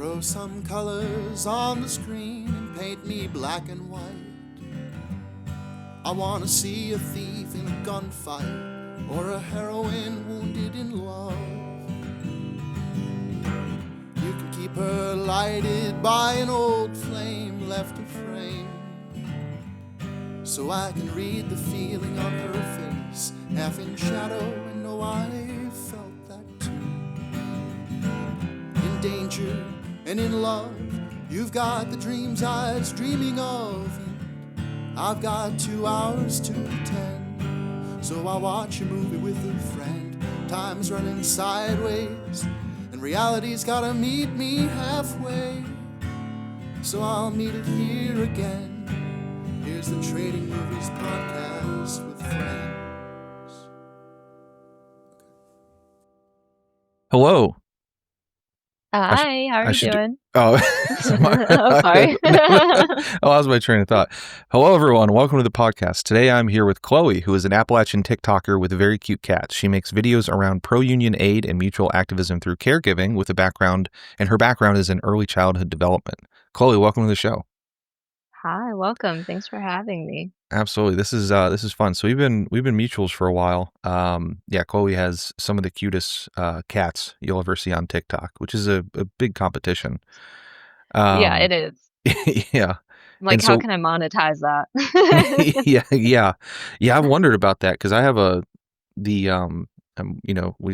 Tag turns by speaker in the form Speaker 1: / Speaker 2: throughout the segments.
Speaker 1: Throw some colors on the screen and paint me black and white. I wanna see a thief in a gunfight or a heroine wounded in love. You can keep her lighted by an old flame left to frame, so I can read the feeling on her face, half in shadow, and know I felt that too. In danger and in love, you've got the dreams I was dreaming of. I've got 2 hours to pretend, so I'll watch a movie with a friend. Time's running sideways, and reality's gotta meet me halfway, so I'll meet it here again. Here's the Trading Movies Podcast with friends.
Speaker 2: Hello.
Speaker 3: Hi, how are you doing?
Speaker 2: Oh,
Speaker 3: Oh, sorry.
Speaker 2: I lost my train of thought. Hello, everyone. Welcome to the podcast. Today, I'm here with Chloe, who is an Appalachian TikToker with very cute cats. She makes videos around pro-union aid and mutual activism through caregiving with a background, and her background is in early childhood development. Chloe, welcome to the show.
Speaker 3: Hi, welcome. Thanks for having me.
Speaker 2: Absolutely. This is fun. So we've been mutuals for a while. Yeah, Chloe has some of the cutest cats you'll ever see on TikTok, which is a big competition.
Speaker 3: Yeah, it is.
Speaker 2: Yeah.
Speaker 3: I'm like,
Speaker 2: And
Speaker 3: how
Speaker 2: so-
Speaker 3: can I monetize that?
Speaker 2: yeah. I've wondered about that because I have we're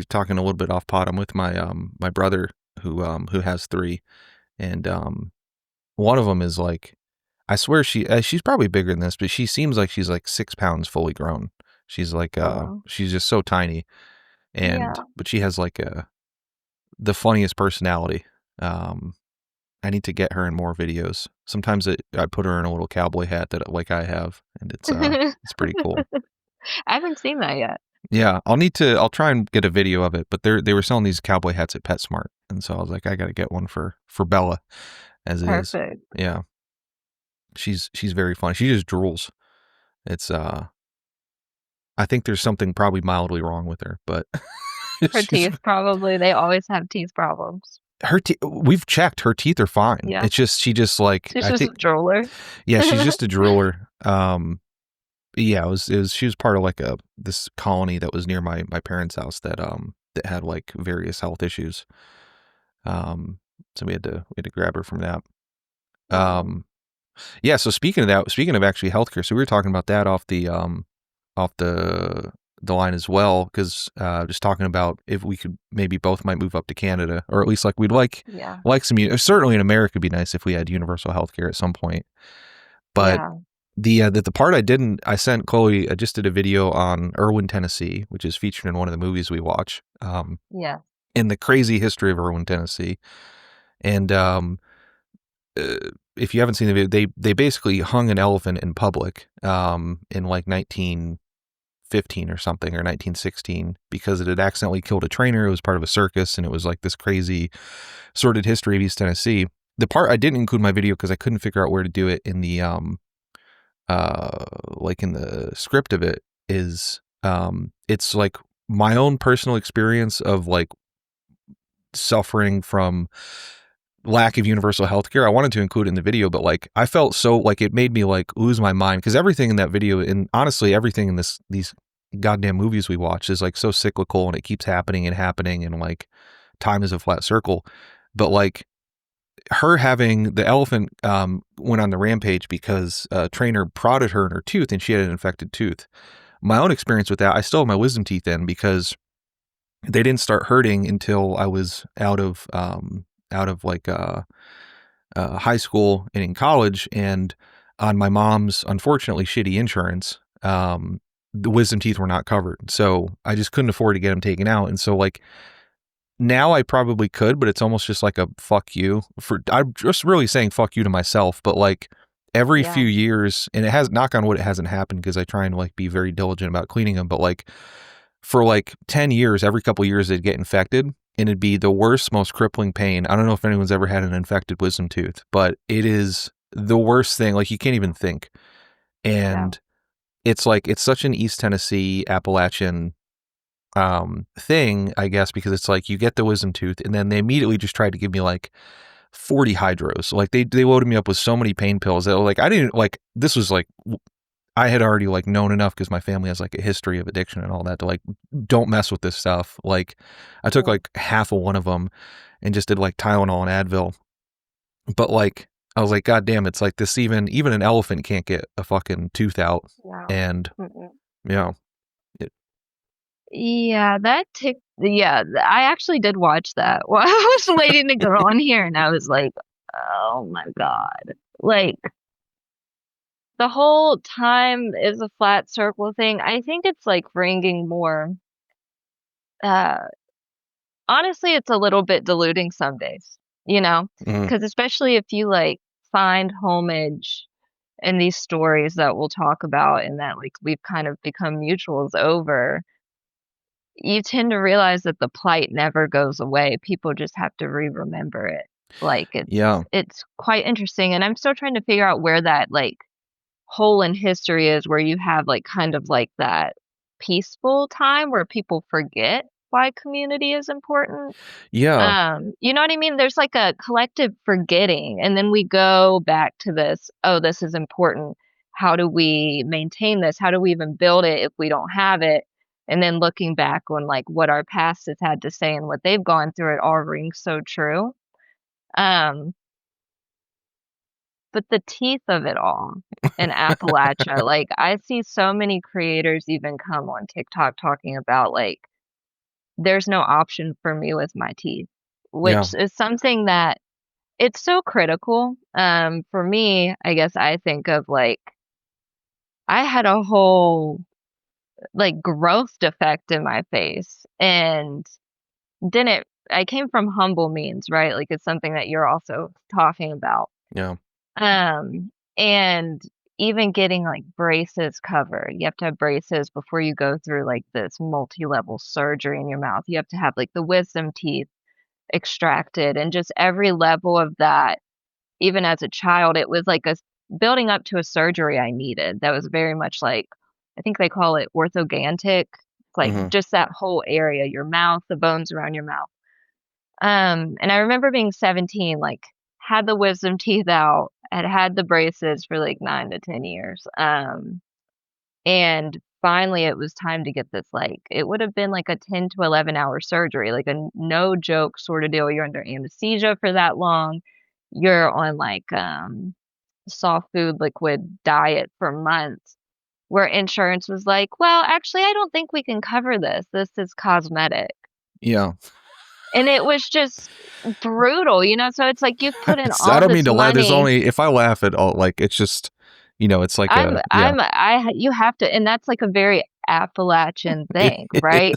Speaker 2: talking a little bit off pod. I'm with my my brother who has 3, and one of them is like, I swear she's probably bigger than this, but she seems like she's like 6 pounds fully grown. She's like
Speaker 3: Oh.
Speaker 2: she's just so tiny, and
Speaker 3: Yeah.
Speaker 2: but she has like the funniest personality. I need to get her in more videos. Sometimes I put her in a little cowboy hat that like I have, and it's pretty cool.
Speaker 3: I haven't seen that yet.
Speaker 2: Yeah, I'll try and get a video of it, but they were selling these cowboy hats at PetSmart, and so I was like, I got to get one for Bella, as it is.
Speaker 3: Perfect.
Speaker 2: Yeah. She's very funny. She just drools. It's I think there's something probably mildly wrong with her, but
Speaker 3: Her teeth probably, they always have teeth problems.
Speaker 2: We've checked, her teeth are fine.
Speaker 3: Yeah.
Speaker 2: It's just she just like
Speaker 3: She's just a drooler.
Speaker 2: Yeah, she's just a drooler. Yeah, it was she was part of like this colony that was near my parents' house that had like various health issues. So we had to grab her from that. Yeah, so speaking of actually healthcare, so we were talking about that off the line as well, because just talking about if we could maybe both might move up to Canada, or at least like we'd like some, certainly in America it'd be nice if we had universal healthcare at some point. But the part I sent Chloe, I just did a video on Irwin, Tennessee, which is featured in one of the movies we watch. In the crazy history of Irwin, Tennessee. And if you haven't seen the video, they basically hung an elephant in public in like 1915 or something, or 1916, because it had accidentally killed a trainer. It was part of a circus, and it was like this crazy sordid history of East Tennessee. The part I didn't include in my video because I couldn't figure out where to do it in the like in the script of it is it's like my own personal experience of like suffering from lack of universal healthcare. I wanted to include it in the video, but like I felt so like it made me like lose my mind, because everything in that video, and honestly everything in these goddamn movies we watch, is like so cyclical, and it keeps happening, and like time is a flat circle. But like her having the elephant went on the rampage because a trainer prodded her in her tooth and she had an infected tooth. My own experience with that, I still have my wisdom teeth in because they didn't start hurting until I was out of like high school and in college, and on my mom's unfortunately shitty insurance, the wisdom teeth were not covered, so I just couldn't afford to get them taken out. And so like now I probably could, but it's almost just like a fuck you I'm just really saying fuck you to myself. But like every few years, and it has, knock on wood, it hasn't happened because I try and like be very diligent about cleaning them, but like for like 10 years, every couple of years they'd get infected, and it'd be the worst, most crippling pain. I don't know if anyone's ever had an infected wisdom tooth, but it is the worst thing. Like you can't even think. And it's like, it's such an East Tennessee, Appalachian thing, I guess, because it's like you get the wisdom tooth and then they immediately just try to give me like 40 hydros. Like they loaded me up with so many pain pills that like I didn't like this was like I had already like known enough because my family has like a history of addiction and all that to like don't mess with this stuff. Like I took like half of one of them and just did like Tylenol and Advil. But like I was like, God damn, it's like this even an elephant can't get a fucking tooth out.
Speaker 3: Yeah.
Speaker 2: And
Speaker 3: Yeah, I actually did watch that while I was waiting to go on here, and I was like, oh my God. Like, the whole time is a flat circle thing. I think it's like ringing more. Uh, Honestly, it's a little bit diluting some days, because especially if you like find homage in these stories that we'll talk about and that like we've kind of become mutuals over, you tend to realize that the plight never goes away. People just have to remember it. Like it's quite interesting, and I'm still trying to figure out where that like hole in history is where you have like kind of like that peaceful time where people forget why community is important.
Speaker 2: Yeah.
Speaker 3: You know what I mean? There's like a collective forgetting, and then we go back to this, oh, this is important. How do we maintain this? How do we even build it if we don't have it? And then looking back on like what our past has had to say and what they've gone through, it all rings so true. Um, but the teeth of it all in Appalachia, like I see so many creators even come on TikTok talking about like there's no option for me with my teeth, which is something that it's so critical. For me, I guess I think of like I had a whole like growth defect in my face and didn't I came from humble means, right? Like it's something that you're also talking about.
Speaker 2: Yeah.
Speaker 3: And even getting like braces covered, you have to have braces before you go through like this multi-level surgery in your mouth. You have to have like the wisdom teeth extracted and just every level of that. Even as a child, it was like a building up to a surgery I needed. That was very much like, I think they call it orthodontic, like just that whole area, your mouth, the bones around your mouth. And I remember being 17, like had the wisdom teeth out, had the braces for like 9 to 10 years. And finally it was time to get this, like, it would have been like a 10 to 11 hour surgery, like a no joke sort of deal. You're under anesthesia for that long. You're on like, soft food liquid diet for months where insurance was like, well, actually, I don't think we can cover this. This is cosmetic.
Speaker 2: Yeah.
Speaker 3: And it was just brutal, so it's like you've put in
Speaker 2: I
Speaker 3: all
Speaker 2: don't
Speaker 3: this
Speaker 2: mean to laugh. There's
Speaker 3: money.
Speaker 2: only if I laugh at all, like it's just, it's like
Speaker 3: you have to, and that's like a very Appalachian thing, right?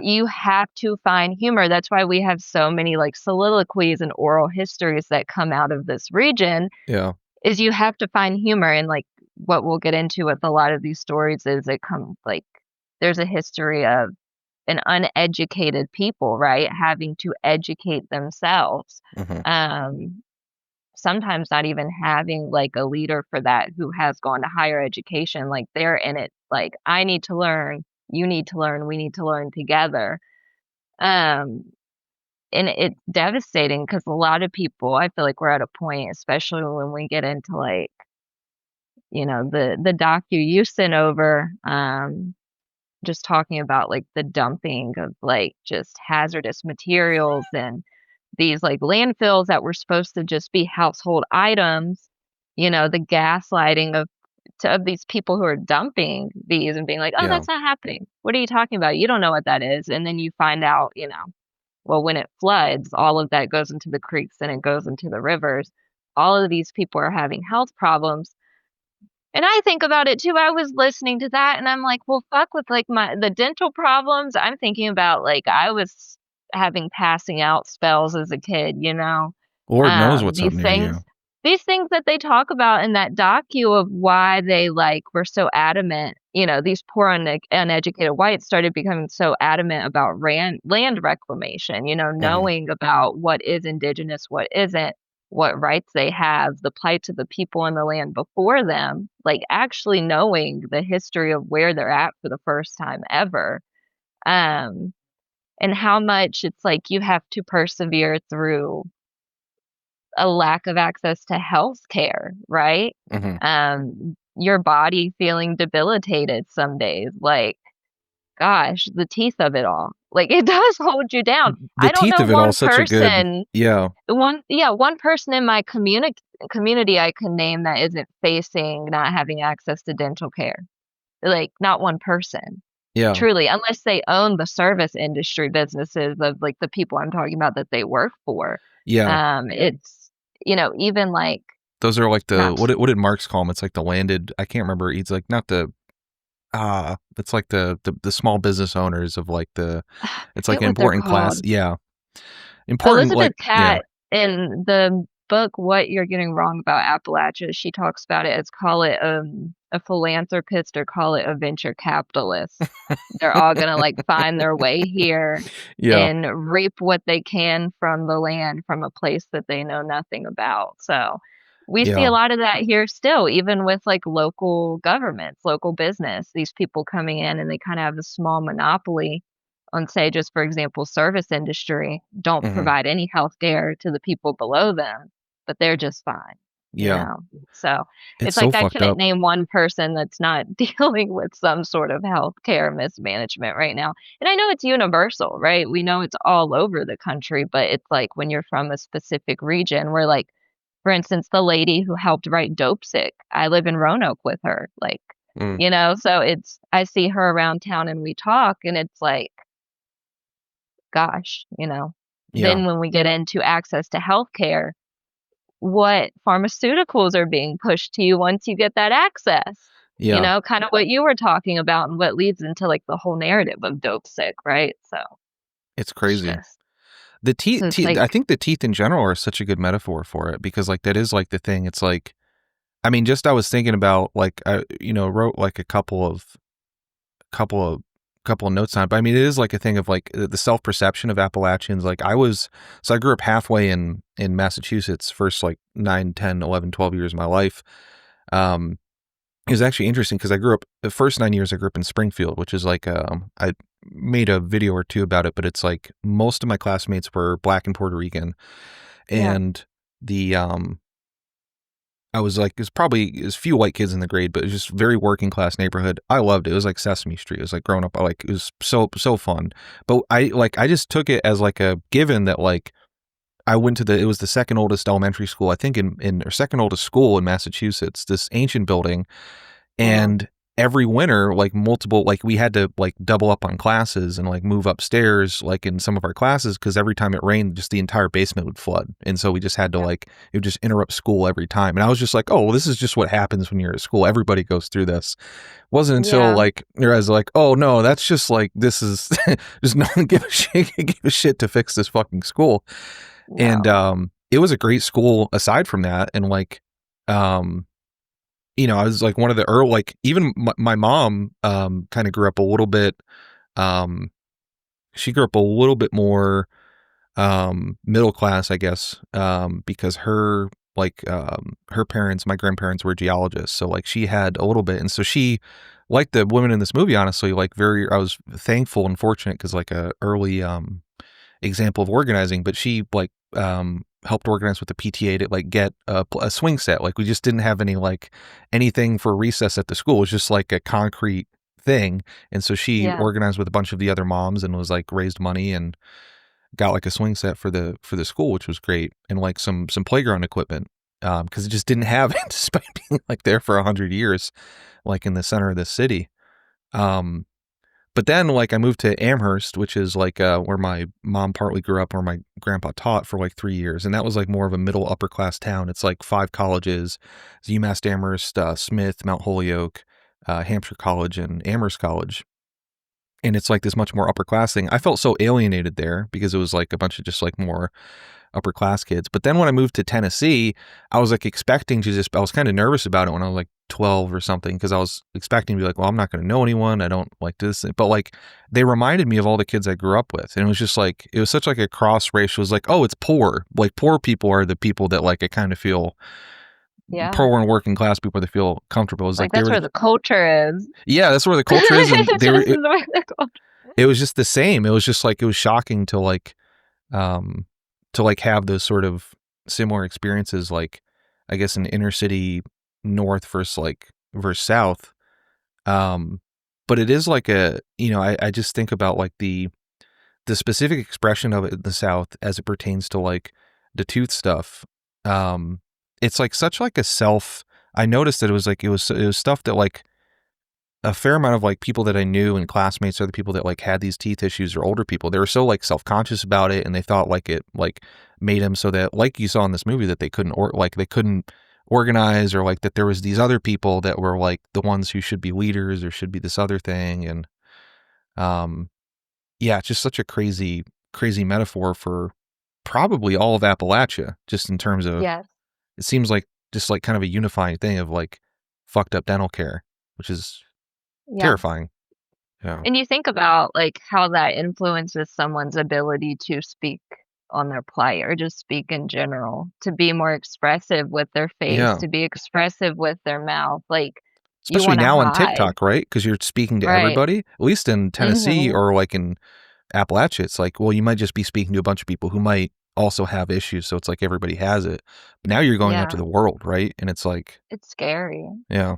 Speaker 3: You have to find humor. That's why we have so many like soliloquies and oral histories that come out of this region.
Speaker 2: Yeah.
Speaker 3: Is you have to find humor, and like what we'll get into with a lot of these stories is it comes like there's a history of an uneducated people, right? Having to educate themselves. Sometimes not even having like a leader for that who has gone to higher education. Like they're in it, like, I need to learn, you need to learn, we need to learn together. And it's devastating because a lot of people, I feel like we're at a point, especially when we get into like, the docu you sent over, just talking about like the dumping of like just hazardous materials and these like landfills that were supposed to just be household items, the gaslighting of these people who are dumping these and being like, oh, that's not happening. What are you talking about? You don't know what that is. And then you find out, well, when it floods, all of that goes into the creeks and it goes into the rivers. All of these people are having health problems. And I think about it too. I was listening to that and I'm like, well, fuck with like the dental problems. I'm thinking about like I was having passing out spells as a kid,
Speaker 2: Lord knows what's up near you.
Speaker 3: These things that they talk about in that docu of why they like were so adamant, these poor uneducated whites started becoming so adamant about land reclamation, knowing about what is indigenous, what isn't, what rights they have, the plights of the people in the land before them, like actually knowing the history of where they're at for the first time ever. And how much it's like you have to persevere through a lack of access to health care, right?
Speaker 2: Mhm.
Speaker 3: Your body feeling debilitated some days, like, gosh, the teeth of it all. Like, it does hold you down.
Speaker 2: The
Speaker 3: I don't
Speaker 2: teeth
Speaker 3: know
Speaker 2: of it all
Speaker 3: one
Speaker 2: is such a good,
Speaker 3: person,
Speaker 2: yeah,
Speaker 3: one person in my community I can name that isn't facing not having access to dental care. Like, not one person.
Speaker 2: yeah,
Speaker 3: Truly, unless they own the service industry businesses of, like, the people I'm talking about that they work for.
Speaker 2: yeah.
Speaker 3: It's, even, like,
Speaker 2: Those are like the,
Speaker 3: not
Speaker 2: what did Marx call them? It's like the landed, I can't remember. He's like, not the, it's like the small business owners of like
Speaker 3: I
Speaker 2: it's like
Speaker 3: forget
Speaker 2: an
Speaker 3: what they're
Speaker 2: important class.
Speaker 3: called.
Speaker 2: Yeah. Important, like,
Speaker 3: Elizabeth
Speaker 2: yeah.
Speaker 3: Catt, in the book What You're Getting Wrong About Appalachia, she talks about it as, call it a philanthropist or call it a venture capitalist. They're all gonna, like, find their way here
Speaker 2: Yeah.
Speaker 3: and reap what they can from the land from a place that they know nothing about. So we see
Speaker 2: Yeah.
Speaker 3: a lot of that here still, even with, like, local governments, local business, these people coming in and they kind of have a small monopoly on, say, just for example, service industry, don't
Speaker 2: Mhm.
Speaker 3: provide any health care to the people below them, but they're just fine, you
Speaker 2: Yeah.
Speaker 3: know? So
Speaker 2: It's
Speaker 3: it's
Speaker 2: so
Speaker 3: like I
Speaker 2: fucked
Speaker 3: couldn't
Speaker 2: up.
Speaker 3: name one person that's not dealing with some sort of healthcare mismanagement right now. And I know it's universal, right? We know it's all over the country, but it's like when you're from a specific region, where, like, for instance, the lady who helped write Dope Sick, I live in Roanoke with her, like,
Speaker 2: Mm.
Speaker 3: so it's, I see her around town and we talk, and it's like, gosh,
Speaker 2: Yeah.
Speaker 3: then when we get into access to healthcare, what pharmaceuticals are being pushed to you once you get that access?
Speaker 2: Yeah.
Speaker 3: Kind of what you were talking about and what leads into, like, the whole narrative of Dope Sick, right? So
Speaker 2: It's
Speaker 3: it's
Speaker 2: crazy.
Speaker 3: just,
Speaker 2: The
Speaker 3: so it's like,
Speaker 2: I think the teeth in general are such a good metaphor for it, because like that is like the thing. It's like, I mean, just I was thinking about, like, I, wrote like a couple of couple of notes on it, but I mean, it is like a thing of like the self-perception of Appalachians. Like I grew up halfway in Massachusetts, first like 9, 10, 11, 12 years of my life. Um, it was actually interesting because I grew up the first 9 years I grew up in Springfield, which is like, I made a video or two about it, but it's like most of my classmates were Black and Puerto Rican,
Speaker 3: yeah,
Speaker 2: and the I was like, it was few white kids in the grade, but it was just very working class neighborhood. I loved it. It was like Sesame Street. It was like growing up. It was so fun. But I just took it as like a given that like I went to it was the second oldest elementary school, I think or second oldest school in Massachusetts, this ancient building.
Speaker 3: yeah,
Speaker 2: And every winter, like multiple, like we had to like double up on classes and like move upstairs, like in some of our classes, because every time it rained, just the entire basement would flood. And so we just had to
Speaker 3: yeah,
Speaker 2: like, it would just interrupt school every time. And I was just like, oh, well, this is just what happens when you're at school. Everybody goes through this. Wasn't until
Speaker 3: yeah,
Speaker 2: like, I was like, oh no, that's just like, this is just no one give a shit to fix this fucking school. And,
Speaker 3: no,
Speaker 2: it was a great school aside from that. And like, um, I was like one of the early, like even my mom, kind of grew up a little bit, um, she grew up a little bit more, middle class, I guess, because her parents, my grandparents were geologists. So like she had a little bit. And so she, like the women in this movie, honestly, like I was thankful and fortunate because like a early, example of organizing, but she like helped organize with the PTA to like get a swing set. Like we just didn't have any like anything for recess at the school. It was just like a concrete thing. And so she
Speaker 3: yeah,
Speaker 2: organized with a bunch of the other moms and was like raised money and got like a swing set for the school, which was great, and like some playground equipment, because it just didn't have it despite being like there for 100 years, like in the center of the city. Um, but then, like, I moved to Amherst, which is like where my mom partly grew up, where my grandpa taught for like 3 years, and that was like more of a middle upper class town. It's like 5 colleges: it's UMass Amherst, Smith, Mount Holyoke, Hampshire College, and Amherst College. And it's like this much more upper class thing. I felt so alienated there because it was like a bunch of just like more upper class kids. But then when I moved to Tennessee, I was like expecting to I was kind of nervous about it when I was like 12 or something, because I was expecting to be like, well, I'm not going to know anyone. I don't like this. But like they reminded me of all the kids I grew up with. And it was just like, it was such like a cross racial. It was like, oh, it's poor. Like poor people are the people that like I kind of feel,
Speaker 3: yeah.
Speaker 2: poor and working class people that feel comfortable. It was
Speaker 3: Like,
Speaker 2: like they
Speaker 3: that's
Speaker 2: were,
Speaker 3: where the culture is.
Speaker 2: yeah, that's where the culture is. And
Speaker 3: This
Speaker 2: they were,
Speaker 3: is where the culture.
Speaker 2: it was just the same. It was just like, it was shocking to like have those sort of similar experiences, like I guess in inner city north versus south. But it is like I just think about like the specific expression of it in the South as it pertains to like the tooth stuff. It's like such like a self. I noticed that it was stuff that like a fair amount of like people that I knew and classmates, other people that like had these teeth issues or older people, they were so like self-conscious about it, and they thought like it like made them so that, like you saw in this movie, that they couldn't organize, or like that there was these other people that were like the ones who should be leaders or should be this other thing. And yeah, it's just such a crazy metaphor for probably all of Appalachia, just in terms of,
Speaker 3: Yes.
Speaker 2: it seems like just like kind of a unifying thing of like fucked up dental care, which is
Speaker 3: Yeah.
Speaker 2: terrifying. Yeah.
Speaker 3: And you think about like how that influences someone's ability to speak on their plight, or just speak in general, to be more expressive with their face,
Speaker 2: Yeah.
Speaker 3: to be expressive with their mouth. Like, you
Speaker 2: Especially
Speaker 3: want to
Speaker 2: now on
Speaker 3: hide.
Speaker 2: TikTok, right? Because you're speaking to
Speaker 3: Right.
Speaker 2: everybody. At least in Tennessee
Speaker 3: Mhm.
Speaker 2: or like in Appalachia, it's like, well, you might just be speaking to a bunch of people who might also have issues, so it's like everybody has it. But now you're going out to
Speaker 3: Yeah.
Speaker 2: the world, right? And it's like,
Speaker 3: It's scary.
Speaker 2: yeah,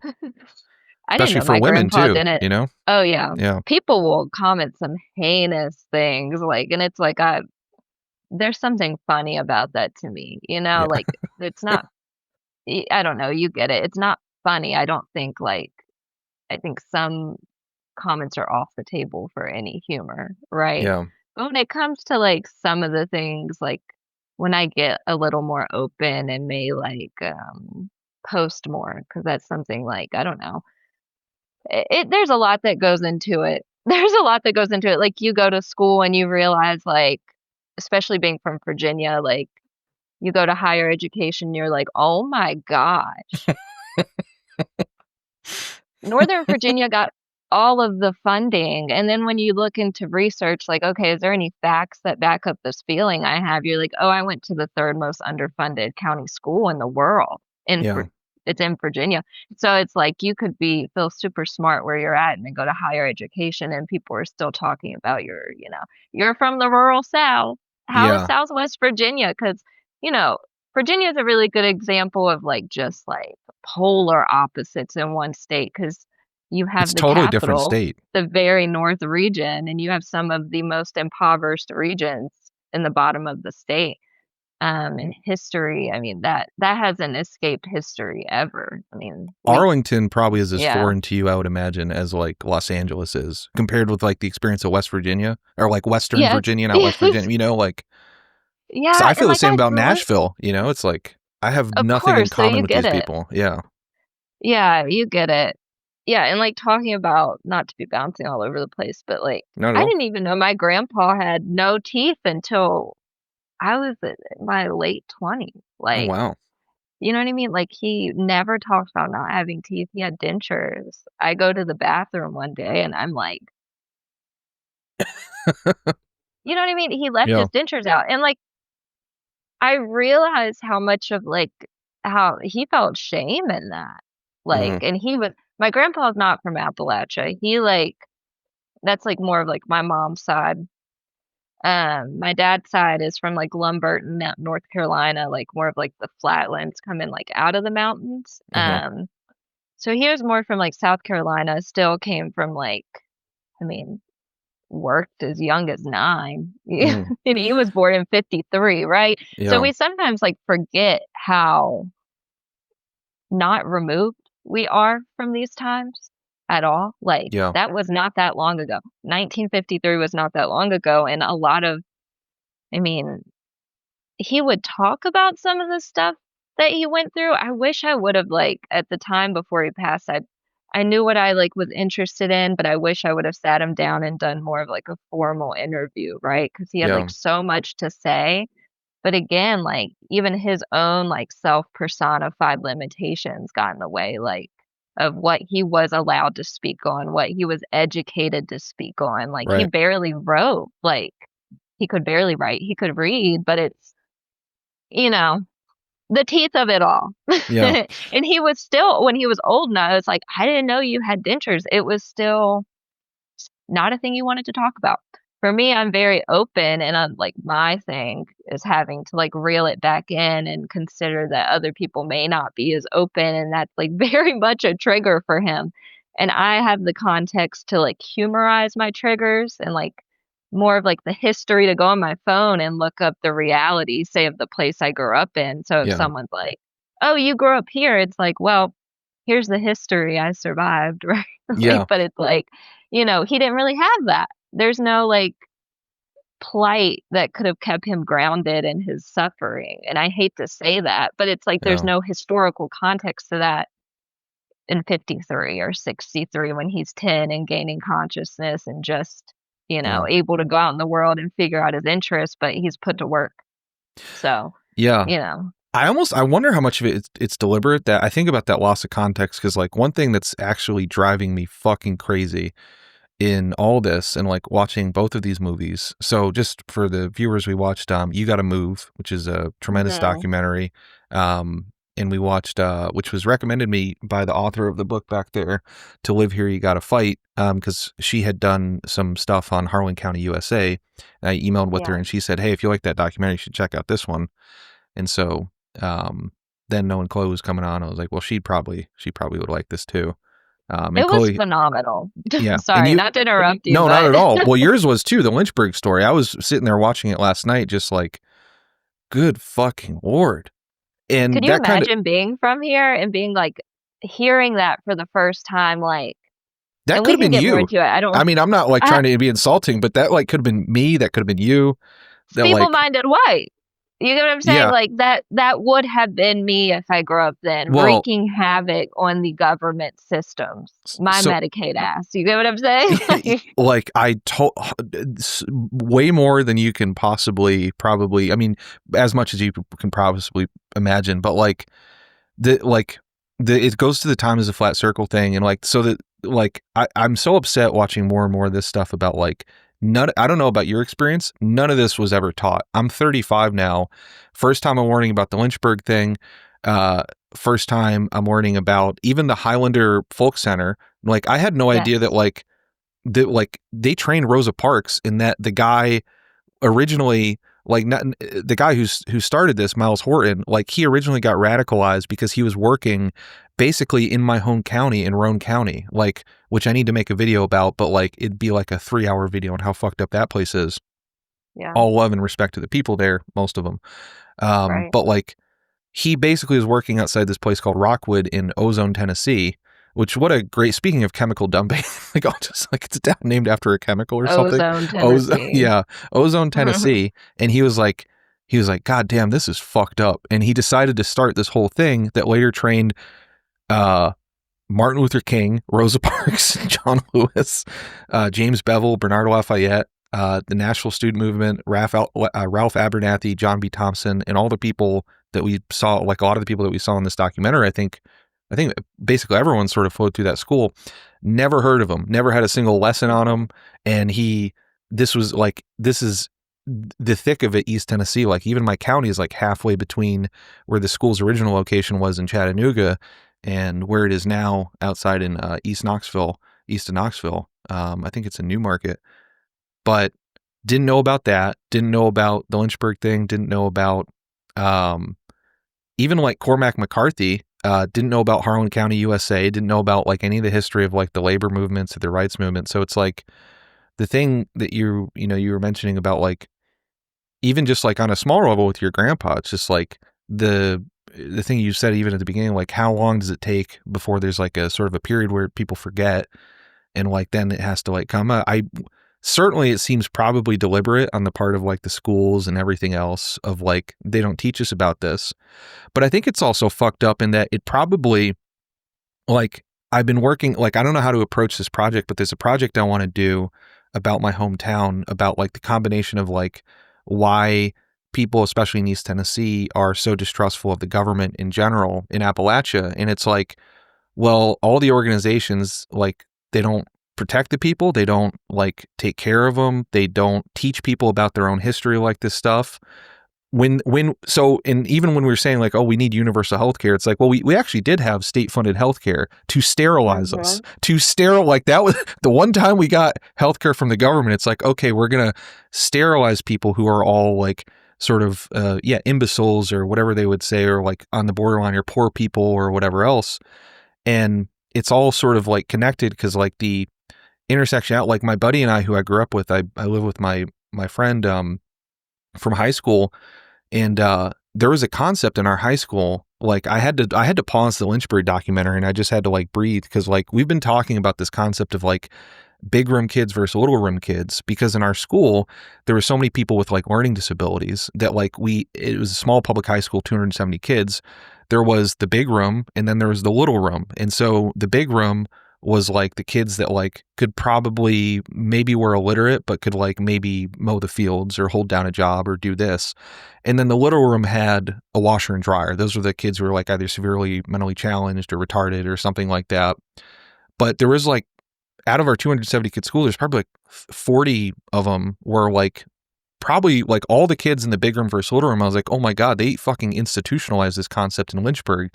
Speaker 3: I didn't
Speaker 2: especially
Speaker 3: know
Speaker 2: for
Speaker 3: my
Speaker 2: women
Speaker 3: grandpa
Speaker 2: too,
Speaker 3: didn't.
Speaker 2: you know?
Speaker 3: Oh yeah.
Speaker 2: Yeah.
Speaker 3: People will comment some heinous things, like, and it's like there's something funny about that to me, you know?
Speaker 2: Yeah.
Speaker 3: Like, it's not, I don't know, you get it. It's not funny. I don't think, like, I think some comments are off the table for any humor, right?
Speaker 2: Yeah.
Speaker 3: But when it comes to like some of the things, like when I get a little more open and may like post more, because that's something, like, I don't know. There's a lot that goes into it. There's a lot that goes into it. Like, you go to school and you realize, like, especially being from Virginia, like, you go to higher education, you're like, "Oh my gosh, Northern Virginia got all of the funding." And then when you look into research, like, okay, is there any facts that back up this feeling I have? You're like, "Oh, I went to the 3rd most underfunded county school in the world,
Speaker 2: Yeah.
Speaker 3: it's in Virginia." So it's like you could feel super smart where you're at and then go to higher education, and people are still talking about you're from the rural South. How is
Speaker 2: Yeah.
Speaker 3: Southwest Virginia? Because, you know, Virginia is a really good example of like just like polar opposites in one state, because you
Speaker 2: It's
Speaker 3: have
Speaker 2: a
Speaker 3: the
Speaker 2: totally different
Speaker 3: capital,
Speaker 2: state.
Speaker 3: the very north region, and you have some of the most impoverished regions in the bottom of the state. In history, I mean, that hasn't escaped history ever. I mean,
Speaker 2: Arlington probably is as
Speaker 3: yeah.
Speaker 2: foreign to you, I would imagine, as like Los Angeles is, compared with like the experience of West Virginia, or like Western
Speaker 3: Yes.
Speaker 2: Virginia, not West Virginia, you know, like, because
Speaker 3: Yeah,
Speaker 2: I
Speaker 3: and
Speaker 2: feel the
Speaker 3: like
Speaker 2: same
Speaker 3: I
Speaker 2: about
Speaker 3: grew
Speaker 2: Nashville, you know, it's like I have
Speaker 3: Of
Speaker 2: nothing in
Speaker 3: course, so
Speaker 2: common
Speaker 3: you
Speaker 2: with
Speaker 3: get
Speaker 2: these
Speaker 3: it.
Speaker 2: people. Yeah.
Speaker 3: Yeah, you get it. Yeah, and like talking about, not to be bouncing all over the place, but like
Speaker 2: Not at
Speaker 3: I
Speaker 2: all.
Speaker 3: didn't even know my grandpa had no teeth until I was in my late 20s.
Speaker 2: Oh,
Speaker 3: Like,
Speaker 2: wow.
Speaker 3: you know what I mean? Like, he never talked about not having teeth. He had dentures. I go to the bathroom one day and I'm like, you know what I mean? He left
Speaker 2: Yeah.
Speaker 3: his dentures out. And like, I realized how much of like how he felt shame in that. Like,
Speaker 2: Hmm.
Speaker 3: and my grandpa's not from Appalachia. He like, that's like more of like my mom's side. My dad's side is from like Lumberton, North Carolina, like more of like the flatlands coming like out of the mountains.
Speaker 2: Uh-huh.
Speaker 3: So he was more from like South Carolina, still came from like, I mean, worked as young as 9.
Speaker 2: Mm.
Speaker 3: And he was born in 53, right? So
Speaker 2: Yeah.
Speaker 3: we sometimes like forget how not removed we are from these times at all. Like,
Speaker 2: Yeah.
Speaker 3: that was not that long ago. 1953 was not that long ago. And a lot of, I mean, he would talk about some of the stuff that he went through. I wish I would have, like, at the time before he passed, I knew what I, like, was interested in, but I wish I would have sat him down and done more of, like, a formal interview, right? Because he had,
Speaker 2: Yeah.
Speaker 3: like, so much to say. But again, like, even his own, like, self-personified limitations got in the way, like, of what he was allowed to speak on, what he was educated to speak on. Like, he
Speaker 2: Right.
Speaker 3: barely wrote, like, he could barely write. He could read, but it's, you know, the teeth of it all.
Speaker 2: Yeah.
Speaker 3: And he was still, when he was old enough, it's like, I didn't know you had dentures. It was still not a thing you wanted to talk about for me, I'm very open, and I'm like, my thing is having to like reel it back in and consider that other people may not be as open, and that's like very much a trigger for him. And I have the context to like humorize my triggers and like more of like the history to go on my phone and look up the reality, say, of the place I grew up in. So if
Speaker 2: Yeah.
Speaker 3: someone's like, "Oh, you grew up here," it's like, well, here's the history. I survived, right? Like,
Speaker 2: Yeah.
Speaker 3: but it's like, he didn't really have that. There's no like plight that could have kept him grounded in his suffering. And I hate to say that, but it's like there's
Speaker 2: Yeah.
Speaker 3: no historical context to that in 53 or 63 when he's 10 and gaining consciousness and just,
Speaker 2: Yeah.
Speaker 3: able to go out in the world and figure out his interests, but he's put to work. So,
Speaker 2: Yeah.
Speaker 3: you know,
Speaker 2: I wonder how much of it's deliberate. That I think about that loss of context, because like one thing that's actually driving me fucking crazy in all this and like watching both of these movies. So just for the viewers, we watched You Gotta Move, which is a tremendous
Speaker 3: mhm,
Speaker 2: documentary. And we watched which was recommended me by the author of the book back there, To Live Here You Gotta Fight, because she had done some stuff on Harlan County, USA. And I emailed with her
Speaker 3: yeah.
Speaker 2: and she said, "Hey, if you like that documentary, you should check out this one." And so then knowing Chloe was coming on, I was like, well, she probably would like this too. And
Speaker 3: It was
Speaker 2: Chloe,
Speaker 3: phenomenal.
Speaker 2: yeah. And
Speaker 3: Sorry,
Speaker 2: you,
Speaker 3: not to interrupt you,
Speaker 2: no, not
Speaker 3: but
Speaker 2: at all. Well, yours was too, the Lynchburg story. I was sitting there watching it last night, just like, good fucking Lord.
Speaker 3: could
Speaker 2: And
Speaker 3: you
Speaker 2: that kind of,
Speaker 3: imagine being from here and being like hearing that for the first time, like,
Speaker 2: that
Speaker 3: and
Speaker 2: could
Speaker 3: we
Speaker 2: have
Speaker 3: can
Speaker 2: been
Speaker 3: get more
Speaker 2: you.
Speaker 3: into it. I don't,
Speaker 2: I mean, I'm not like
Speaker 3: I,
Speaker 2: trying to be insulting, but that like could have been me. That could have been you. That like,
Speaker 3: feeble-minded white. You get what I'm saying?
Speaker 2: yeah,
Speaker 3: Like that would have been me if I grew up then,
Speaker 2: well,
Speaker 3: wreaking havoc on the government systems. My
Speaker 2: so
Speaker 3: Medicaid ass. You get what I'm saying? Like,
Speaker 2: like I told way more than you can possibly probably, I mean, as much as you can probably imagine, but like it goes to the time as a flat circle thing. And like, so that like, I'm so upset watching more and more of this stuff about like, I don't know about your experience. None of this was ever taught. I'm 35 now. First time I'm learning about the Lynchburg thing. Uh, First time I'm learning about even the Highlander Folk Center. Like I had no idea that
Speaker 3: yes.
Speaker 2: like they trained Rosa Parks, in that the guy originally, like, not the guy who started this, Miles Horton, like he originally got radicalized because he was working basically in my home county, in Roane County, like, which I need to make a video about, but like it'd be like a 3-hour video on how fucked up that place is.
Speaker 3: Yeah.
Speaker 2: All love and respect to the people there, most of them.
Speaker 3: Right.
Speaker 2: But like he basically was working outside this place called Rockwood in Ozone, Tennessee, which, what a great, speaking of chemical dumping, like, I'll just like, it's named after a chemical or something.
Speaker 3: Ozone, Tennessee.
Speaker 2: Yeah, Ozone, Tennessee. And he was like, God damn, this is fucked up. And he decided to start this whole thing that later trained uh, Martin Luther King, Rosa Parks, John Lewis, James Bevel, Bernardo Lafayette, the Nashville Student Movement, Ralph Abernathy, John B. Thompson, and all the people that we saw, like a lot of the people that we saw in this documentary. I think basically everyone sort of flowed through that school. Never heard of him, never had a single lesson on him. And this is the thick of it, East Tennessee. Like even my county is like halfway between where the school's original location was in Chattanooga and where it is now outside in east of Knoxville. I think it's a New Market, but didn't know about that. Didn't know about the Lynchburg thing. Didn't know about even like Cormac McCarthy. Didn't know about Harlan County, USA. Didn't know about like any of the history of like the labor movements or the rights movement. So it's like the thing that you were mentioning about like even just like on a small level with your grandpa. It's just like the thing you said even at the beginning, like how long does it take before there's like a sort of a period where people forget, and like then it has to like come. I certainly, it seems probably deliberate on the part of like the schools and everything else of like they don't teach us about this. But I think it's also fucked up in that it probably, like, I've been working, like, I don't know how to approach this project, but there's a project I want to do about my hometown, about like the combination of like why people, especially in East Tennessee, are so distrustful of the government in general in Appalachia. And it's like, well, all the organizations, like, they don't protect the people. They don't like take care of them. They don't teach people about their own history, like this stuff. and even when we were saying like, oh, we need universal health care, it's like, well, we actually did have state funded health care to sterilize us, like that was the one time we got health care from the government. It's like, okay, we're going to sterilize people who are all like sort of, imbeciles or whatever they would say, or like on the borderline or poor people or whatever else. And it's all sort of like connected because like the intersection out, like my buddy and I, who I grew up with, I live with my friend, from high school. And there was a concept in our high school, like I had to pause the Lynchburg documentary and I just had to like breathe, because like we've been talking about this concept of like big room kids versus little room kids, because in our school there were so many people with like learning disabilities that like it was a small public high school, 270 kids. There was the big room and then there was the little room. And so the big room was like the kids that like could probably maybe were illiterate, but could like maybe mow the fields or hold down a job or do this. And then the little room had a washer and dryer. Those were the kids who were like either severely mentally challenged or retarded or something like that. But there was like, out of our 270 kid school, there's probably like 40 of them were like probably like all the kids in the big room versus little room. I was like, oh my God, they fucking institutionalized this concept in Lynchburg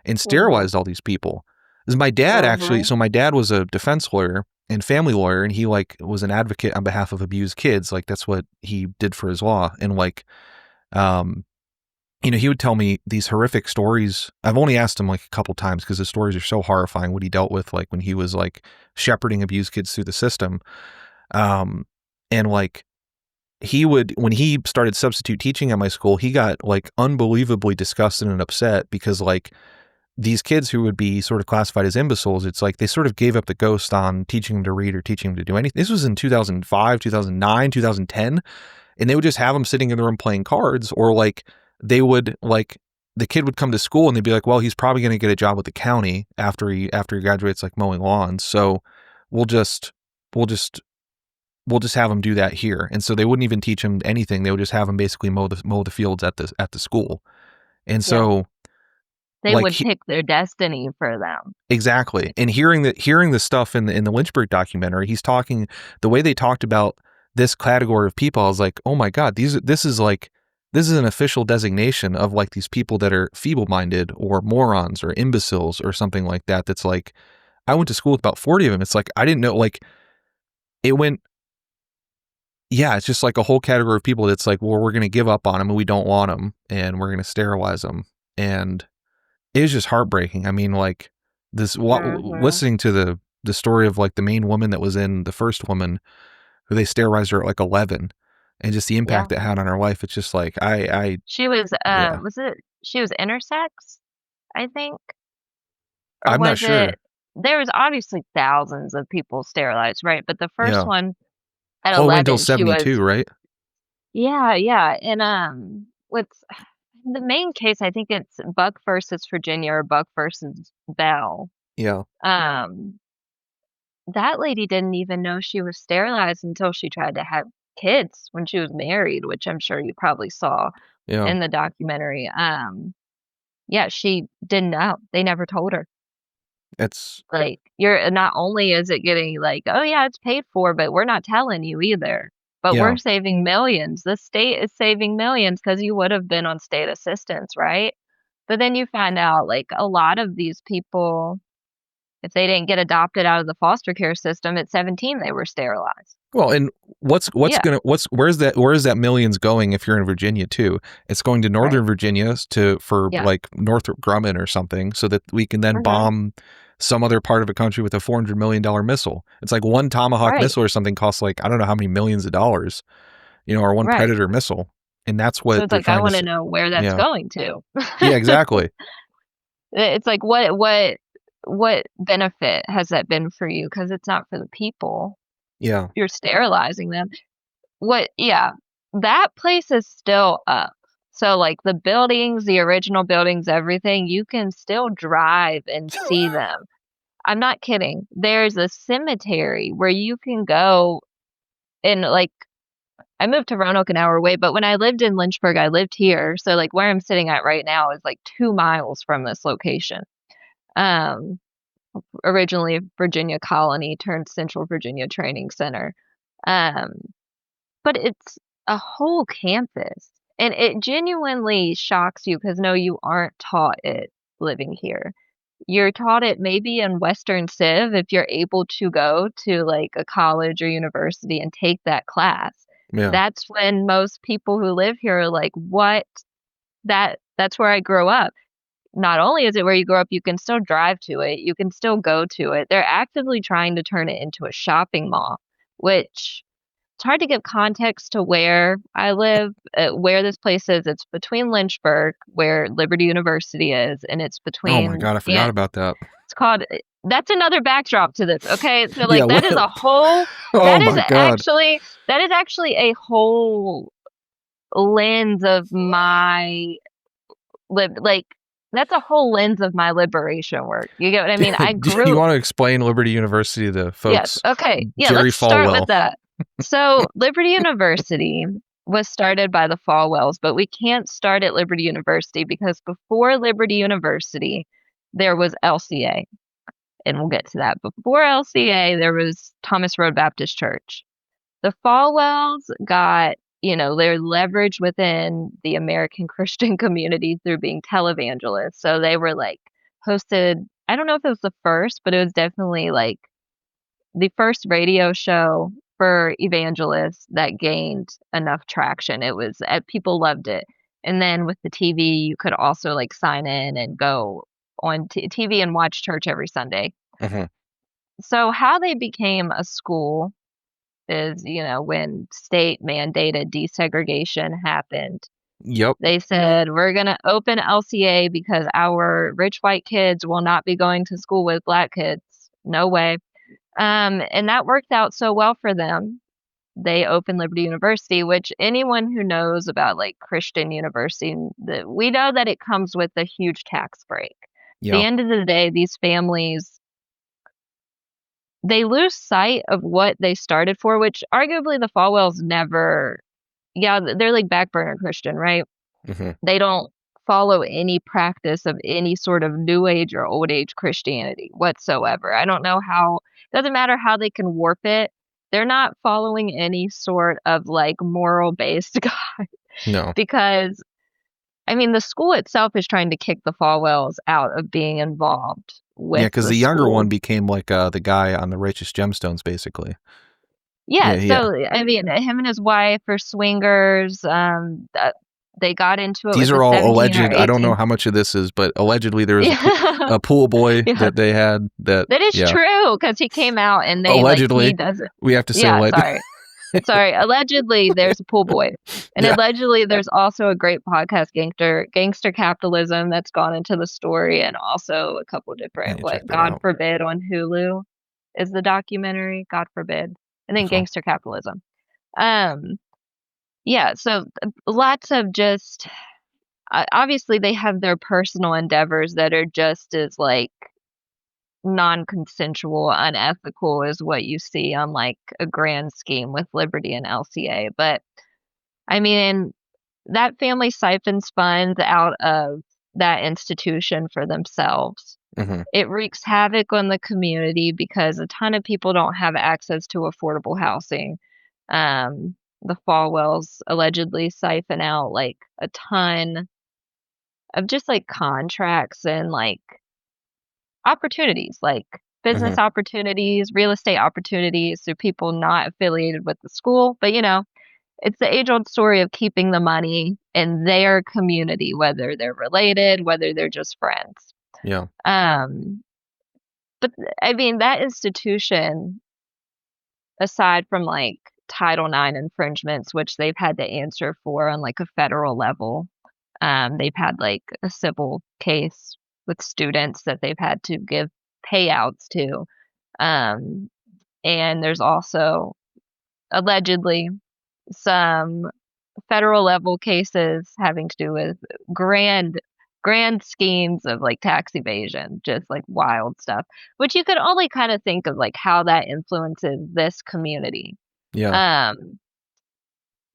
Speaker 2: and sterilized all these people. This is my dad actually. So my dad was a defense lawyer and family lawyer, and he like was an advocate on behalf of abused kids. Like that's what he did for his law. And like, he would tell me these horrific stories. I've only asked him like a couple times because the stories are so horrifying, what he dealt with, like when he was like shepherding abused kids through the system. And like when he started substitute teaching at my school, he got like unbelievably disgusted and upset because like these kids who would be sort of classified as imbeciles, it's like they sort of gave up the ghost on teaching them to read or teaching them to do anything. This was in 2005, 2009, 2010. And they would just have them sitting in the room playing cards, or like they would like the kid would come to school and they'd be like, well, he's probably going to get a job with the county after he graduates, like mowing lawns. So we'll just have him do that here. And so they wouldn't even teach him anything. They would just have him basically mow the fields at the school. And so
Speaker 3: they like, would pick their destiny for them.
Speaker 2: Exactly. And hearing the stuff in the Lynchburg documentary, he's talking the way they talked about this category of people. I was like, oh my God, this is an official designation of like these people that are feeble-minded or morons or imbeciles or something like that. That's like, I went to school with about 40 of them. It's like, I didn't know, like it went, yeah, it's just like a whole category of people that's like, well, we're going to give up on them and we don't want them and we're going to sterilize them. And it was just heartbreaking. I mean, like listening to the story of like the main woman that was in the first woman who they sterilized her at like 11, and just the impact it had on her life. It's just like,
Speaker 3: she was, she was intersex, I think. Or
Speaker 2: I'm not sure.
Speaker 3: There was obviously thousands of people sterilized, right? But the first one at 11,
Speaker 2: went until 72, right?
Speaker 3: Yeah. And what's the main case? I think it's Buck versus Virginia or Buck versus Bell.
Speaker 2: Yeah.
Speaker 3: That lady didn't even know she was sterilized until she tried to have kids when she was married, which I'm sure you probably saw in the documentary. Yeah, she didn't know. They never told her.
Speaker 2: It's
Speaker 3: like, you're not only is it getting like, oh yeah, it's paid for, but we're not telling you either. But we're saving millions. The state is saving millions because you would have been on state assistance, right? But then you find out like a lot of these people, if they didn't get adopted out of the foster care system at 17, they were sterilized.
Speaker 2: Well, and where's that millions going if you're in Virginia too? It's going to Northern Virginia for like Northrop Grumman or something, so that we can then bomb some other part of a country with a $400 million missile. It's like one Tomahawk missile or something costs like, I don't know how many millions of dollars, or one Predator missile. And that's what,
Speaker 3: so it's like, I want to know where that's going to.
Speaker 2: Yeah, exactly.
Speaker 3: It's like, what benefit has that been for you? Because it's not for the people.
Speaker 2: Yeah.
Speaker 3: You're sterilizing them. That place is still up. So like the buildings, the original buildings, everything, you can still drive and see them. I'm not kidding. There's a cemetery where you can go, and like, I moved to Roanoke an hour away, but when I lived in Lynchburg, I lived here. So like where I'm sitting at right now is like 2 miles from this location. Originally Virginia Colony turned Central Virginia Training Center. But it's a whole campus. And it genuinely shocks you because no, you aren't taught it living here. You're taught it maybe in Western Civ if you're able to go to like a college or university and take that class.
Speaker 2: Yeah.
Speaker 3: That's when most people who live here are like, what? That's where I grew up. Not only is it where you grow up, you can still drive to it, you can still go to it. They're actively trying to turn it into a shopping mall, which it's hard to give context to where I live, where this place is. It's between Lynchburg, where Liberty University is, and it's
Speaker 2: Oh my
Speaker 3: between,
Speaker 2: God, I forgot about that.
Speaker 3: it's called, that's another backdrop to this. Okay. So
Speaker 2: Yeah,
Speaker 3: like that is a whole,
Speaker 2: oh my God.
Speaker 3: that is actually a whole lens of my like that's a whole lens of my liberation work. You get what I mean? I
Speaker 2: Do
Speaker 3: grew.
Speaker 2: you want to explain Liberty University to folks?
Speaker 3: Yes. Okay. Yeah.
Speaker 2: Jerry
Speaker 3: Let's start
Speaker 2: Falwell.
Speaker 3: with that. So Liberty University was started by the Falwells, but we can't start at Liberty University because before Liberty University, there was LCA, and we'll get to that. Before LCA, there was Thomas Road Baptist Church. The Falwells got, they're leveraged within the American Christian community through being televangelists. So they were like hosted, I don't know if it was the first, but it was definitely like the first radio show for evangelists that gained enough traction. It was, people loved it. And then with the TV, you could also like sign in and go on TV and watch church every Sunday.
Speaker 2: Mm-hmm.
Speaker 3: So how they became a school is, when state mandated desegregation happened,
Speaker 2: Yep.
Speaker 3: they said, we're going to open LCA because our rich white kids will not be going to school with black kids. No way. And that worked out so well for them. They opened Liberty University, which anyone who knows about like Christian university, we know that it comes with a huge tax break. At the end of the day, these families, they lose sight of what they started for, which arguably the Falwells never, they're like back burner Christian, right?
Speaker 2: Mm-hmm.
Speaker 3: They don't follow any practice of any sort of new age or old age Christianity whatsoever. I don't know how, doesn't matter how they can warp it. They're not following any sort of like moral based God.
Speaker 2: No.
Speaker 3: Because I mean, the school itself is trying to kick the Falwells out of being involved with
Speaker 2: because the younger one became like the guy on the Righteous Gemstones, basically.
Speaker 3: Yeah, so I mean, him and his wife are swingers. They got into it.
Speaker 2: These
Speaker 3: with
Speaker 2: are all
Speaker 3: 17
Speaker 2: alleged.
Speaker 3: or
Speaker 2: I don't
Speaker 3: 18.
Speaker 2: know how much of this is, but allegedly there was a pool boy that they had. That
Speaker 3: is true because he came out and they
Speaker 2: allegedly.
Speaker 3: Like, he doesn't.
Speaker 2: We have to say
Speaker 3: sorry. Allegedly, there's a pool boy, and allegedly, there's also a great podcast, Gangster Capitalism, that's gone into the story, and also a couple different God Forbid on Hulu is the documentary. God Forbid, and then Gangster Capitalism. Yeah, so lots of just obviously they have their personal endeavors that are just as like non-consensual, unethical as what you see on like a grand scheme with Liberty and LCA. But I mean, that family siphons funds out of that institution for themselves.
Speaker 2: Mm-hmm.
Speaker 3: It wreaks havoc on the community because a ton of people don't have access to affordable housing. The Falwells allegedly siphon out like a ton of just like contracts and like opportunities, like business opportunities, real estate opportunities through people not affiliated with the school. But it's the age-old story of keeping the money in their community, whether they're related, whether they're just friends.
Speaker 2: Yeah.
Speaker 3: But I mean, that institution, aside from like Title IX infringements, which they've had to answer for on like a federal level, they've had like a civil case with students that they've had to give payouts to. And there's also allegedly some federal level cases having to do with grand schemes of like tax evasion, just like wild stuff, which you could only kind of think of like how that influences this community.
Speaker 2: Yeah.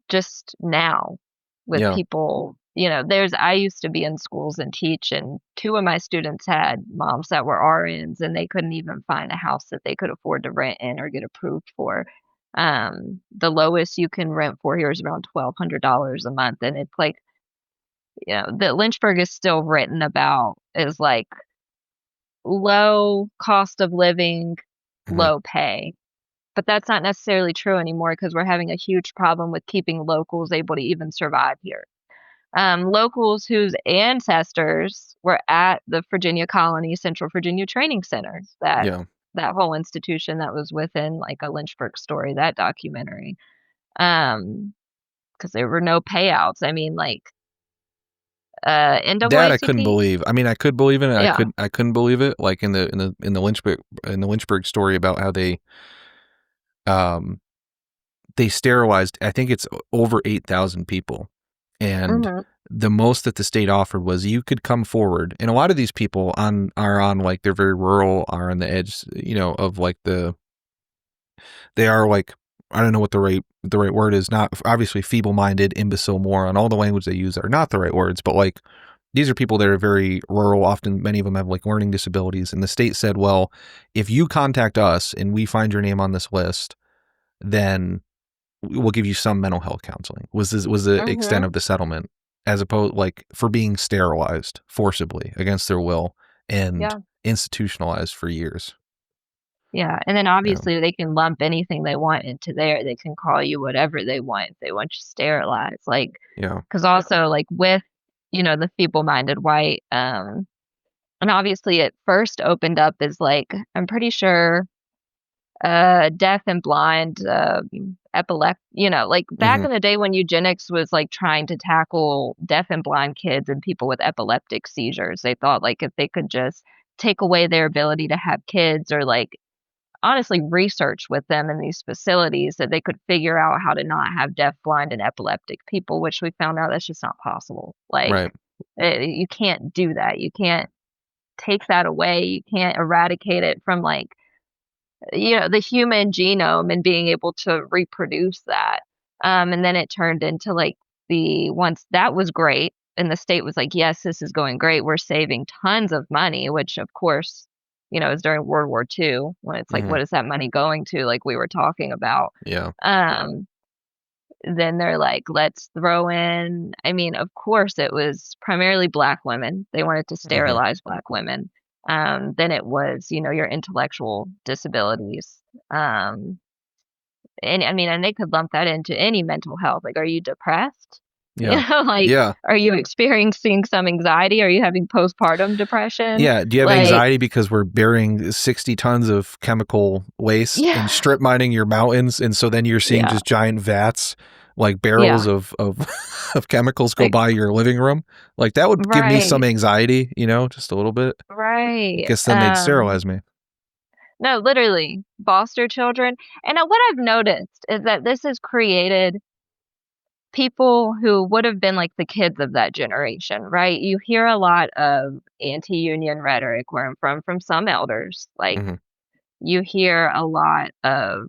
Speaker 3: Just now with people, I used to be in schools and teach, and two of my students had moms that were RNs, and they couldn't even find a house that they could afford to rent in or get approved for. The lowest you can rent for here is around $1,200 a month, and it's like, you know, that Lynchburg is still written about as like low cost of living,
Speaker 2: Mhm.
Speaker 3: low pay. But that's not necessarily true anymore because we're having a huge problem with keeping locals able to even survive here. Locals whose ancestors were at the Virginia Colony Central Virginia Training Center,
Speaker 2: Yeah.
Speaker 3: that whole institution that was within like a Lynchburg story, that documentary. Because there were no payouts. I mean, like
Speaker 2: That I couldn't
Speaker 3: NAACP,
Speaker 2: believe. I mean, I could believe it. And
Speaker 3: yeah.
Speaker 2: I couldn't believe it. Like in the Lynchburg story about how um they sterilized. I think it's over 8,000 people, and
Speaker 3: Hmm.
Speaker 2: the most that the state offered was you could come forward. And a lot of these people are on like they're very rural, are on the edge, you know, of like they are like, I don't know what the right word is, not obviously feeble-minded, imbecile, moron, all the language they use are not the right words, but like these are people that are very rural. Often many of them have like learning disabilities, and the state said, well, if you contact us and we find your name on this list, then we'll give you some mental health counseling. Was the extent
Speaker 3: Hmm.
Speaker 2: of the settlement, as opposed like for being sterilized forcibly against their will and
Speaker 3: Yeah.
Speaker 2: institutionalized for years.
Speaker 3: Yeah. And then
Speaker 2: Yeah.
Speaker 3: obviously they can lump anything they want into there. They can call you whatever they want if they want you sterilized. Like,
Speaker 2: Yeah.
Speaker 3: because also like with, you know, the feeble-minded white, and obviously it first opened up as like, I'm pretty sure deaf and blind, you know, like back
Speaker 2: Hmm.
Speaker 3: in the day when eugenics was like trying to tackle deaf and blind kids and people with epileptic seizures, they thought like if they could just take away their ability to have kids or like honestly research with them in these facilities that they could figure out how to not have deaf, blind, and epileptic people, which we found out that's just not possible. Like,
Speaker 2: Right.
Speaker 3: you can't do that. You can't take that away. You can't eradicate it from like, you know, the human genome and being able to reproduce that. And then it turned into like once that was great, and the state was like, yes, this is going great. We're saving tons of money, which of course, you know, is during World War II when it's like,
Speaker 2: Hmm.
Speaker 3: what is that money going to? Like we were talking about.
Speaker 2: Yeah.
Speaker 3: Um, then they're like, let's throw in, I mean, of course, it was primarily Black women. They wanted to
Speaker 2: Hmm.
Speaker 3: sterilize Black women. Then it was, you know, your intellectual disabilities. Um, and I mean, and they could lump that into any mental health. Like, are you depressed? You
Speaker 2: Yeah.
Speaker 3: know, like,
Speaker 2: Yeah.
Speaker 3: are you experiencing some anxiety? Are you having postpartum depression?
Speaker 2: Yeah. Do you have
Speaker 3: Like,
Speaker 2: anxiety because we're burying 60 tons of chemical waste and
Speaker 3: yeah,
Speaker 2: strip mining your mountains? And so then you're seeing
Speaker 3: yeah,
Speaker 2: just giant vats, like barrels
Speaker 3: yeah,
Speaker 2: of, of chemicals go
Speaker 3: like,
Speaker 2: by your living room. Like that would give me some
Speaker 3: right,
Speaker 2: anxiety, you know, just a little bit. I
Speaker 3: right.
Speaker 2: guess then they'd sterilize me.
Speaker 3: No, literally, foster children. And what I've noticed is that this has created people who would have been like the kids of that generation, right? You hear a lot of anti-union rhetoric where I'm from some elders. Like
Speaker 2: Hmm.
Speaker 3: you hear a lot of,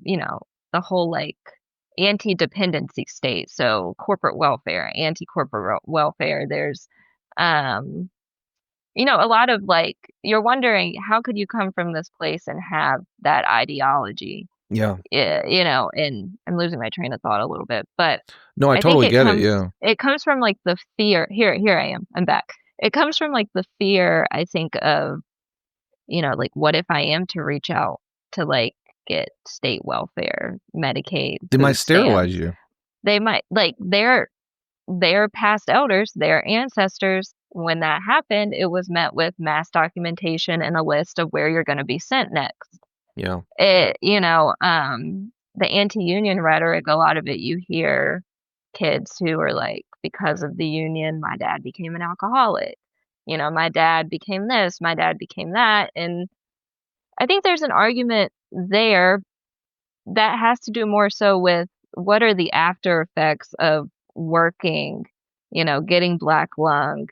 Speaker 3: you know, the whole like anti-dependency state. So corporate welfare, anti-corporate welfare. There's, um, you know, a lot of like, you're wondering how could you come from this place and have that ideology?
Speaker 2: Yeah.
Speaker 3: Yeah, you know, and I'm losing my train of thought a little bit, but
Speaker 2: No, I
Speaker 3: I think
Speaker 2: totally get it. Yeah.
Speaker 3: it comes from like the fear. Here I am. I'm back. It comes from like the fear, I think, of, you know, like what if I am to reach out to like get state welfare, Medicaid,
Speaker 2: They might
Speaker 3: food
Speaker 2: sterilize
Speaker 3: stamps.
Speaker 2: you.
Speaker 3: They might like their past elders, their ancestors, when that happened, it was met with mass documentation and a list of where you're going to be sent next.
Speaker 2: Yeah.
Speaker 3: You know, the anti-union rhetoric, a lot of it you hear kids who are like, because of the union, my dad became an alcoholic. You know, my dad became this, my dad became that. And I think there's an argument there that has to do more so with what are the after effects of working, you know, getting black lung,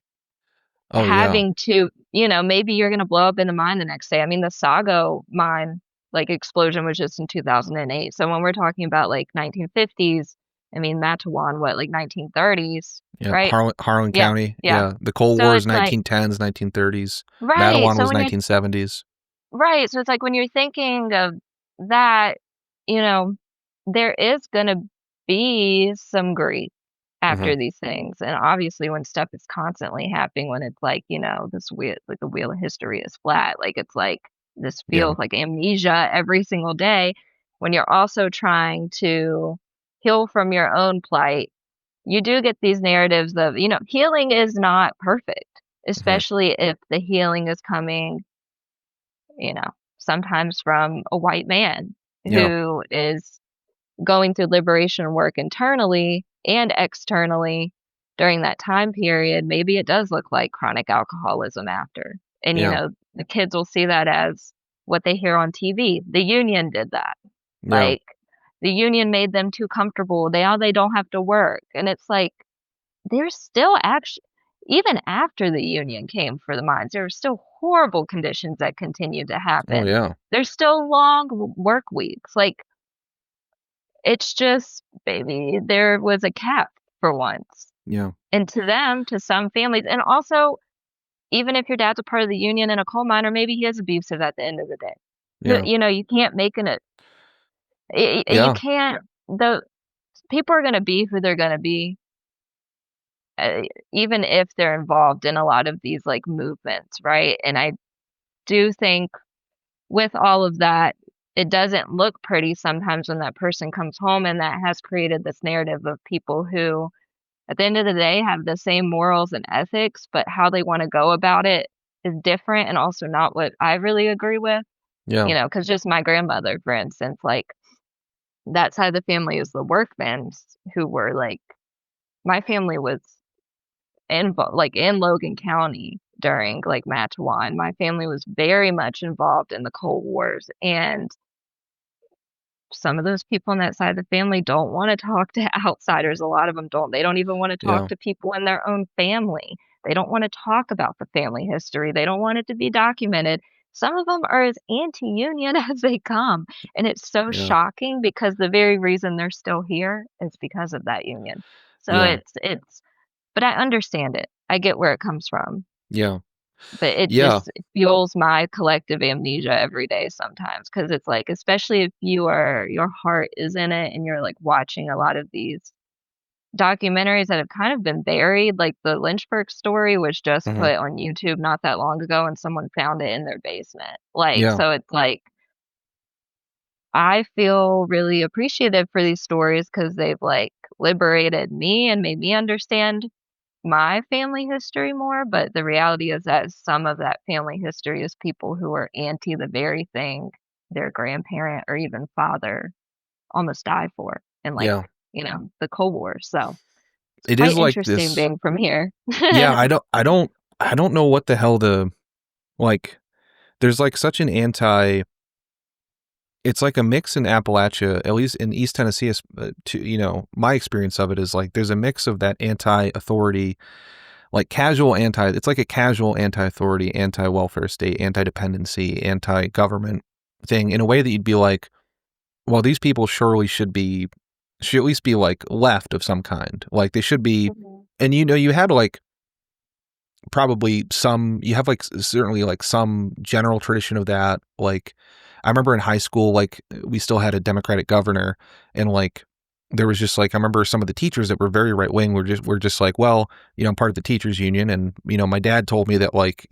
Speaker 2: Oh, yeah.
Speaker 3: having to, you know, maybe you're gonna blow up in the mine the next day. I mean, the Sago mine, like, explosion was just in 2008. So when we're talking about, like, 1950s, I mean, Matawan, what, like, 1930s,
Speaker 2: Yeah.
Speaker 3: right?
Speaker 2: Harlan
Speaker 3: Yeah,
Speaker 2: County.
Speaker 3: yeah.
Speaker 2: Yeah. The Cold
Speaker 3: So
Speaker 2: War is
Speaker 3: it's like
Speaker 2: 1910s, 1930s.
Speaker 3: right,
Speaker 2: Mattawan
Speaker 3: so
Speaker 2: was
Speaker 3: when you're
Speaker 2: 1970s.
Speaker 3: right, so it's like when you're thinking of that, there is going to be some grief
Speaker 2: Mhm.
Speaker 3: after these things. And obviously when stuff is constantly happening, when it's like, this wheel, like the wheel of history is flat, like it's like this
Speaker 2: Yeah.
Speaker 3: feels like amnesia every single day. When you're also trying to heal from your own plight, you do get these narratives of, healing is not perfect,
Speaker 2: Mhm.
Speaker 3: especially if the healing is coming, you know, sometimes from a white man
Speaker 2: Yeah.
Speaker 3: who is going through liberation work internally and externally during that time period. Maybe it does look like chronic alcoholism after. And,
Speaker 2: Yeah.
Speaker 3: the kids will see that as what they hear on TV. The union did that.
Speaker 2: Yeah.
Speaker 3: Like, the union made them too comfortable. They don't have to work. And it's like, there's still actually, even after the union came for the mines, there were still horrible conditions that continued to
Speaker 2: Oh
Speaker 3: happen.
Speaker 2: yeah.
Speaker 3: There's still long work weeks. Like, it's just, baby, there was a cap for once.
Speaker 2: Yeah.
Speaker 3: And to them, to some families, and also, even if your dad's a part of the union and a coal miner, maybe he is abusive at the end of the day.
Speaker 2: Yeah.
Speaker 3: You can't make an, you
Speaker 2: Yeah.
Speaker 3: can't, the people are going to be who they're going to be, uh, even if they're involved in a lot of these like movements, right? And I do think with all of that, it doesn't look pretty sometimes when that person comes home, and that has created this narrative of people who, at the end of the day, have the same morals and ethics, but how they want to go about it is different and also not what I really agree with.
Speaker 2: Yeah.
Speaker 3: Because just my grandmother, for instance, like that side of the family is the workmen who were like, my family was in Logan County during like Mattawan. My family was very much involved in the Cold Wars, and some of those people on that side of the family don't want to talk to outsiders. A lot of them don't. They don't even want to talk
Speaker 2: Yeah.
Speaker 3: to people in their own family. They don't want to talk about the family history. They don't want it to be documented. Some of them are as anti-union as they come, and it's so
Speaker 2: Yeah.
Speaker 3: shocking because the very reason they're still here is because of that union. So
Speaker 2: Yeah.
Speaker 3: but I understand it. I get where it comes from.
Speaker 2: Yeah.
Speaker 3: But it
Speaker 2: Yeah.
Speaker 3: just fuels my collective amnesia every day sometimes, because it's like, especially if your heart is in it and you're, like, watching a lot of these documentaries that have kind of been buried, like the Lynchburg story was just
Speaker 2: Mhm.
Speaker 3: put on YouTube not that long ago, and someone found it in their basement. Like,
Speaker 2: Yeah.
Speaker 3: so it's like, I feel really appreciative for these stories because 'cause they've, like, liberated me and made me understand my family history more, but the reality is that some of that family history is people who are anti the very thing their grandparent or even father almost died for in, like,
Speaker 2: Yeah.
Speaker 3: the Cold War. So it's
Speaker 2: It
Speaker 3: quite
Speaker 2: is like
Speaker 3: interesting
Speaker 2: this.
Speaker 3: being from here.
Speaker 2: Yeah. I don't know what the hell to like. There's like such an anti. It's like a mix in Appalachia, at least in East Tennessee. My experience of it is like there's a mix of that anti-authority, like casual anti. It's like a casual anti-authority, anti-welfare state, anti-dependency, anti-government thing in a way that you'd be like, well, these people surely should at least be like left of some kind. Like they should be,
Speaker 3: Mhm.
Speaker 2: and you had like probably you have like certainly like some general tradition of that. Like I remember in high school, like we still had a Democratic governor, and like there was just like I remember some of the teachers that were very right wing were just like, well, I'm part of the teachers union, and my dad told me that like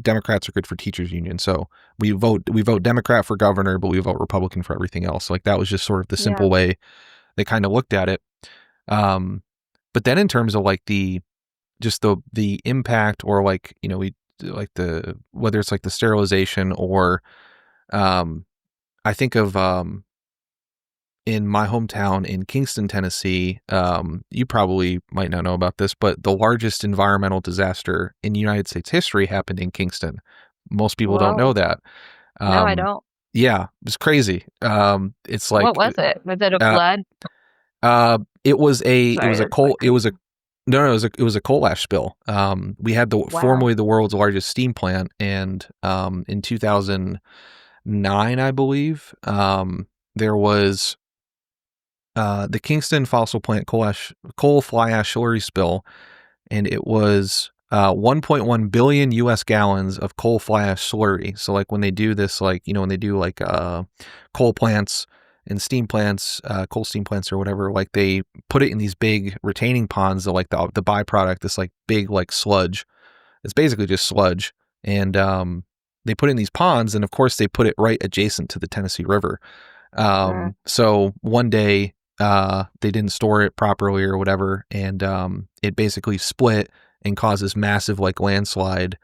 Speaker 2: Democrats are good for teachers union, so we vote Democrat for governor, but we vote Republican for everything else. Like that was just sort of the
Speaker 3: Yeah.
Speaker 2: simple way they kind of looked at it. Um, but then in terms of like the impact, or like we like the whether it's like the sterilization, or um I think of in my hometown in Kingston, Tennessee, you probably might not know about this, but the largest environmental disaster in United States history happened in Kingston. Most people don't know
Speaker 3: Whoa.
Speaker 2: that.
Speaker 3: No, I
Speaker 2: um
Speaker 3: don't.
Speaker 2: yeah, it's crazy. It's
Speaker 3: What
Speaker 2: like
Speaker 3: was it? Was it a
Speaker 2: uh
Speaker 3: flood?
Speaker 2: it was
Speaker 3: Sorry,
Speaker 2: a
Speaker 3: that's like
Speaker 2: coal it was a
Speaker 3: crazy.
Speaker 2: no, it was a coal ash spill. We had
Speaker 3: Wow.
Speaker 2: formerly the world's largest steam plant, and in 2009, I believe, there was the Kingston fossil plant coal fly ash slurry spill, and it was 1.1 billion U.S. gallons of coal fly ash slurry. So like when they do this, like when they do like coal plants, and steam plants, coal steam plants or whatever, like they put it in these big retaining ponds, like the byproduct, this like big like sludge. It's basically just sludge. And they put it in these ponds, and of course they put it right adjacent to the Tennessee River. So one day they didn't store it properly or whatever, and it basically split and causes massive like landslide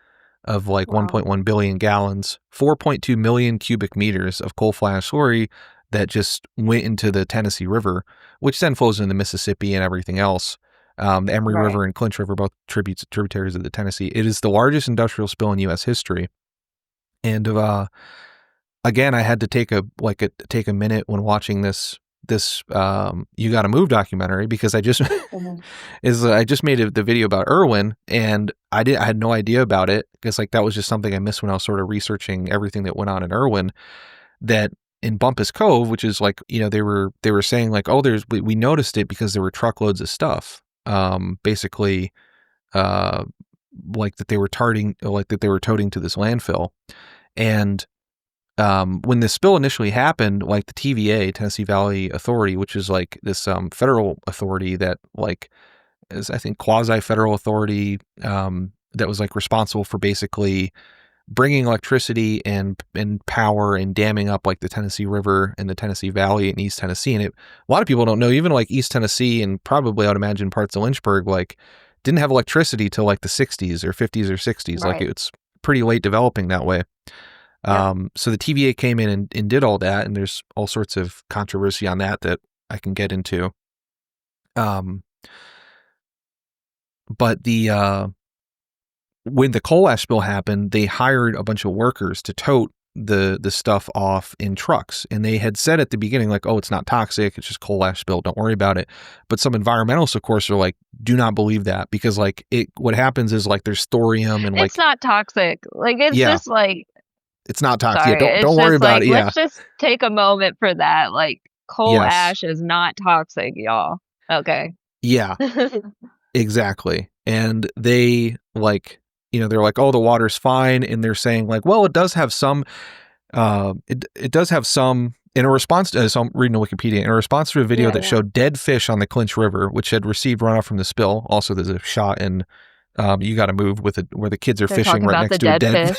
Speaker 2: of like 1.1 billion gallons, 4.2 million cubic meters of coal fly ash slurry that just went into the Tennessee River, which then flows into the Mississippi and everything else. The Emory River and Clinch River, both tributaries of the Tennessee. It is the largest industrial spill in U.S. history. And again, I had to take a minute when watching this You Gotta Move documentary, because I just I just made the video about Irwin, and I had no idea about it, because like that was just something I missed when I was sort of researching everything that went on in Irwin. That in Bumpus Cove, which is like, you know, they were saying like, oh, we noticed it because there were truckloads of stuff, basically, like that they were toting to this landfill. And when the spill initially happened, like the TVA, Tennessee Valley Authority, which is like this federal authority that like is, I think, quasi-federal authority that was like responsible for basically bringing electricity and power and damming up like the Tennessee River and the Tennessee Valley in East Tennessee. And a lot of people don't know, even like East Tennessee and probably I would imagine parts of Lynchburg, like didn't have electricity till like the 60s or 50s or 60s. Like it's pretty late developing that way. So the TVA came in and did all that, and there's all sorts of controversy on that I can get into. But when the coal ash spill happened, they hired a bunch of workers to tote the stuff off in trucks. And they had said at the beginning, like, oh, it's not toxic, it's just coal ash spill, don't worry about it. But some environmentalists, of course, are like, do not believe that, because like what happens is like there's thorium and like
Speaker 3: it's not toxic. Like it's just like,
Speaker 2: it's not toxic.
Speaker 3: sorry,
Speaker 2: Yeah, don't worry about it. Yeah.
Speaker 3: Let's just take a moment for that. Like coal ash is not toxic, y'all. Okay.
Speaker 2: Yeah. Exactly. And they like, you know, they're like, oh, the water's fine. And they're saying like, well, it does have some, it does have some, in a response to, so I'm reading Wikipedia, in a response to a video that showed dead fish on the Clinch River, which had received runoff from the spill. Also, there's a shot in You Gotta Move where the kids are fishing right next to a dead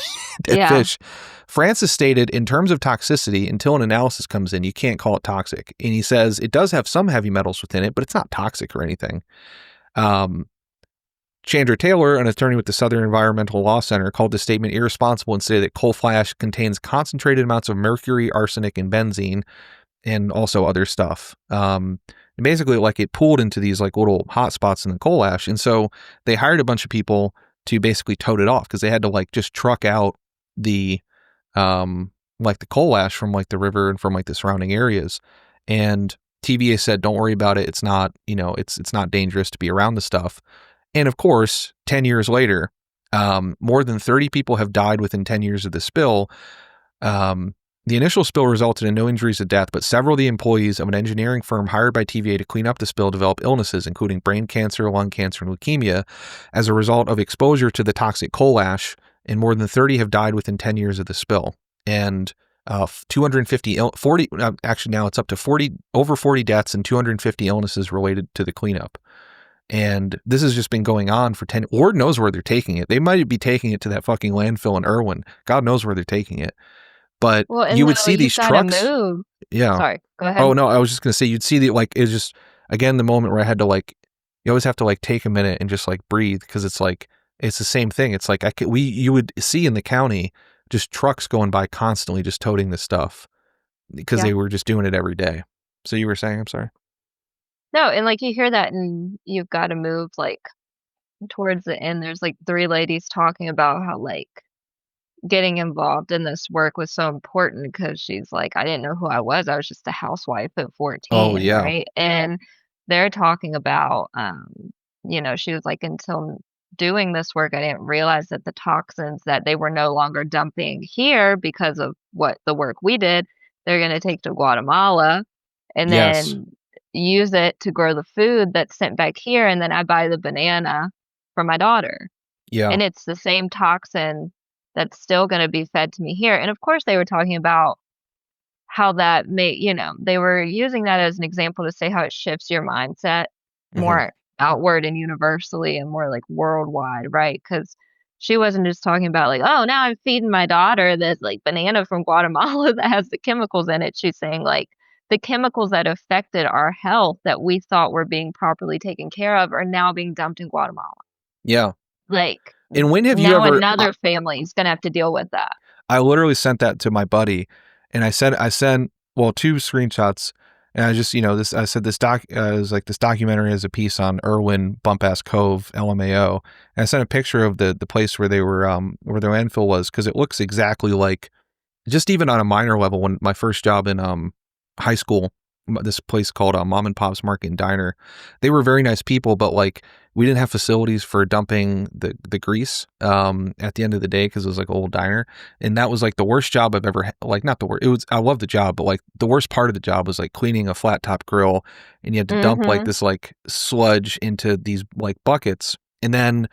Speaker 2: fish. Francis stated, in terms of toxicity, until an analysis comes in, you can't call it toxic. And he says it does have some heavy metals within it, but it's not toxic or anything. Chandra Taylor, an attorney with the Southern Environmental Law Center, called the statement irresponsible and stated that coal fly ash contains concentrated amounts of mercury, arsenic, and benzene, and also other stuff. And basically, like, it pooled into these like little hot spots in the coal ash. And so they hired a bunch of people to basically tote it off, because they had to like just truck out the like the coal ash from like the river and from like the surrounding areas. And TVA said, don't worry about it. It's not, you know, it's not dangerous to be around the stuff. And of course, 10 years later, more than 30 people have died within 10 years of the spill. The initial spill resulted in no injuries or death, but several of the employees of an engineering firm hired by TVA to clean up the spill developed illnesses, including brain cancer, lung cancer, and leukemia, as a result of exposure to the toxic coal ash, and more than 30 have died within 10 years of the spill. And 40, actually now it's up to over 40 deaths and 250 illnesses related to the cleanup. And this has just been going on for 10. Lord knows where they're taking it. They might be taking it to that fucking landfill in Irwin. God knows where they're taking it. But you would see these trucks. Yeah.
Speaker 3: Sorry, go ahead.
Speaker 2: Oh no, I was just gonna say you'd see it's just, again, the moment where I had to like, you always have to like take a minute and just like breathe, because it's like it's the same thing. It's like you would see in the county just trucks going by constantly, just toting this stuff, because they were just doing it every day. So you were saying, I'm sorry.
Speaker 3: No, and like you hear that, and You've Got to Move, like towards the end, there's like 3 ladies talking about how like getting involved in this work was so important, because she's like, I didn't know who I was. I was just a housewife at 14.
Speaker 2: Oh, yeah.
Speaker 3: Right. And they're talking about, you know, she was like, until doing this work, I didn't realize that the toxins that they were no longer dumping here because of what the work we did, they're going to take to Guatemala and then use it to grow the food that's sent back here. And then I buy the banana for my daughter. Yeah. And it's the same toxin that's still going to be fed to me here. And of course, they were talking about how that they were using that as an example to say how it shifts your mindset more outward and universally and more like worldwide, right? Because she wasn't just talking about like, oh, now I'm feeding my daughter this like banana from Guatemala that has the chemicals in it. She's saying like the chemicals that affected our health that we thought were being properly taken care of are now being dumped in Guatemala.
Speaker 2: Yeah.
Speaker 3: Like,
Speaker 2: And when have you
Speaker 3: now
Speaker 2: ever?
Speaker 3: another family is gonna have to deal with that.
Speaker 2: I literally sent that to my buddy, and I sent well 2 screenshots, and I just this I said this it was like this documentary is a piece on Irwin Bump Ass Cove LMAO, and I sent a picture of the place where they were where their landfill was, because it looks exactly like, just even on a minor level, when my first job in high school, this place called Mom and Pop's Market and Diner, they were very nice people, but like we didn't have facilities for dumping the grease at the end of the day, because it was like an old diner, and that was like the worst job I've ever like, not the worst, it was, I love the job, but like the worst part of the job was like cleaning a flat top grill, and you had to dump like this like sludge into these like buckets, and then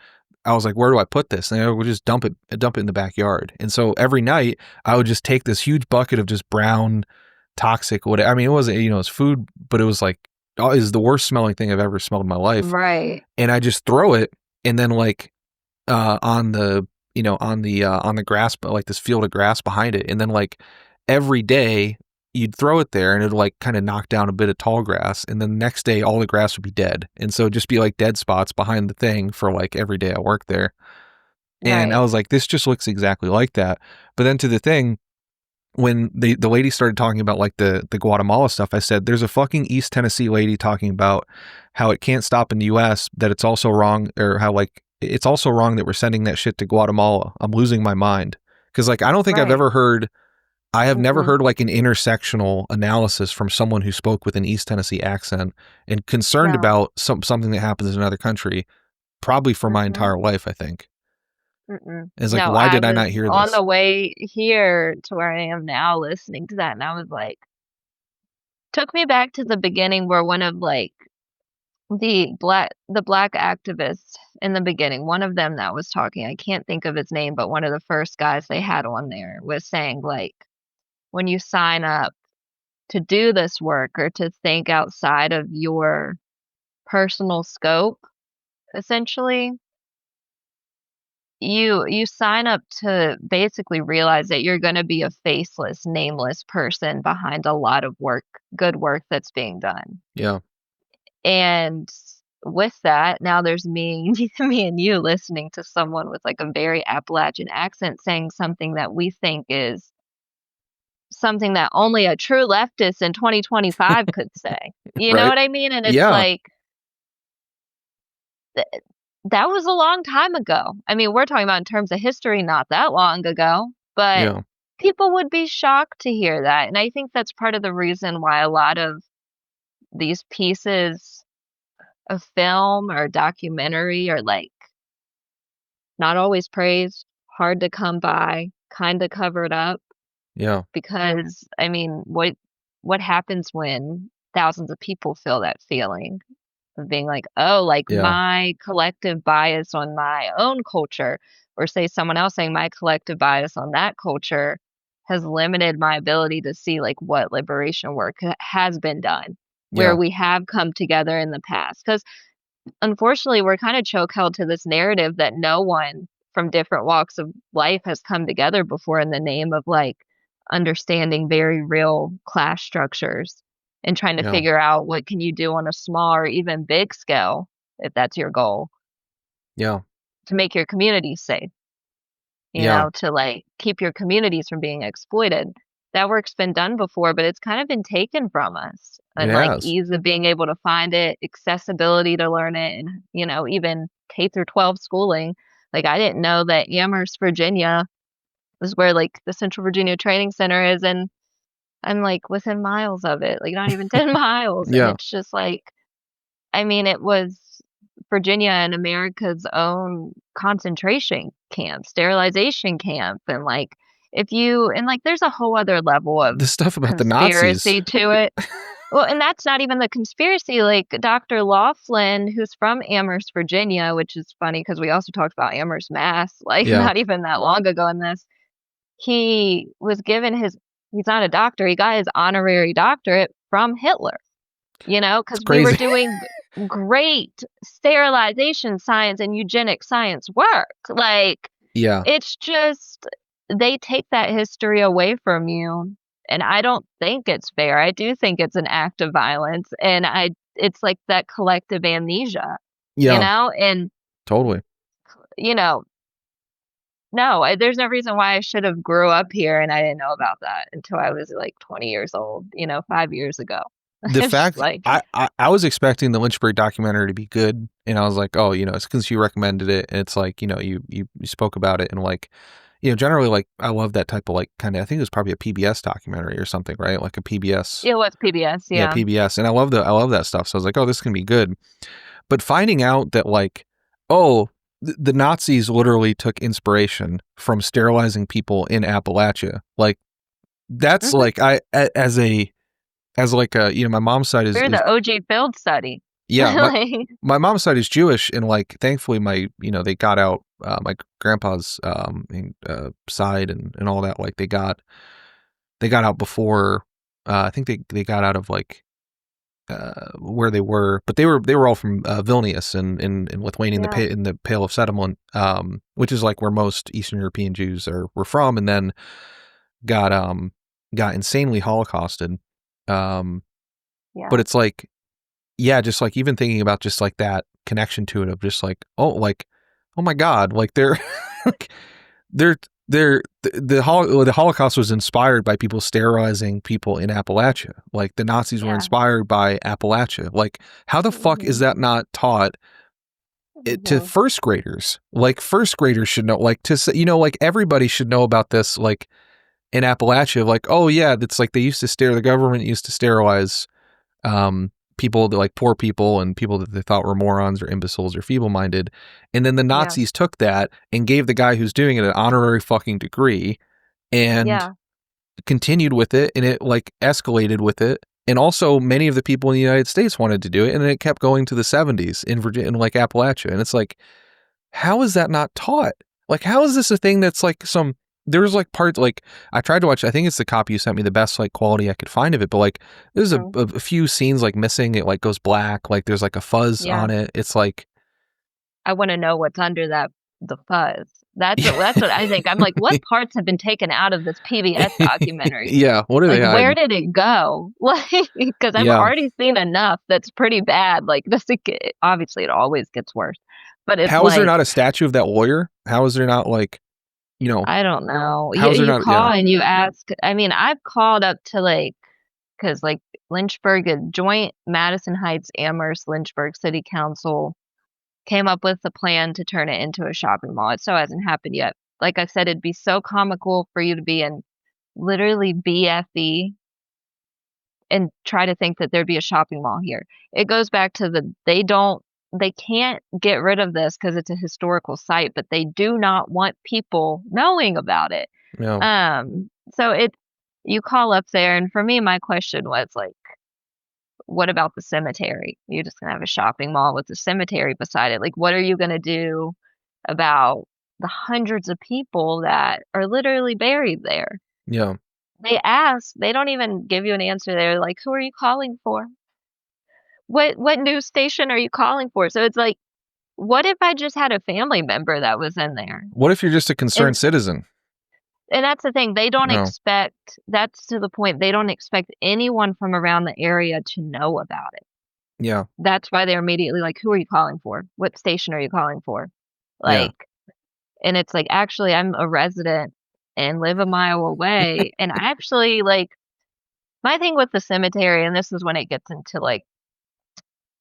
Speaker 2: I was like, where do I put this? And I would just dump it in the backyard. And so every night I would just take this huge bucket of just brown, toxic, whatever. I mean, it wasn't, it was food, but it was like, it was the worst smelling thing I've ever smelled in my life.
Speaker 3: Right.
Speaker 2: And I just throw it, and then like on the on the grass, but like this field of grass behind it. And then like every day you'd throw it there, and it'd like kind of knock down a bit of tall grass, and then the next day all the grass would be dead, and so it'd just be like dead spots behind the thing for like every day I worked there. And I was like, this just looks exactly like that. But then to the thing, when the lady started talking about like the Guatemala stuff, I said, there's a fucking East Tennessee lady talking about how it can't stop in the US, that it's also wrong, or how like it's also wrong that we're sending that shit to Guatemala. I'm losing my mind. Because like I don't think I've ever heard, I have never heard like an intersectional analysis from someone who spoke with an East Tennessee accent and concerned about something that happens in another country, probably for my entire life, I think. It's like, why did I not hear this?
Speaker 3: On the way here to where I am now, listening to that, and I was like, took me back to the beginning where one of like the black activists in the beginning, one of them that was talking, I can't think of his name, but one of the first guys they had on there was saying like, when you sign up to do this work or to think outside of your personal scope, essentially, you sign up to basically realize that you're going to be a faceless, nameless person behind a lot of work, good work that's being done.
Speaker 2: Yeah.
Speaker 3: And with that, now there's me and you listening to someone with like a very Appalachian accent saying something that we think is something that only a true leftist in 2025 could say. You know what I mean? And it's like, that was a long time ago. I mean, we're talking about in terms of history, not that long ago, but people would be shocked to hear that. And I think that's part of the reason why a lot of these pieces of film or documentary are like not always praised, hard to come by, kind of covered up.
Speaker 2: Yeah.
Speaker 3: Because I mean, what happens when thousands of people feel that feeling of being like, oh, like my collective bias on my own culture, or say someone else saying my collective bias on that culture has limited my ability to see like what liberation work has been done, where we have come together in the past. Because unfortunately, we're kind of choke held to this narrative that no one from different walks of life has come together before in the name of like understanding very real class structures and trying to figure out what can you do on a small or even big scale, if that's your goal, to make your community safe, you know, to like keep your communities from being exploited. That work's been done before, but it's kind of been taken from us. And like ease of being able to find it, accessibility to learn it, and, you know, even K through 12 schooling. Like I didn't know that Amherst, Virginia is where like the Central Virginia Training Center is, and I'm like within miles of it, like not even 10 miles. And it's just like, I mean, it was Virginia and America's own concentration camp, sterilization camp. And like, there's a whole other level of
Speaker 2: the stuff about the
Speaker 3: conspiracy
Speaker 2: Nazis
Speaker 3: to it. Well, and that's not even the conspiracy. Like Dr. Laughlin, who's from Amherst, Virginia, which is funny because we also talked about Amherst, Mass, like not even that long ago in this. He was given his He's not a doctor. He got his honorary doctorate from Hitler,
Speaker 2: It's
Speaker 3: because we were
Speaker 2: crazy.
Speaker 3: doing great sterilization science and eugenic science work. Like,
Speaker 2: Yeah.
Speaker 3: it's just, they take that history away from you. And I don't think it's fair. I do think it's an act of violence. And it's like that collective amnesia,
Speaker 2: Yeah.
Speaker 3: and,
Speaker 2: Totally.
Speaker 3: no, there's no reason why I should have grew up here and I didn't know about that until I was like 20 years old, 5 years ago.
Speaker 2: The
Speaker 3: It's just
Speaker 2: fact
Speaker 3: like,
Speaker 2: I was expecting the Lynchburg documentary to be good, and I was like, oh, it's because you recommended it, and it's like, you spoke about it, and like, generally, like, I love that type of like kind of, I think it was probably a PBS documentary or something, right? Like a PBS.
Speaker 3: it was PBS,
Speaker 2: Yeah,
Speaker 3: yeah.
Speaker 2: PBS, and I love that stuff. So I was like, oh, this can be good. But finding out that like, oh, the Nazis literally took inspiration from sterilizing people in Appalachia, like that's
Speaker 3: Mhm.
Speaker 2: like as like a, my mom's side is
Speaker 3: Through the OG field study.
Speaker 2: yeah,
Speaker 3: Like,
Speaker 2: my mom's side is Jewish, and like thankfully my they got out my grandpa's side and all that, like they got out before I think they got out of like where they were, but they were all from Vilnius in Lithuania,
Speaker 3: yeah,
Speaker 2: in the Pale of Settlement, which is like where most Eastern European Jews were from, and then got insanely holocausted.
Speaker 3: yeah,
Speaker 2: But it's like, yeah, just like even thinking about just like that connection to it of just like, oh my God, like like, they're the Holocaust was inspired by people sterilizing people in Appalachia. Like the Nazis were
Speaker 3: yeah.
Speaker 2: inspired by Appalachia. Like how the fuck is that not taught to
Speaker 3: Mhm.
Speaker 2: first graders? Like first graders should know, like to say, like everybody should know about this. Like in Appalachia, like, oh yeah, that's like the government used to sterilize people that like poor people and people that they thought were morons or imbeciles or feeble-minded, and then the
Speaker 3: Yeah,
Speaker 2: Nazis took that and gave the guy who's doing it an honorary fucking degree and
Speaker 3: yeah,
Speaker 2: continued with it, and it like escalated with it, and also many of the people in the United States wanted to do it, and then it kept going to the 70s in Virginia, in like Appalachia, and it's like, how is that not taught? Like, how is this a thing that's like there's like parts, like I tried to watch, I think it's the copy you sent me, the best like quality I could find of it, but like there's
Speaker 3: mhm,
Speaker 2: a few scenes like missing, it like goes black, like there's like a fuzz
Speaker 3: yeah.
Speaker 2: on it. It's like,
Speaker 3: I want to know what's under the fuzz. That's what I think. I'm like, what parts have been taken out of this PBS documentary?
Speaker 2: yeah, what are they
Speaker 3: Like, where
Speaker 2: hiding?
Speaker 3: did it go? Like, because I've
Speaker 2: Yeah.
Speaker 3: already seen enough that's pretty bad. Like, obviously, it always gets worse. But it's
Speaker 2: How is there
Speaker 3: like,
Speaker 2: not a statue of that lawyer? How is there not like,
Speaker 3: I don't know.
Speaker 2: how is there
Speaker 3: You
Speaker 2: not,
Speaker 3: call
Speaker 2: yeah,
Speaker 3: and you ask. I mean, I've called up to like, because like Lynchburg, a joint Madison Heights Amherst Lynchburg City Council came up with a plan to turn it into a shopping mall. It so hasn't happened yet. Like I said, it'd be so comical for you to be in literally BFE and try to think that there'd be a shopping mall here. It goes back to they can't get rid of this because it's a historical site, but they do not want people knowing about it.
Speaker 2: yeah,
Speaker 3: So you call up there, and for me, my question was like, what about the cemetery? You're just gonna have a shopping mall with a cemetery beside it. Like, what are you gonna do about the hundreds of people that are literally buried there?
Speaker 2: yeah.
Speaker 3: They don't even give you an answer. They're like, who are you calling for? What news station are you calling for? So it's like, what if I just had a family member that was in there?
Speaker 2: What if you're just a concerned
Speaker 3: And
Speaker 2: citizen?
Speaker 3: and that's the thing. They don't
Speaker 2: No.
Speaker 3: expect that's to the point. They don't expect anyone from around the area to know about it.
Speaker 2: Yeah,
Speaker 3: That's why they're immediately like, who are you calling for? What station are you calling for?
Speaker 2: yeah.
Speaker 3: Like, and it's like, actually, I'm a resident and live a mile away. And I actually like my thing with the cemetery, and this is when it gets into like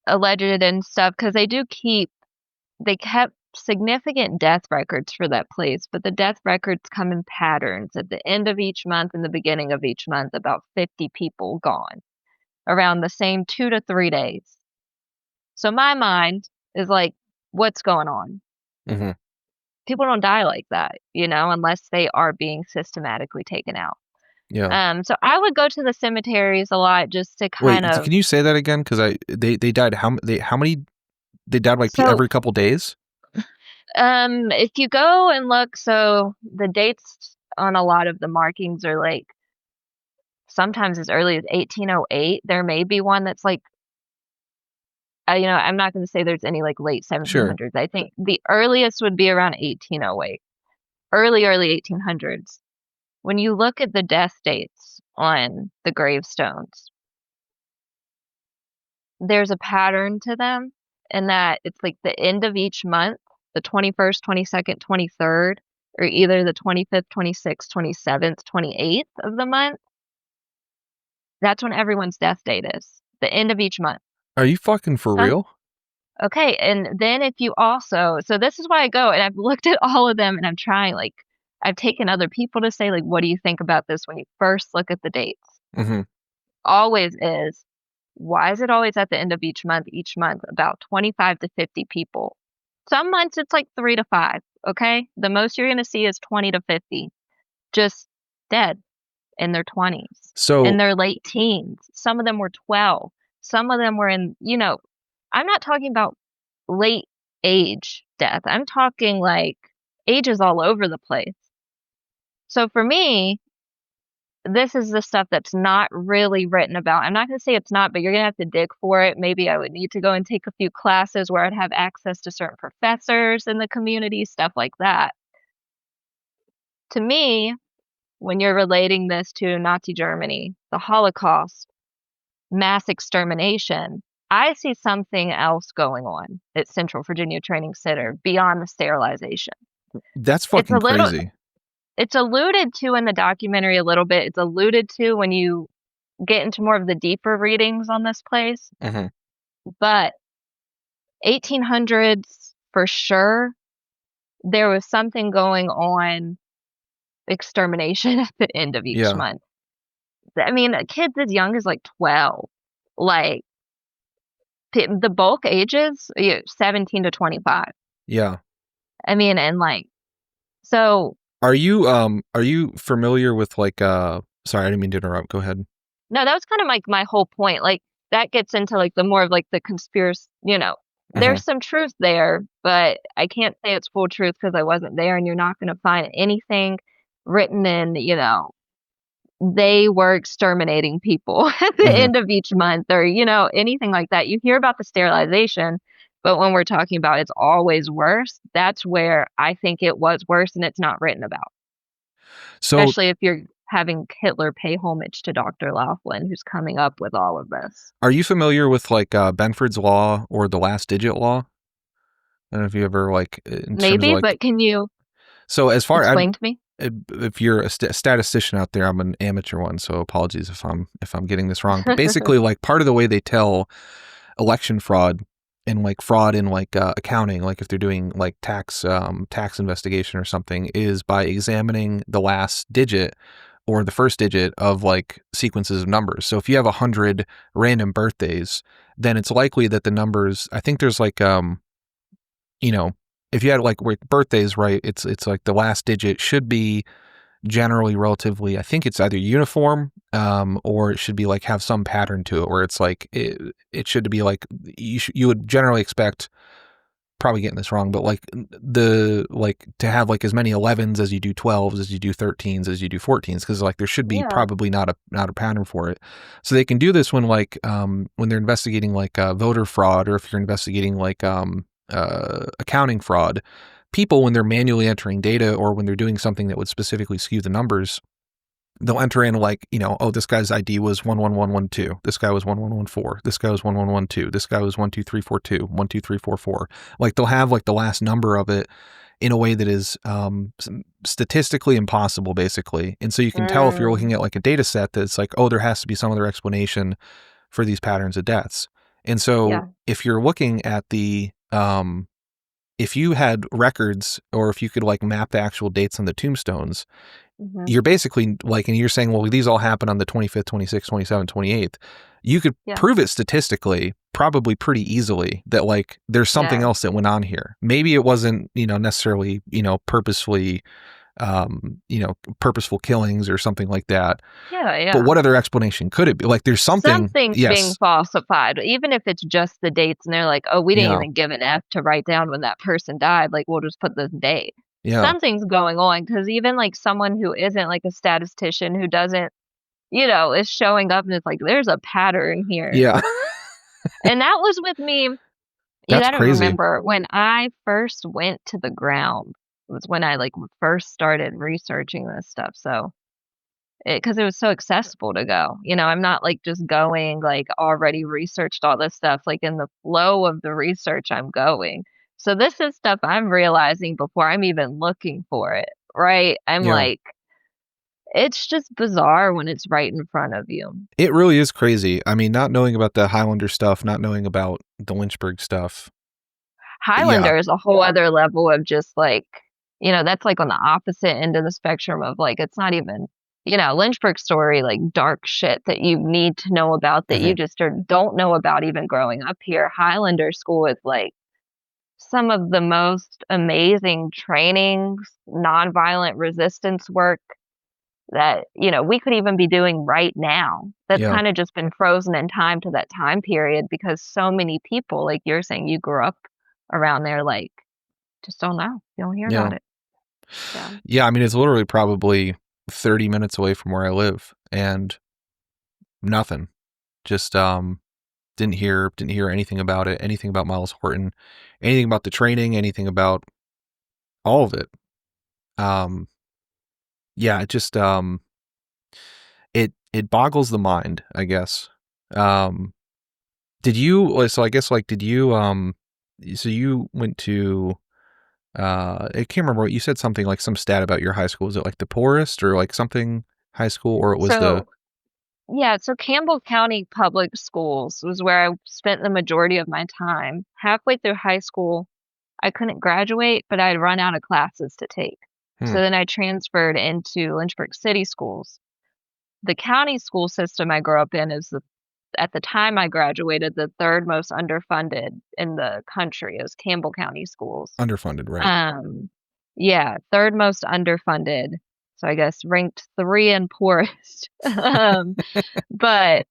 Speaker 3: alleged and stuff, because they kept significant death records for that place, but the death records come in patterns. At the end of each month and the beginning of each month, about 50 people gone around the same 2 to 3 days. So my mind is like, what's going on?
Speaker 2: Hmm.
Speaker 3: People don't die like that, unless they are being systematically taken out.
Speaker 2: Yeah.
Speaker 3: So I would go to the cemeteries a lot just to kind
Speaker 2: Wait,
Speaker 3: of
Speaker 2: can you say that again? Because they died, how many, they died like
Speaker 3: so
Speaker 2: every couple days?
Speaker 3: if you go and look, so the dates on a lot of the markings are like sometimes as early as 1808. There may be one that's like, I'm not going to say there's any like late
Speaker 2: Sure.
Speaker 3: 1700s. I think the earliest would be around 1808, early 1800s. When you look at the death dates on the gravestones, there's a pattern to them, in that it's like the end of each month, the 21st, 22nd, 23rd, or either the 25th, 26th, 27th, 28th of the month. That's when everyone's death date is. The end of each month.
Speaker 2: Are you fucking for real?
Speaker 3: Okay, and then if you also, so this is why I go, and I've looked at all of them, and I'm trying, like, I've taken other people to say, like, what do you think about this when you first look at the dates?
Speaker 2: Mm-hmm.
Speaker 3: Always is, why is it always at the end of each month? Each month, about 25 to 50 people. Some months it's like 3 to 5, okay? The most you're going to see is 20 to 50, just dead in their 20s,
Speaker 2: So
Speaker 3: in their late teens. Some of them were 12. Some of them were in, I'm not talking about late age death. I'm talking like ages all over the place. So for me, this is the stuff that's not really written about. I'm not going to say it's not, but you're going to have to dig for it. Maybe I would need to go and take a few classes where I'd have access to certain professors in the community, stuff like that. To me, when you're relating this to Nazi Germany, the Holocaust, mass extermination, I see something else going on at Central Virginia Training Center beyond the sterilization.
Speaker 2: that's fucking crazy.
Speaker 3: It's alluded to in the documentary a little bit. It's alluded to when you get into more of the deeper readings on this place.
Speaker 2: Mm-hmm.
Speaker 3: But 1800s, for sure, there was something going on, extermination at the end of each month. I mean, kids as young as like 12, like the bulk ages, 17 to 25.
Speaker 2: Yeah.
Speaker 3: I mean, and like, so.
Speaker 2: Are you familiar with like, sorry, I didn't mean to interrupt. Go ahead.
Speaker 3: No, that was kind of like my whole point. Like that gets into like the more of like the conspiracy, there's some truth there, but I can't say it's full truth because I wasn't there, and you're not going to find anything written in, they were exterminating people at the end of each month, or, anything like that. You hear about the sterilization, but when we're talking about it's always worse, that's where I think it was worse, and it's not written about. So, especially if you're having Hitler pay homage to Dr. Laughlin, who's coming up with all of this.
Speaker 2: Are you familiar with like Benford's Law or the Last Digit Law? I don't know if you ever like.
Speaker 3: Maybe, but can you?
Speaker 2: So as far
Speaker 3: explain to me.
Speaker 2: If you're a statistician out there, I'm an amateur one, so apologies if I'm getting this wrong. But basically, like part of the way they tell election fraud and like fraud in like accounting, like if they're doing like tax investigation or something, is by examining the last digit or the first digit of like sequences of numbers. So if you have 100 random birthdays, then it's likely that the numbers, I think there's like if you had like birthdays, right, it's like the last digit should be generally relatively, I think it's either uniform or it should be like have some pattern to it where it's like it should be like you would generally expect, probably getting this wrong, but like to have like as many 11s as you do 12s, as you do 13s, as you do 14s, because like there should be probably not a pattern for it. So they can do this when like when they're investigating like voter fraud, or if you're investigating like accounting fraud. People, when they're manually entering data or when they're doing something that would specifically skew the numbers, they'll enter in like, oh, this guy's ID was 11112. This guy was 1114. This guy was 1112. This guy was 12342, 12344. Like they'll have like the last number of it in a way that is statistically impossible, basically. And so you can tell if you're looking at like a data set that it's like, oh, there has to be some other explanation for these patterns of deaths. And so if you're looking at the if you had records, or if you could like map the actual dates on the tombstones, you're basically like, and you're saying, well, these all happen on the 25th, 26th, 27th, 28th. You could prove it statistically, probably pretty easily, that like there's something else that went on here. Maybe it wasn't, necessarily, purposefully, purposeful killings or something like that.
Speaker 3: Yeah.
Speaker 2: But what other explanation could it be? Like there's something's
Speaker 3: being falsified, even if it's just the dates and they're like, oh, we didn't even give an F to write down when that person died. Like we'll just put this date. Yeah. Something's going on, because even like someone who isn't like a statistician, who doesn't is showing up and it's like, there's a pattern here.
Speaker 2: Yeah.
Speaker 3: And that was with me. You
Speaker 2: That's
Speaker 3: got to
Speaker 2: crazy.
Speaker 3: remember when I first went to the ground was when I like first started researching this stuff. So because it was so accessible to go. I'm not like just going like already researched all this stuff. Like in the flow of the research, I'm going. So this is stuff I'm realizing before I'm even looking for it, right? I'm
Speaker 2: Yeah.
Speaker 3: like, it's just bizarre when it's right in front of you.
Speaker 2: It really is crazy. I mean, not knowing about the Highlander stuff, not knowing about the Lynchburg stuff. Yeah.
Speaker 3: Highlander is a whole other level of just like, that's like on the opposite end of the spectrum of like, it's not even, Lynchburg story, like dark shit that you need to know about that you just don't know about even growing up here. Highlander school is like some of the most amazing trainings, nonviolent resistance work that, we could even be doing right now. That's
Speaker 2: Yeah.
Speaker 3: kind of just been frozen in time to that time period because so many people, like you're saying, you grew up around there, like, just don't know. You don't hear
Speaker 2: Yeah.
Speaker 3: about it. Yeah.
Speaker 2: Yeah. I mean, it's literally probably 30 minutes away from where I live and nothing. Just, didn't hear anything about it, anything about Miles Horton, anything about the training, anything about all of it. Yeah, it just, it boggles the mind, I guess. Did you, so I guess like, did you, so you went to, I can't remember what you said, something like some stat about your high school. Was it like the poorest or like something high school, or it was the,
Speaker 3: So, yeah, so Campbell County Public Schools was where I spent the majority of my time. Halfway through high school, I couldn't graduate, but I'd run out of classes to take. So
Speaker 2: hmm,
Speaker 3: then I transferred into Lynchburg City Schools. The county school system I grew up in is at the time I graduated, the third most underfunded in the country. It was Campbell County Schools.
Speaker 2: underfunded, right?
Speaker 3: Um, yeah, third most underfunded. So I guess ranked 3 in poorest. But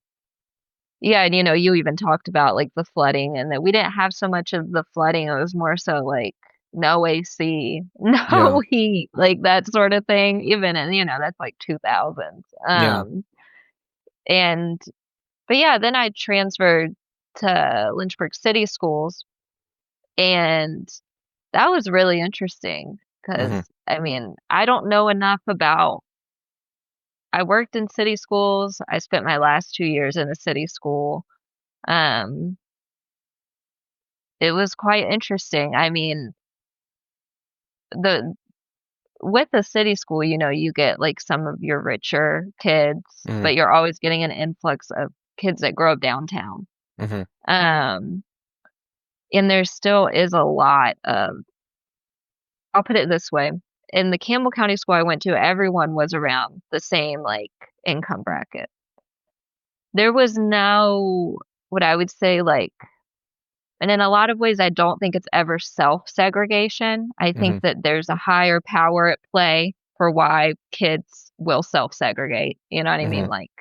Speaker 3: yeah, and you even talked about like the flooding and that we didn't have so much of the flooding. It was more so like no AC,
Speaker 2: Yeah.
Speaker 3: no heat, like that sort of thing. Even and that's like 2000s.
Speaker 2: Yeah.
Speaker 3: And but yeah, then I transferred to Lynchburg City Schools, and that was really interesting because
Speaker 2: Hmm.
Speaker 3: I mean, I don't know enough about. I worked in city schools. I spent my last 2 years in a city school. Um, it was quite interesting. I mean, the with the city school, you get like some of your richer kids,
Speaker 2: Hmm.
Speaker 3: but you're always getting an influx of kids that grow up downtown.
Speaker 2: Hmm.
Speaker 3: Um, and there still is a lot of, I'll put it this way. In the Campbell County school I went to, everyone was around the same like income bracket. There was no, what I would say, like, and in a lot of ways, I don't think it's ever self-segregation. I
Speaker 2: Hmm.
Speaker 3: think that there's a higher power at play for why kids will self-segregate. You know what I mean?
Speaker 2: Hmm.
Speaker 3: Like,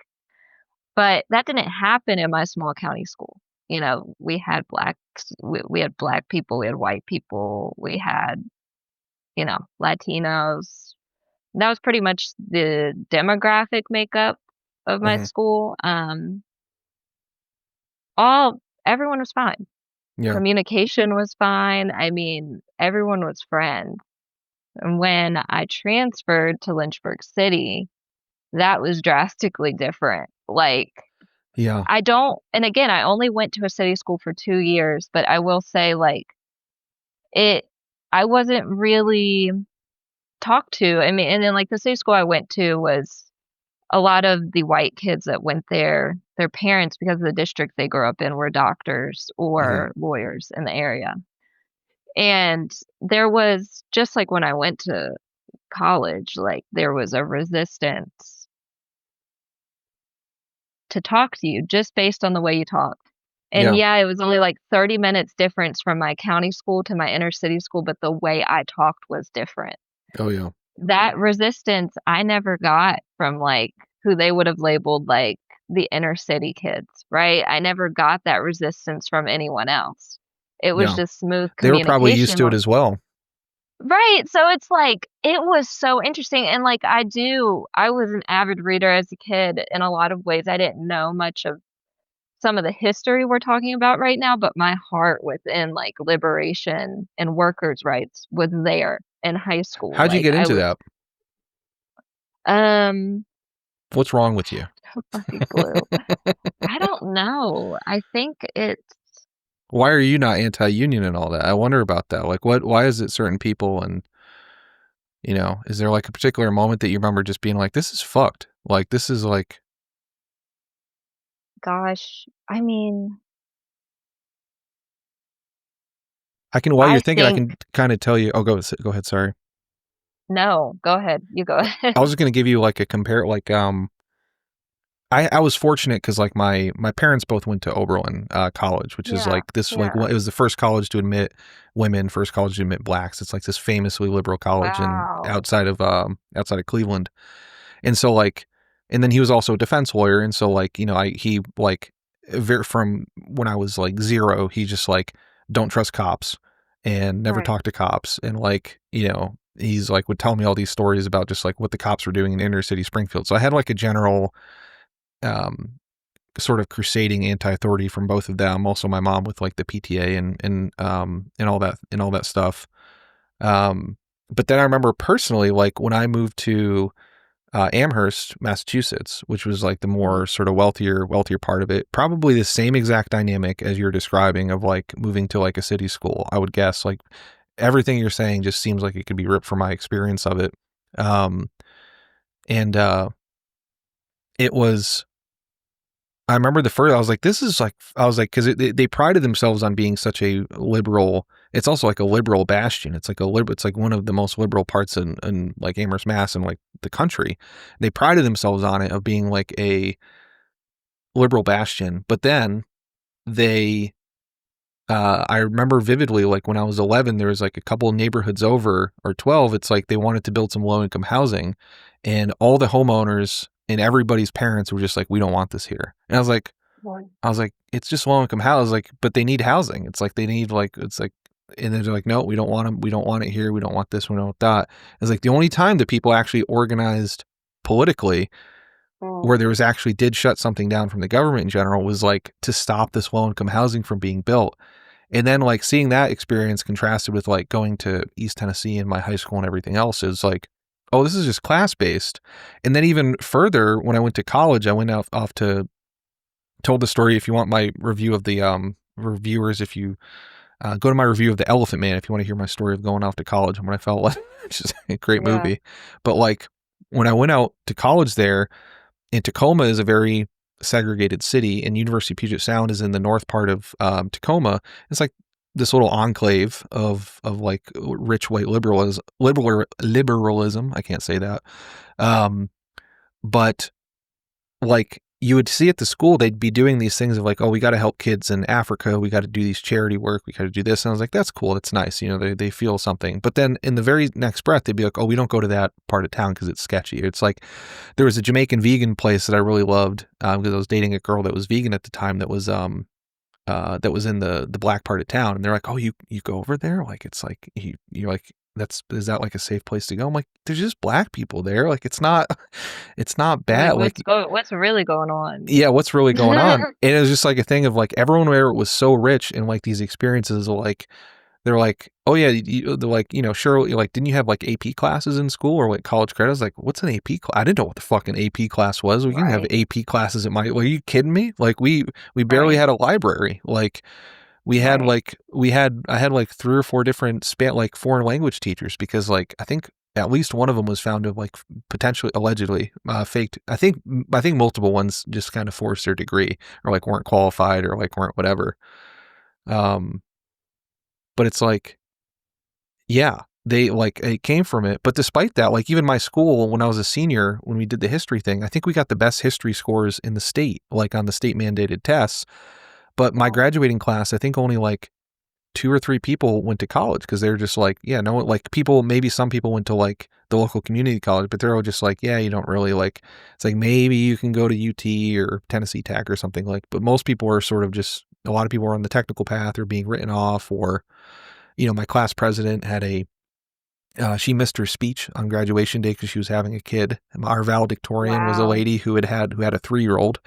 Speaker 3: but that didn't happen in my small county school. We had blacks, we had black people, we had white people, we had, Latinos. That was pretty much the demographic makeup of my
Speaker 2: Hmm.
Speaker 3: school. All everyone was fine.
Speaker 2: Yeah.
Speaker 3: Communication was fine. I mean, everyone was friends. And when I transferred to Lynchburg City, that was drastically different. Like,
Speaker 2: Yeah.
Speaker 3: I don't, and again, I only went to a city school for 2 years, but I will say, like, it, I wasn't really talked to. I mean, and then, like, the city school I went to was a lot of the white kids that went there, their parents, because of the district they grew up in, were doctors
Speaker 2: Hmm.
Speaker 3: or lawyers in the area. And there was just like when I went to college, like there was a resistance to talk to you just based on the way you talked. And
Speaker 2: Yeah.
Speaker 3: yeah, it was only like 30 minutes difference from my county school to my inner city school, but the way I talked was different.
Speaker 2: Oh yeah.
Speaker 3: That resistance I never got from like who they would have labeled like the inner city kids, right? I never got that resistance from anyone else. It was
Speaker 2: Yeah.
Speaker 3: just smooth
Speaker 2: They were probably used
Speaker 3: communication.
Speaker 2: to it as well.
Speaker 3: Right. So it's like it was so interesting. And like I was an avid reader as a kid in a lot of ways. I didn't know much of some of the history we're talking about right now, but my heart within like liberation and workers' rights was there in high school.
Speaker 2: How'd you
Speaker 3: Like
Speaker 2: get
Speaker 3: I
Speaker 2: into
Speaker 3: was
Speaker 2: that?
Speaker 3: um
Speaker 2: What's wrong with you?
Speaker 3: no fucking clue. I don't know. I think it's
Speaker 2: Why are you not anti-union and all that? I wonder about that. Like, why is it certain people, and, is there like a particular moment that you remember just being like, this is fucked? Like, this is like,
Speaker 3: gosh, I mean,
Speaker 2: while you're
Speaker 3: I
Speaker 2: thinking, I
Speaker 3: think
Speaker 2: can kind of tell you, oh, go ahead. Sorry.
Speaker 3: no, go ahead. You go ahead.
Speaker 2: I was just going to give you like a compare, like, I was fortunate because like my parents both went to Oberlin College, which is
Speaker 3: Yeah,
Speaker 2: like this, like,
Speaker 3: yeah.
Speaker 2: it was the first college to admit women, first college to admit blacks. It's like this famously liberal college and
Speaker 3: Wow.
Speaker 2: outside of Cleveland. And so like, and then he was also a defense lawyer, and so like, he like, from when I was like 0, he just like, don't trust cops and never
Speaker 3: Right.
Speaker 2: talk to cops, and like, he's like would tell me all these stories about just like what the cops were doing in inner city Springfield. So I had like a general um sort of crusading anti-authority from both of them. Also my mom with like the PTA and all that stuff. But then I remember personally, like when I moved to Amherst, Massachusetts, which was like the
Speaker 3: Mhm.
Speaker 2: more sort of wealthier part of it, probably the same exact dynamic as you're describing of like moving to like a city school. I would guess like everything you're saying just seems like it could be ripped from my experience of it. Um, and it was I remember the first, I was like, this is like, I was like, because they prided themselves on being such a liberal. It's also like a liberal bastion. It's like it's like one of the most liberal parts in like Amherst, Mass, and like the country. They prided themselves on it of being like a liberal bastion. But then they, I remember vividly, like when I was 11, there was like a couple of neighborhoods over, or 12. It's like they wanted to build some low income housing, and all the homeowners and everybody's parents were just like, we don't want this here. And
Speaker 3: Right.
Speaker 2: I was like, it's just low income housing. Like, but they need housing. It's like they need like, it's like, and they're like, no, we don't want them. We don't want it here. We don't want this. We don't want that. It's like the only time that people actually organized politically,
Speaker 3: Mm.
Speaker 2: where there was actually did shut something down from the government in general, was like to stop this low income housing from being built. And then like seeing that experience contrasted with like going to East Tennessee and my high school and everything else is like, oh, this is just class based. And then even further, when I went to college, I went off to told the story. If you want my review of the reviewers, if you go to my review of The Elephant Man, if you want to hear my story of going off to college and what I felt like, which is a great
Speaker 3: Yeah.
Speaker 2: movie. But like when I went out to college there, and Tacoma is a very segregated city, and University of Puget Sound is in the north part of Tacoma. It's like this little enclave of like rich white liberalism. I can't say that. But like you would see at the school, they'd be doing these things of like, oh, we got to help kids in Africa. We got to do these charity work. We got to do this. And I was like, that's cool. That's nice. They feel something. But then in the very next breath, they'd be like, oh, we don't go to that part of town because it's sketchy. It's like there was a Jamaican vegan place that I really loved because I was dating a girl that was vegan at the time that was in the black part of town. And they're like, oh, you go over there? Like, it's like, you're like, is that like a safe place to go? I'm like, there's just black people there. Like, it's not
Speaker 3: Right.
Speaker 2: bad. Like,
Speaker 3: What's really going on?
Speaker 2: yeah, what's really going on? And it was just like a thing of like everyone there was so rich in like these experiences of like, they're like, oh yeah, they're like, sure, like, didn't you have like AP classes in school or like college credit? I was like, what's an AP class? I didn't know what the fucking AP class was. We didn't have
Speaker 3: Right.
Speaker 2: AP classes at my, are you kidding me? Like we barely
Speaker 3: Right.
Speaker 2: had a library. Like
Speaker 3: Right.
Speaker 2: I had like 3 or 4 different like foreign language teachers because like I think at least one of them was found to have like potentially allegedly faked. I think multiple ones just kind of forced their degree or like weren't qualified or like weren't whatever. Um, but it's like, yeah, they like it came from it. But despite that, like even my school when I was a senior, when we did the history thing, I think we got the best history scores in the state, like on the state mandated tests. But my
Speaker 3: Wow.
Speaker 2: graduating class, I think only like 2 or 3 people went to college because they're just like, yeah, no, like people, maybe some people went to like the local community college, but they're all just like, yeah, you don't really like, it's like maybe you can go to UT or Tennessee Tech or something like, but most people are sort of just, a lot of people are on the technical path or being written off or, my class president had a She missed her speech on graduation day because she was having a kid. Our valedictorian was a
Speaker 3: Wow.
Speaker 2: lady who had a 3-year-old.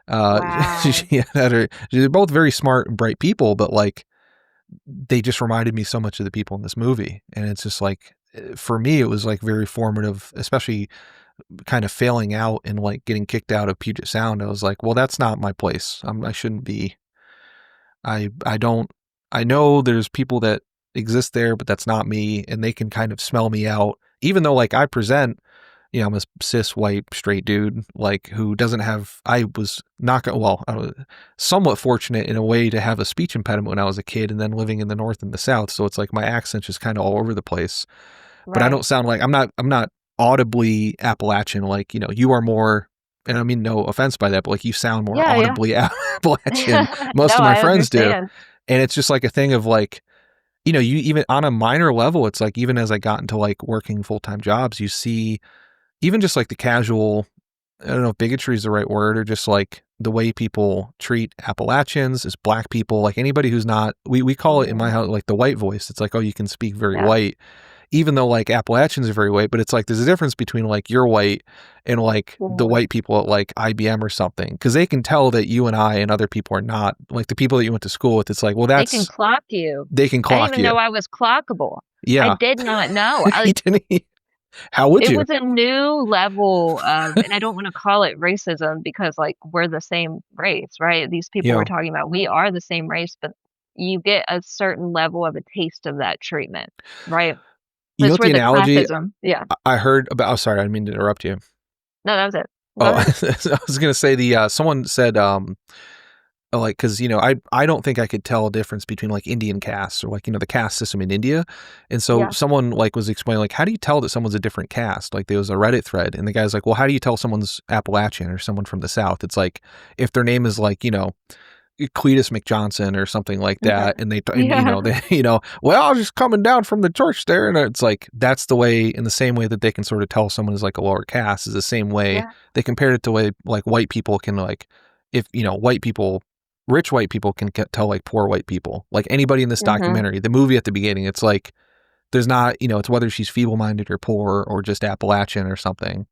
Speaker 3: Wow.
Speaker 2: She had her. They're both very smart and bright people, but like they just reminded me so much of the people in this movie, and it's just like for me it was like very formative, especially kind of failing out and like getting kicked out of Puget Sound. I was like, well, that's not my place. I shouldn't be. I don't. I know there's people that exist there, but that's not me, and they can kind of smell me out, even though like I present. I'm a cis white straight dude, like who doesn't have. I was not gonna. Well, I was somewhat fortunate in a way to have a speech impediment when I was a kid, and then living in the North and the South, so it's like my accent's just kind of all over the place. But I
Speaker 3: Right.
Speaker 2: don't sound like I'm not audibly Appalachian. Like you are more. And I mean no offense by that, but like you sound more
Speaker 3: Yeah, yeah.
Speaker 2: audibly Appalachian. Most
Speaker 3: No,
Speaker 2: of my
Speaker 3: I
Speaker 2: friends do,
Speaker 3: understand.
Speaker 2: and it's just like a thing of like you even on a minor level, it's like even as I got into like working full-time jobs, you see even just like the casual, I don't know if bigotry is the right word, or just like the way people treat Appalachians as black people, like anybody who's not, we call it in my
Speaker 3: Mhm.
Speaker 2: house like the white voice. It's like, oh, you can speak very
Speaker 3: Yeah.
Speaker 2: white, even though like Appalachians are very white, but it's like there's a difference between like you're white and like the
Speaker 3: Mhm.
Speaker 2: white people at like IBM or something, because they can tell that you and I and other people are not like the people that you went to school with. It's like, well,
Speaker 3: They can
Speaker 2: that's,
Speaker 3: clock you.
Speaker 2: they can
Speaker 3: I didn't
Speaker 2: clock
Speaker 3: even
Speaker 2: you.
Speaker 3: know I was clockable. I
Speaker 2: Yeah.
Speaker 3: did not know.
Speaker 2: You didn't, how would
Speaker 3: It
Speaker 2: you?
Speaker 3: was a new level of, and I don't want to call it racism because like we're the same race, right? These people we're
Speaker 2: Yeah.
Speaker 3: talking about, we are the same race, but you get a certain level of a taste of that treatment, right?
Speaker 2: You know
Speaker 3: That's
Speaker 2: what
Speaker 3: where
Speaker 2: the
Speaker 3: the
Speaker 2: analogy
Speaker 3: classism, yeah.
Speaker 2: I heard about? Oh, sorry, I didn't mean to interrupt you.
Speaker 3: No, that was it. Go
Speaker 2: Oh,
Speaker 3: ahead.
Speaker 2: I was gonna say the someone said like because I don't think I could tell a difference between like Indian castes or like the caste system in India, and so
Speaker 3: Yeah.
Speaker 2: someone like was explaining like how do you tell that someone's a different caste? Like there was a Reddit thread, and the guy's like, well, how do you tell someone's Appalachian or someone from the South? It's like if their name is like Cletus McJohnson or something like that, and
Speaker 3: Yeah.
Speaker 2: they well, I was just coming down from the church there, and it's like that's the way, in the same way that they can sort of tell someone is like a lower caste, is the same way
Speaker 3: Yeah.
Speaker 2: they compared it to way like white people can like if white people, rich white people can tell like poor white people, like anybody in this
Speaker 3: Mhm.
Speaker 2: documentary, the movie at the beginning, it's like there's not it's whether she's feeble-minded or poor or just Appalachian or something,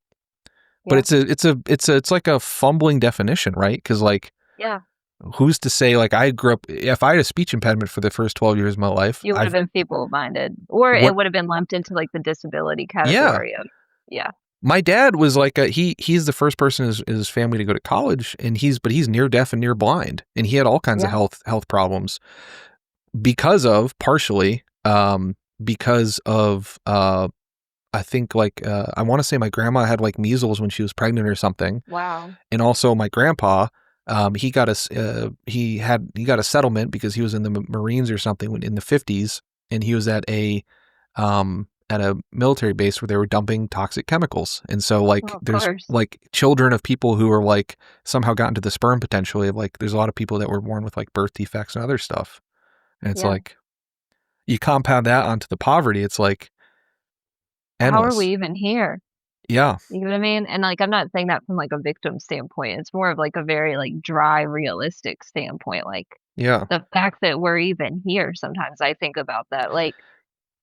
Speaker 2: but
Speaker 3: Yeah.
Speaker 2: it's like a fumbling definition, right? Because like
Speaker 3: Yeah.
Speaker 2: who's to say like I grew up if I had a speech impediment for the first 12 years of my life
Speaker 3: You would have
Speaker 2: I've
Speaker 3: been feeble-minded, or it
Speaker 2: what
Speaker 3: would have been lumped into like the disability
Speaker 2: yeah
Speaker 3: category of, yeah.
Speaker 2: my dad was like he's the first person in his family to go to college, and he's near deaf and near blind, and he had all kinds of
Speaker 3: Yeah.
Speaker 2: health problems because of partially because of I think like I want to say my grandma had like measles when she was pregnant or something,
Speaker 3: Wow.
Speaker 2: and also my grandpa, he got he got a settlement because he was in the Marines or something in the 50s, and he was at a military base where they were dumping toxic chemicals, and so
Speaker 3: Well,
Speaker 2: like
Speaker 3: of
Speaker 2: there's
Speaker 3: course.
Speaker 2: like children of people who are like somehow got into the sperm potentially, like there's a lot of people that were born with like birth defects and other stuff, and it's
Speaker 3: Yeah.
Speaker 2: like you compound that onto the poverty, it's like
Speaker 3: How are we
Speaker 2: endless.
Speaker 3: even here?
Speaker 2: Yeah,
Speaker 3: You know what I mean? And, like, I'm not saying that from, like, a victim standpoint, it's more of, like, a very, like, dry, realistic standpoint, like,
Speaker 2: yeah.
Speaker 3: the fact that we're even here, sometimes I think about that, like,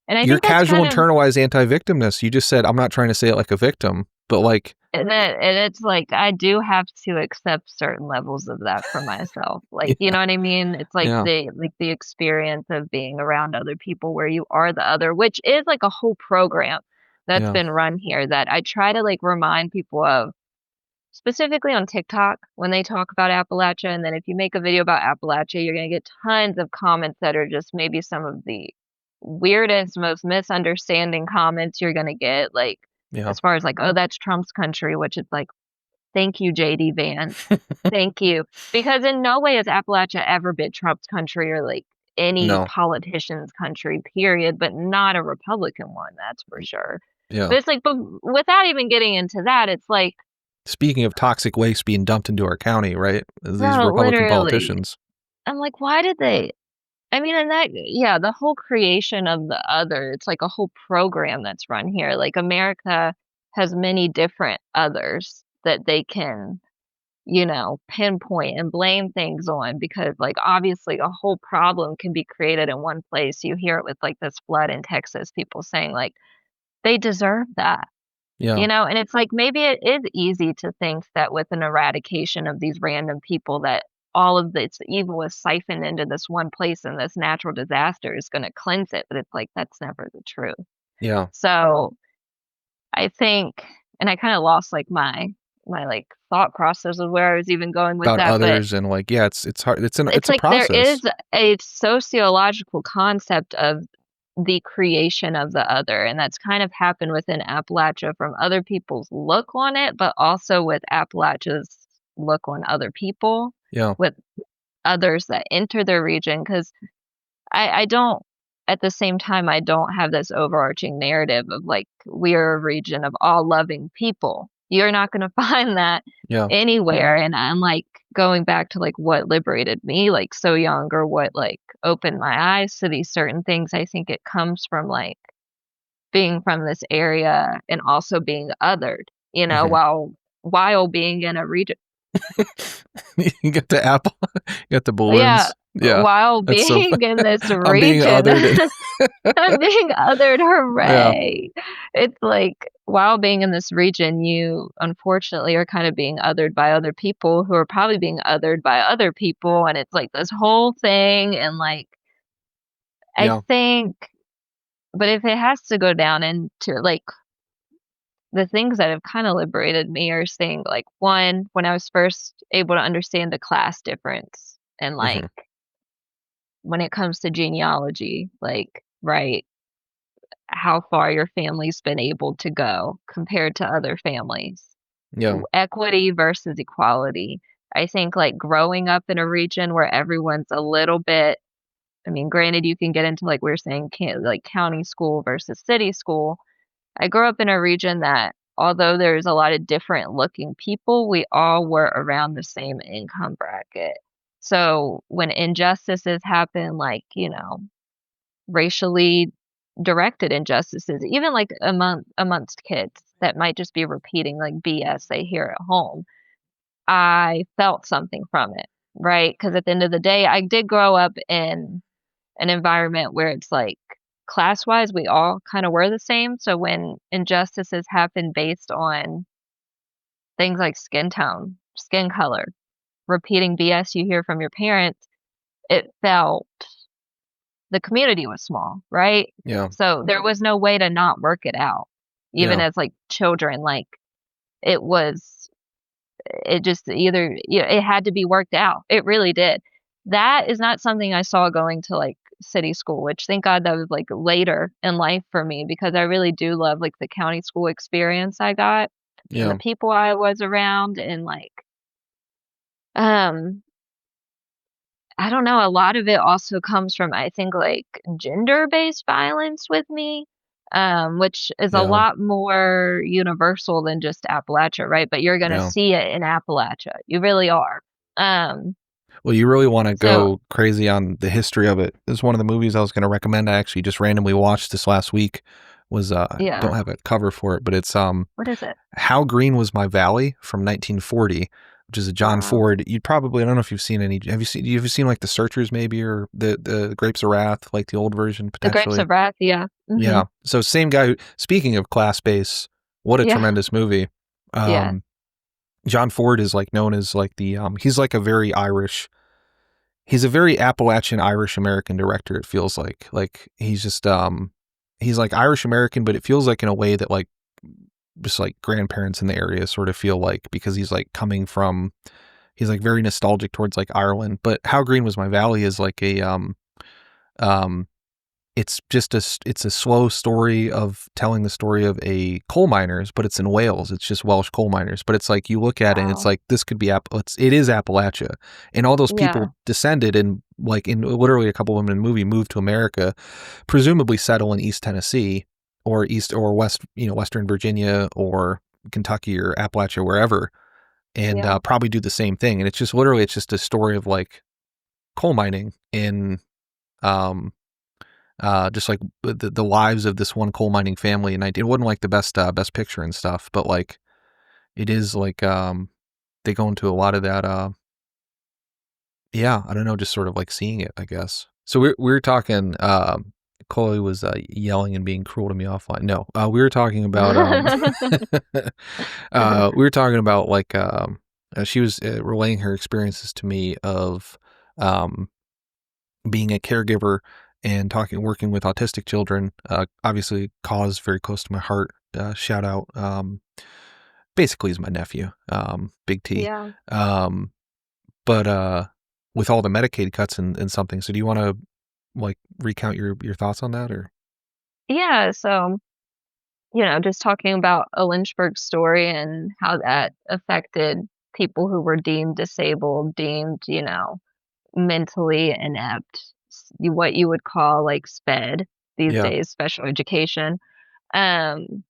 Speaker 3: and I
Speaker 2: Your
Speaker 3: think that's
Speaker 2: casual
Speaker 3: kind of,
Speaker 2: internalized anti-victimness. You just said, I'm not trying to say it like a victim, but like,
Speaker 3: and it's like, I do have to accept certain levels of that for myself, like, you
Speaker 2: yeah,
Speaker 3: know what I mean? It's like
Speaker 2: yeah,
Speaker 3: the experience of being around other people where you are the other, which is, like, a whole program that's
Speaker 2: yeah,
Speaker 3: been run here that I try to, like, remind people of. Specifically on TikTok, when they talk about Appalachia, and then if you make a video about Appalachia, you're gonna get tons of comments that are just maybe some of the weirdest, most misunderstanding comments you're gonna get, like,
Speaker 2: yeah,
Speaker 3: as far as like, "Oh, that's Trump's country," which is like, "Thank you, JD Vance. Thank you." Because in no way has Appalachia ever been Trump's country or, like, any
Speaker 2: no,
Speaker 3: politician's country, period, but not a Republican one, that's for sure.
Speaker 2: yeah.
Speaker 3: But it's like, but without even getting into that, it's like,
Speaker 2: Speaking of toxic waste being dumped into our county, right? These
Speaker 3: no,
Speaker 2: Republican
Speaker 3: literally.
Speaker 2: politicians.
Speaker 3: I'm like, why did they, I mean, and that, yeah, the whole creation of the other, it's like a whole program that's run here. Like America has many different others that they can, pinpoint and blame things on because like obviously a whole problem can be created in one place. You hear it with like this flood in Texas, people saying like they deserve that.
Speaker 2: Yeah.
Speaker 3: You know, and it's like maybe it is easy to think that with an eradication of these random people that all of this evil is siphoned into this one place and this natural disaster is going to cleanse it, but it's like that's never the truth.
Speaker 2: Yeah.
Speaker 3: So I think, and I kind of lost like my like thought process of where I was even going with
Speaker 2: About
Speaker 3: that, but
Speaker 2: others and like, yeah, it's hard. It's
Speaker 3: it's
Speaker 2: a
Speaker 3: like there
Speaker 2: process.
Speaker 3: is a sociological concept of the creation of the other, and that's kind of happened within Appalachia from other people's look on it, but also with Appalachia's look on other people,
Speaker 2: Yeah.
Speaker 3: with others that enter their region. Because I don't, at the same time, I don't have this overarching narrative of like, we're a region of all loving people. You're not going to find that
Speaker 2: Yeah.
Speaker 3: anywhere. And I'm like going back to like what liberated me, like so young, or what like opened my eyes to these certain things. I think it comes from like being from this area and also being othered, you know,
Speaker 2: Hmm.
Speaker 3: while being in a region.
Speaker 2: You get the apple, you got the
Speaker 3: Yeah,
Speaker 2: balloons. Yeah.
Speaker 3: while
Speaker 2: That's so
Speaker 3: being in this
Speaker 2: I'm being
Speaker 3: region.
Speaker 2: othered.
Speaker 3: I'm being othered,
Speaker 2: Yeah.
Speaker 3: hooray. It's like while being in this region, you unfortunately are kind of being othered by other people who are probably being othered by other people. And it's like this whole thing. And like, I
Speaker 2: Yeah.
Speaker 3: think, but if it has to go down into like the things that have kind of liberated me are saying like, one, when I was first able to understand the class difference and like
Speaker 2: Hmm.
Speaker 3: when it comes to genealogy, like, right, how far your family's been able to go compared to other families.
Speaker 2: Yeah.
Speaker 3: Equity versus equality. I think like growing up in a region where everyone's a little bit, I mean, granted, you can get into like we are saying, like county school versus city school. I grew up in a region that, although there's a lot of different looking people, we all were around the same income bracket. So when injustices happen, like, you know, racially directed injustices, even like amongst kids that might just be repeating like BS they hear at home. I felt something from it, right? Because at the end of the day, I did grow up in an environment where it's like class wise, we all kind of were the same. So when injustices happen based on things like skin tone, skin color, repeating BS you hear from your parents, it felt the community was small, right?
Speaker 2: Yeah.
Speaker 3: So there was no way to not work it out, even
Speaker 2: Yeah.
Speaker 3: as like children. Like it was, it just either, you know, it had to be worked out. It really did. That is not something I saw going to like city school, which thank God that was like later in life for me because I really do love like the county school experience I got and the
Speaker 2: Yeah.
Speaker 3: people I was around and like, um, I don't know, a lot of it also comes from, I think, like, gender-based violence with me, which is a
Speaker 2: Yeah.
Speaker 3: lot more universal than just Appalachia, right? But you're gonna
Speaker 2: Yeah.
Speaker 3: see it in Appalachia. You really are. Um,
Speaker 2: Well, you really want to
Speaker 3: so
Speaker 2: go crazy on the history of it. This is one of the movies I was going to recommend. I actually just randomly watched this last week. Was
Speaker 3: yeah.
Speaker 2: don't have a cover for it, but it's
Speaker 3: What is it?
Speaker 2: How Green Was My Valley from 1940, which is a John
Speaker 3: Wow.
Speaker 2: Ford. You'd probably, I don't know if you've seen any. Have you seen like The Searchers maybe or the Grapes of Wrath, like the old version
Speaker 3: The Grapes
Speaker 2: potentially?
Speaker 3: of Wrath, yeah.
Speaker 2: Yeah.
Speaker 3: Mhm.
Speaker 2: So same guy. Speaking of class base, what a
Speaker 3: Yeah.
Speaker 2: tremendous movie.
Speaker 3: Yeah.
Speaker 2: Um, John Ford is like known as like the he's like a very Irish. He's a very Appalachian Irish American director. It feels like he's just he's like Irish American, but it feels like in a way that like just like grandparents in the area sort of feel like because he's like coming from he's like very nostalgic towards like Ireland. But How Green Was My Valley is like a um it's just it's a slow story of telling the story of a coal miners, but it's in Wales. It's just Welsh coal miners. But it's like you look at it and it's
Speaker 3: Wow.
Speaker 2: like this could be it is Appalachia. And all those
Speaker 3: Yeah.
Speaker 2: people descended and like in literally a couple of them in the movie moved to America, presumably settle in East Tennessee or East or West, Western Virginia or Kentucky or Appalachia, wherever, and
Speaker 3: Yeah.
Speaker 2: probably do the same thing. And it's just literally it's just a story of like coal mining in um just like the lives of this one coal mining family, and it wasn't like the best picture and stuff, but like it is like they go into a lot of that yeah, I don't know, just sort of like seeing it, I guess. So we're talking Chloe was yelling and being cruel to me offline. No, we were talking about like she was relaying her experiences to me of being a caregiver and working with autistic children. Obviously, cause very close to my heart. Shout out. Basically, he's my nephew. Big T.
Speaker 3: Yeah.
Speaker 2: But with all the Medicaid cuts and something. So do you want to like recount your thoughts on that, or?
Speaker 3: Yeah, so, just talking about a Lynchburg story and how that affected people who were deemed disabled, deemed, mentally inept, what you would call like SPED these
Speaker 2: Yeah.
Speaker 3: days, special education. Um,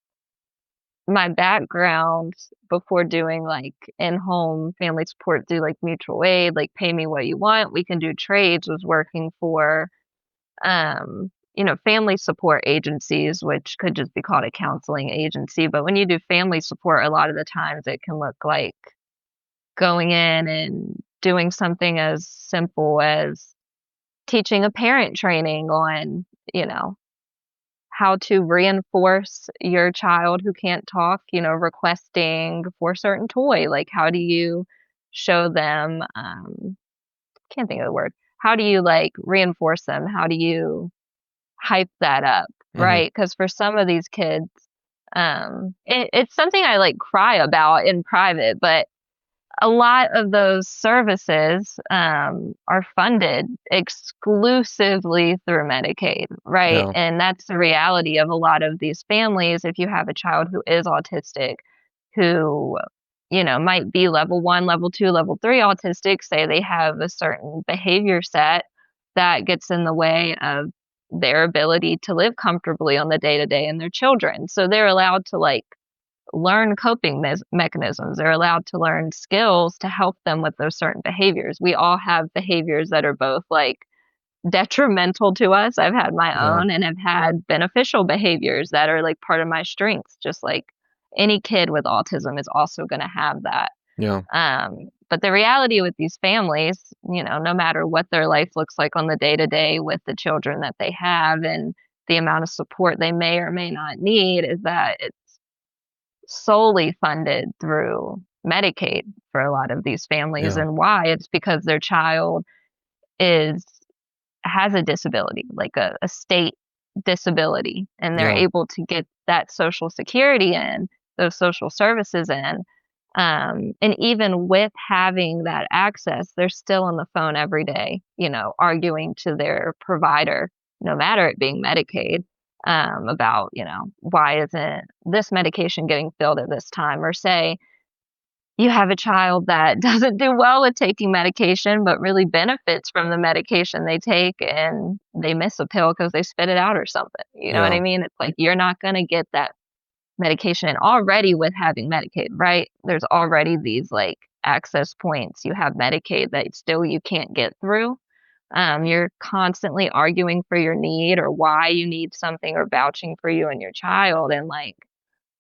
Speaker 3: my background before doing like in-home family support through like mutual aid, like pay me what you want, we can do trades, was working for family support agencies, which could just be called a counseling agency. But when you do family support, a lot of the times it can look like going in and doing something as simple as teaching a parent training on, how to reinforce your child who can't talk, requesting for a certain toy. Like, how do you show them, can't think of the word. How do you like reinforce them? How do you hype that up, right? Because for some of these kids, it's something I like cry about in private, but a lot of those services are funded exclusively through Medicaid, right?
Speaker 2: Yeah.
Speaker 3: And that's the reality of a lot of these families. If you have a child who is autistic, who might be level 1, level 2, level 3 autistic, say they have a certain behavior set that gets in the way of their ability to live comfortably on the day-to-day and their children. So they're allowed to like learn coping mechanisms. They're allowed to learn skills to help them with those certain behaviors. We all have behaviors that are both like detrimental to us. I've had my own and have had beneficial behaviors that are like part of my strengths, just like any kid with autism is also going to have that.
Speaker 2: Yeah.
Speaker 3: But the reality with these families, no matter what their life looks like on the day to day with the children that they have and the amount of support they may or may not need, is that it's solely funded through Medicaid for a lot of these families.
Speaker 2: Yeah.
Speaker 3: And why? It's because their child has a disability, like a state disability, and they're able to get that social security in, those social services in. And even with having that access, they're still on the phone every day, arguing to their provider, no matter it being Medicaid, about, why isn't this medication getting filled at this time? Or say you have a child that doesn't do well with taking medication, but really benefits from the medication they take, and they miss a pill because they spit it out or something. You know what I mean? It's like, you're not going to get that medication. And already with having Medicaid, right? There's already these like access points. You have Medicaid that still you can't get through. You're constantly arguing for your need or why you need something, or vouching for you and your child. And like,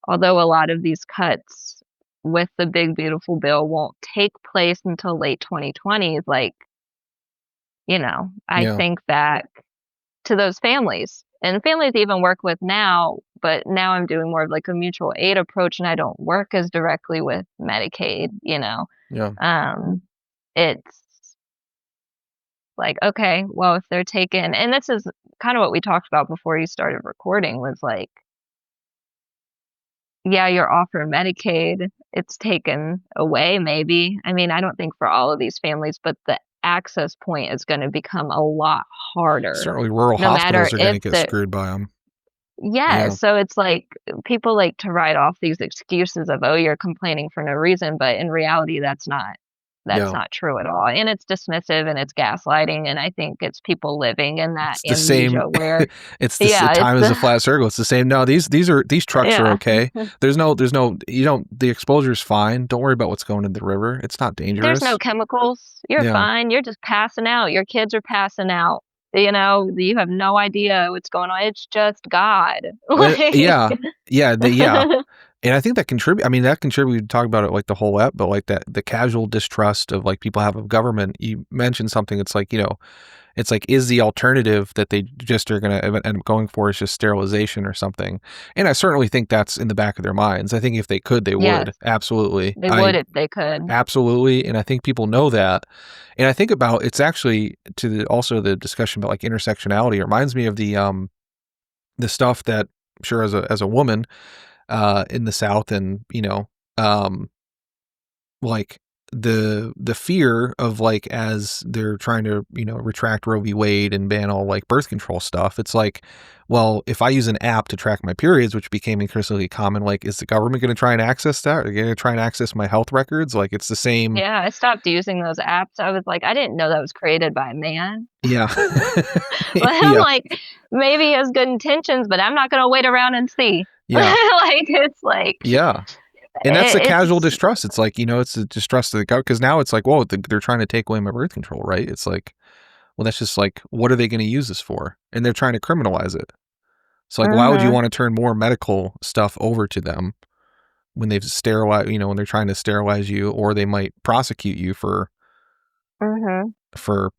Speaker 3: although a lot of these cuts with the big beautiful bill won't take place until late 2020s, like, I think back to those families, and families even work with now, but now I'm doing more of like a mutual aid approach, and I don't work as directly with Medicaid,
Speaker 2: Yeah.
Speaker 3: It's like, okay, well, if they're taken, and this is kind of what we talked about before you started recording, was like, yeah, you're offered Medicaid, it's taken away maybe. I mean, I don't think for all of these families, but the access point is going to become a lot harder.
Speaker 2: Certainly rural
Speaker 3: no matter
Speaker 2: hospitals are going to
Speaker 3: if
Speaker 2: get screwed by them.
Speaker 3: Yeah, so it's like people like to write off these excuses of, oh, you're complaining for no reason, but in reality, that's not true at all. And it's dismissive and it's gaslighting, and I think it's people living in that
Speaker 2: It's the same.
Speaker 3: where
Speaker 2: It's the time is a flat circle. It's the same. No, these trucks are okay. There's no the exposure's fine. Don't worry about what's going in the river. It's not dangerous.
Speaker 3: There's no chemicals. You're fine. You're just passing out. Your kids are passing out. You have no idea what's going on. It's just God.
Speaker 2: Yeah. And I think that contributed to talk about it like the whole ep, but like that the casual distrust of like people have of government. You mentioned something. It's like, It's like, is the alternative that they just are going to end up going for is just sterilization or something? And I certainly think that's in the back of their minds. I think if they could, they
Speaker 3: Yes,
Speaker 2: would. Absolutely.
Speaker 3: they would if they could.
Speaker 2: Absolutely. And I think people know that. And I think about, it's actually also the discussion about like intersectionality. It reminds me of the stuff that I'm sure as a woman, in the South, and, like the fear of, like, as they're trying to, retract Roe v. Wade and ban all like birth control stuff. It's like, well, if I use an app to track my periods, which became increasingly common, like, is the government going to try and access that? Are they going to try and access my health records? Like, it's the same.
Speaker 3: Yeah, I stopped using those apps. I was like, I didn't know that was created by a man.
Speaker 2: Yeah.
Speaker 3: But I'm like, maybe he has good intentions, but I'm not going to wait around and see.
Speaker 2: Yeah.
Speaker 3: Like, it's like,
Speaker 2: Yeah. And that's the casual distrust. It's like, it's the distrust of the government, because now it's like, whoa, they're trying to take away my birth control, right? It's like, well, that's just like, what are they going to use this for? And they're trying to criminalize it. So, like, why would you want to turn more medical stuff over to them when they've sterilized, when they're trying to sterilize you, or they might prosecute you for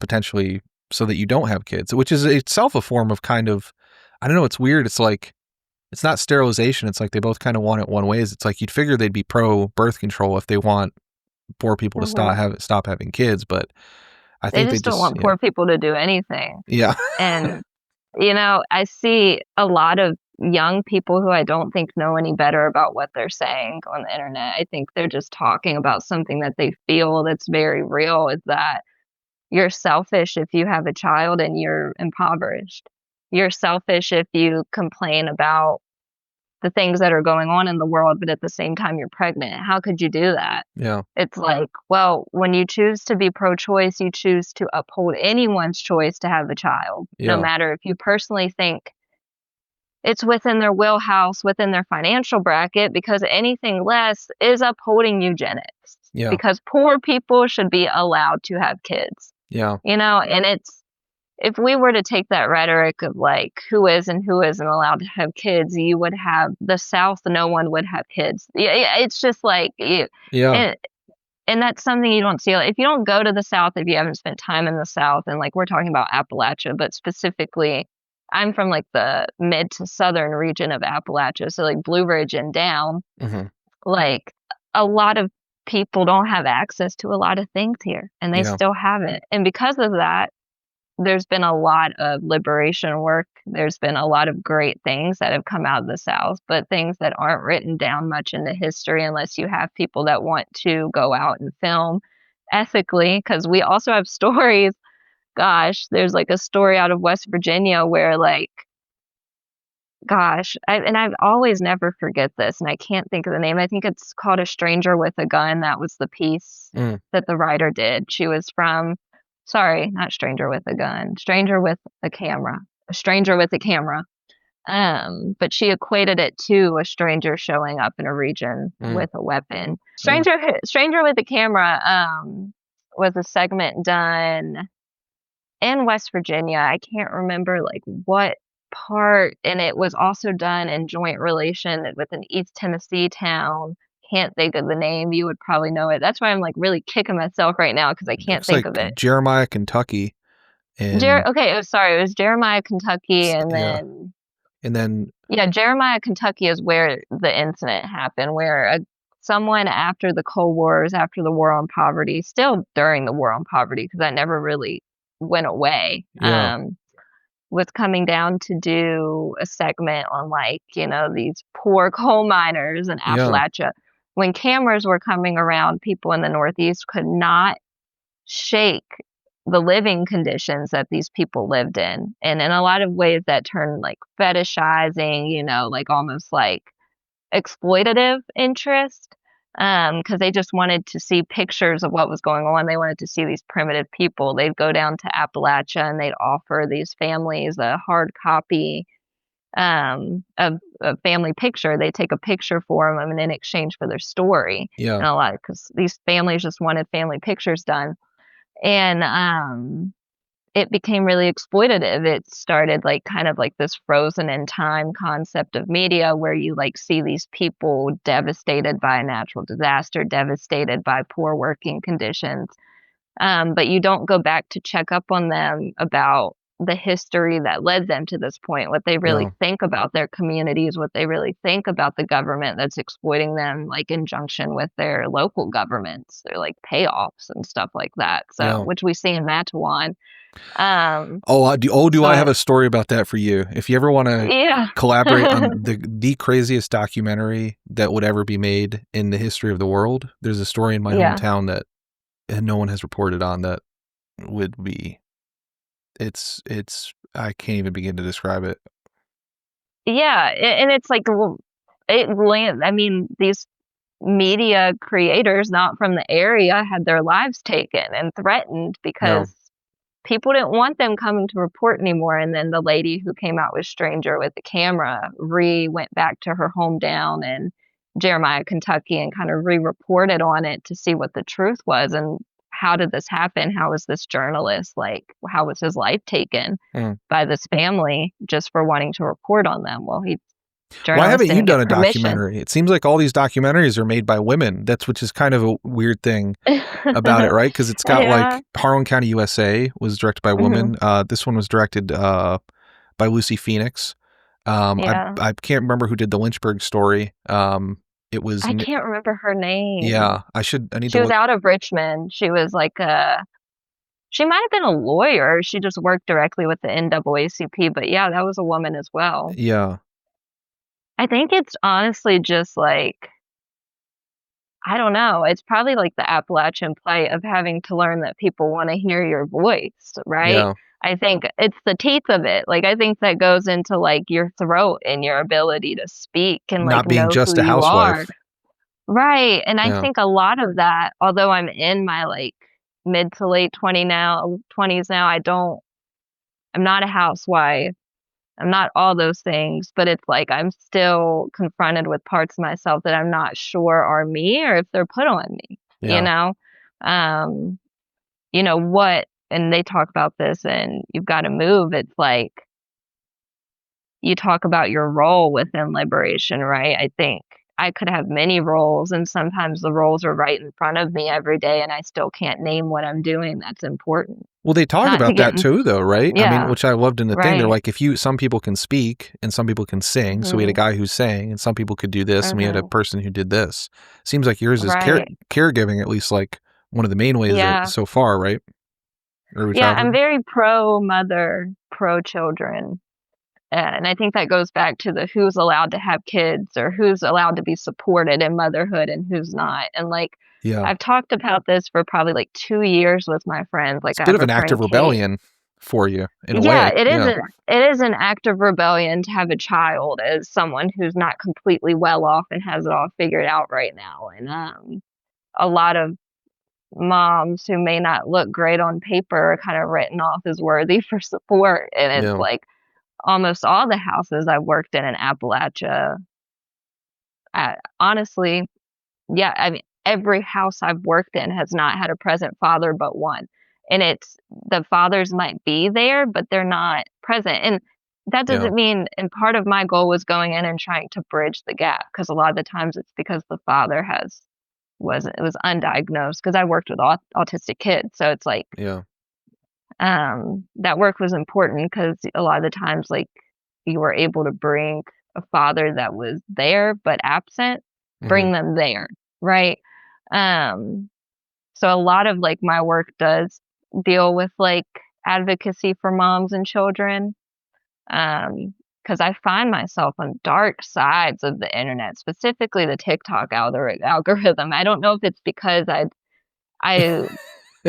Speaker 2: potentially, so that you don't have kids, which is itself a form of kind of, I don't know, it's weird. It's like, it's not sterilization. It's like they both kind of want it one ways. It's like you'd figure they'd be pro birth control if they want poor people to stop having kids, but I think
Speaker 3: they just don't want poor people to do anything.
Speaker 2: Yeah.
Speaker 3: And I see a lot of young people who I don't think know any better about what they're saying on the internet. I think they're just talking about something that they feel that's very real, is that you're selfish if you have a child and you're impoverished. You're selfish if you complain about the things that are going on in the world, but at the same time you're pregnant. How could you do that?
Speaker 2: Yeah.
Speaker 3: It's like, well, when you choose to be pro-choice, you choose to uphold anyone's choice to have a child, no matter if you personally think it's within their wheelhouse, within their financial bracket, because anything less is upholding eugenics.
Speaker 2: Yeah.
Speaker 3: Because poor people should be allowed to have kids.
Speaker 2: Yeah.
Speaker 3: And it's, if we were to take that rhetoric of like who is and who isn't allowed to have kids, you would have the South, no one would have kids. It's just like, and that's something you don't see. If you don't go to the South, if you haven't spent time in the South, and like we're talking about Appalachia, but specifically, I'm from like the mid to southern region of Appalachia, so like Blue Ridge and down. Like a lot of people don't have access to a lot of things here, and they still haven't. And because of that, there's been a lot of liberation work. There's been a lot of great things that have come out of the South, but things that aren't written down much in the history unless you have people that want to go out and film ethically. Because we also have stories. Gosh, there's like a story out of West Virginia where like, I've always never forget this, and I can't think of the name. I think it's called A Stranger with a Gun. That was the piece that the writer did. She was from, sorry, not Stranger with a Gun, Stranger with a Camera. A Stranger with a Camera. But she equated it to a stranger showing up in a region with a weapon. Stranger with a Camera was a segment done in West Virginia. I can't remember like what part, and it was also done in joint relation with an East Tennessee town. Can't think of the name. You would probably know it. That's why I'm like really kicking myself right now because I can't think of it.
Speaker 2: Jeremiah, Kentucky. And
Speaker 3: okay, sorry, it was Jeremiah, Kentucky, and then Jeremiah, Kentucky is where the incident happened, where someone after the Cold Wars, after the War on Poverty, still during the War on Poverty, because that never really went away, was coming down to do a segment on like, these poor coal miners in Appalachia. When cameras were coming around, people in the Northeast could not shake the living conditions that these people lived in. And in a lot of ways that turned like fetishizing, like almost like exploitative interest. Because they just wanted to see pictures of what was going on. They wanted to see these primitive people. They'd go down to Appalachia and they'd offer these families a hard copy of a family picture. They take a picture for them in exchange for their story.
Speaker 2: Yeah.
Speaker 3: And a lot, because these families just wanted family pictures done. And it became really exploitative. It started like kind of like this frozen in time concept of media where you like see these people devastated by a natural disaster, devastated by poor working conditions, But you don't go back to check up on them about the history that led them to this point, what they really think about their communities, what they really think about the government that's exploiting them, like in junction with their local governments, their like payoffs and stuff like that. So, which we see in Matawan.
Speaker 2: Do I have a story about that for you? If you ever want to collaborate on the craziest documentary that would ever be made in the history of the world, there's a story in my hometown that no one has reported on that would be, it's I can't even begin to describe it.
Speaker 3: Yeah, and it's like, I mean, these media creators not from the area had their lives taken and threatened because people didn't want them coming to report anymore. And then the lady who came out with Stranger with the camera went back to her hometown in Jeremiah, Kentucky, and kind of re-reported on it to see what the truth was. And how did this happen? How was this journalist, like, how was his life taken by this family just for wanting to report on them? Well,
Speaker 2: why haven't you done a documentary? It seems like all these documentaries are made by women. Which is kind of a weird thing about it, right? Because it's got like Harlan County, USA was directed by a woman. This one was directed by Lucy Phoenix. I can't remember who did the Lynchburg story. It was.
Speaker 3: I can't remember her name.
Speaker 2: Yeah, She
Speaker 3: was out of Richmond. She was like she might have been a lawyer. She just worked directly with the NAACP. But yeah, that was a woman as well.
Speaker 2: Yeah.
Speaker 3: I think it's honestly just like, I don't know. It's probably like the Appalachian plight of having to learn that people want to hear your voice, right?
Speaker 2: Yeah.
Speaker 3: I think it's the teeth of it. Like, I think that goes into like your throat and your ability to speak and like
Speaker 2: not being
Speaker 3: know
Speaker 2: just
Speaker 3: who
Speaker 2: a housewife.
Speaker 3: Right. And I think a lot of that, although I'm in my like mid to late 20s now, I'm not a housewife. I'm not all those things, but it's like I'm still confronted with parts of myself that I'm not sure are me or if they're put on me, you know? What, and they talk about this and You've Got to Move. It's like, you talk about your role within liberation, right? I think I could have many roles, and sometimes the roles are right in front of me every day, and I still can't name what I'm doing that's important.
Speaker 2: Well, they talk about that too, though, right?
Speaker 3: Yeah.
Speaker 2: I mean, which I loved in the thing. They're like, some people can speak and some people can sing. So we had a guy who sang, and some people could do this, and we had a person who did this. Seems like yours is caregiving, at least like one of the main ways so far, right?
Speaker 3: I'm very pro-mother, pro-children. And I think that goes back to the who's allowed to have kids or who's allowed to be supported in motherhood and who's not. And like, I've talked about this for probably like 2 years with my friends. Like,
Speaker 2: it's a bit of an act of rebellion for you in a way.
Speaker 3: Yeah, it is an act of rebellion to have a child as someone who's not completely well off and has it all figured out right now. And a lot of moms who may not look great on paper are kind of written off as worthy for support. And it's like, almost all the houses I've worked in Appalachia, honestly, I mean, every house I've worked in has not had a present father but one. And it's, the fathers might be there, but they're not present. And that doesn't mean, and part of my goal was going in and trying to bridge the gap, because a lot of the times it's because the father was undiagnosed, because I worked with autistic kids. So it's like, that work was important because a lot of the times, like, you were able to bring a father that was there but absent, bring them there, right? So a lot of like my work does deal with like advocacy for moms and children, because I find myself on dark sides of the internet, specifically the TikTok algorithm. I don't know if it's because I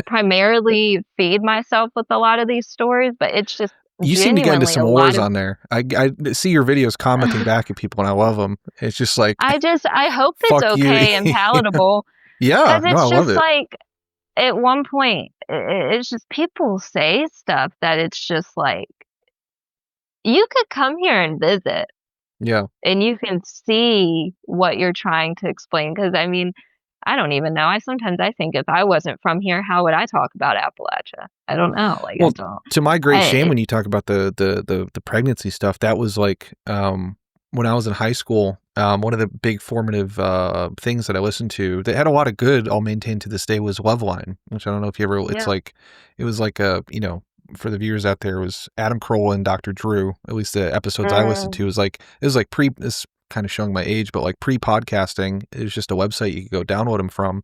Speaker 3: primarily feed myself with a lot of these stories, but it's just,
Speaker 2: you seem to get into some wars on there. I see your videos commenting back at people and I love them. It's just like,
Speaker 3: I hope it's okay and palatable.
Speaker 2: Yeah,
Speaker 3: no,
Speaker 2: I love it.
Speaker 3: Like, at one point, it's just people say stuff that it's just like, you could come here and visit.
Speaker 2: Yeah.
Speaker 3: And you can see what you're trying to explain. Because I mean, I don't even know. Sometimes I think if I wasn't from here, how would I talk about Appalachia? I don't know. Like,
Speaker 2: well, to my great shame, when you talk about the pregnancy stuff, that was like when I was in high school, one of the big formative things that I listened to that had a lot of good, I'll maintain to this day, was Loveline, which I don't know if you ever, it's
Speaker 3: Yeah.
Speaker 2: like, it was like a, for the viewers out there, it was Adam Carolla and Dr. Drew, at least the episodes I listened to, it was like this kind of showing my age, but like pre-podcasting, it was just a website you could go download them from.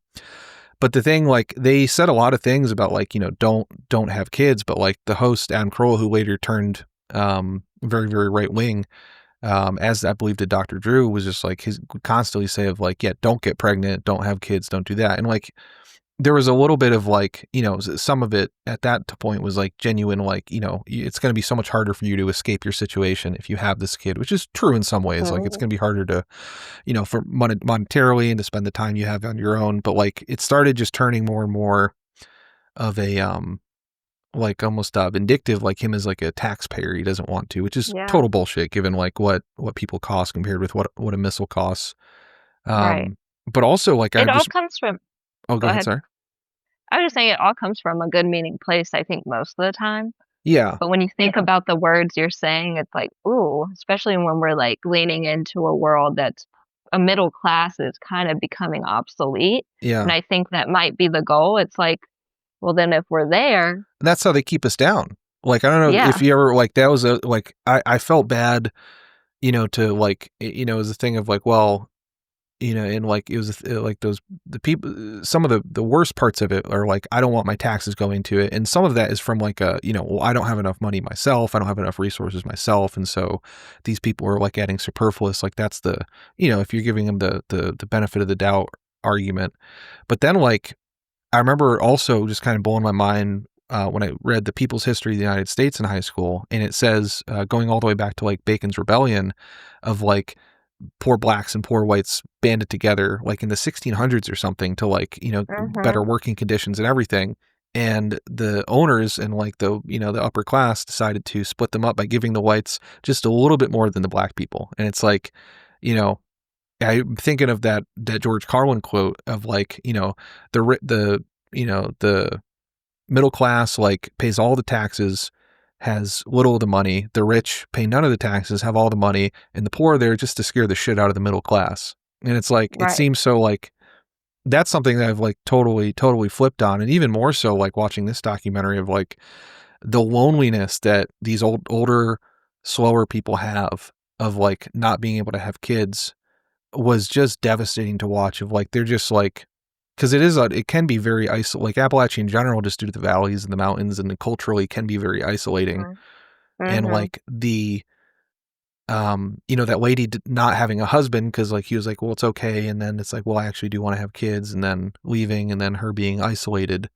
Speaker 2: But the thing, like, they said a lot of things about, like, don't have kids, but like the host, Adam Carolla, who later turned very, very right wing, as I believe did Dr. Drew, was just like, his would constantly say of like, yeah, don't get pregnant, don't have kids, don't do that. And like, there was a little bit of like, some of it at that point was like genuine, like, it's going to be so much harder for you to escape your situation if you have this kid, which is true in some ways. Like, it's going to be harder to, for monetarily and to spend the time you have on your own. But like, it started just turning more and more of a, like almost vindictive, like him as like a taxpayer. He doesn't want to, which is total bullshit given like what people cost compared with what a missile costs.
Speaker 3: Right.
Speaker 2: But also like
Speaker 3: It all comes from,
Speaker 2: oh, go ahead. Sorry.
Speaker 3: I was just saying it all comes from a good meaning place, I think, most of the time.
Speaker 2: Yeah.
Speaker 3: But when you think about the words you're saying, it's like, ooh, especially when we're like leaning into a world that's a middle class is kind of becoming obsolete.
Speaker 2: Yeah.
Speaker 3: And I think that might be the goal. It's like, well, then if we're there.
Speaker 2: And that's how they keep us down. Like, I don't know if you ever, like, that was like, I felt bad, to like, as a thing of like, well, and like, it was like the people, some of the worst parts of it are like, I don't want my taxes going to it. And some of that is from like well, I don't have enough money myself. I don't have enough resources myself. And so these people are like adding superfluous, like that's the, if you're giving them the benefit of the doubt argument. But then like, I remember also just kind of blowing my mind when I read The People's History of the United States in high school, and it says, going all the way back to like Bacon's Rebellion, of like poor blacks and poor whites banded together like in the 1600s or something to like, better working conditions and everything. And the owners and like the, the upper class decided to split them up by giving the whites just a little bit more than the black people. And it's like, I'm thinking of that George Carlin quote of like, the middle class like pays all the taxes, has little of the money. The rich pay none of the taxes, have all the money, and the poor are there just to scare the shit out of the middle class. And it's like, it seems so like that's something that I've like totally flipped on. And even more so like watching this documentary of like the loneliness that these older, slower people have of like not being able to have kids was just devastating to watch. Of like, they're just like, because it can be very like Appalachia in general, just due to the valleys and the mountains, and culturally can be very isolating. And like the, that lady not having a husband, because like he was like, well, it's okay. And then it's like, well, I actually do want to have kids, and then leaving, and then her being isolated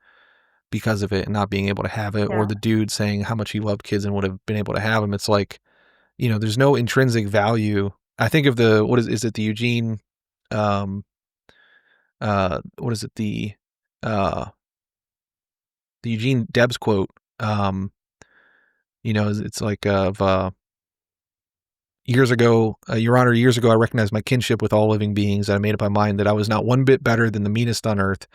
Speaker 2: because of it and not being able to have it, or the dude saying how much he loved kids and would have been able to have them. It's like, there's no intrinsic value. I think of the, is it the Eugene, what is it? The Eugene Debs quote, it's like years ago, Your Honor, years ago, I recognized my kinship with all living beings, and I made up my mind that I was not one bit better than the meanest on earth.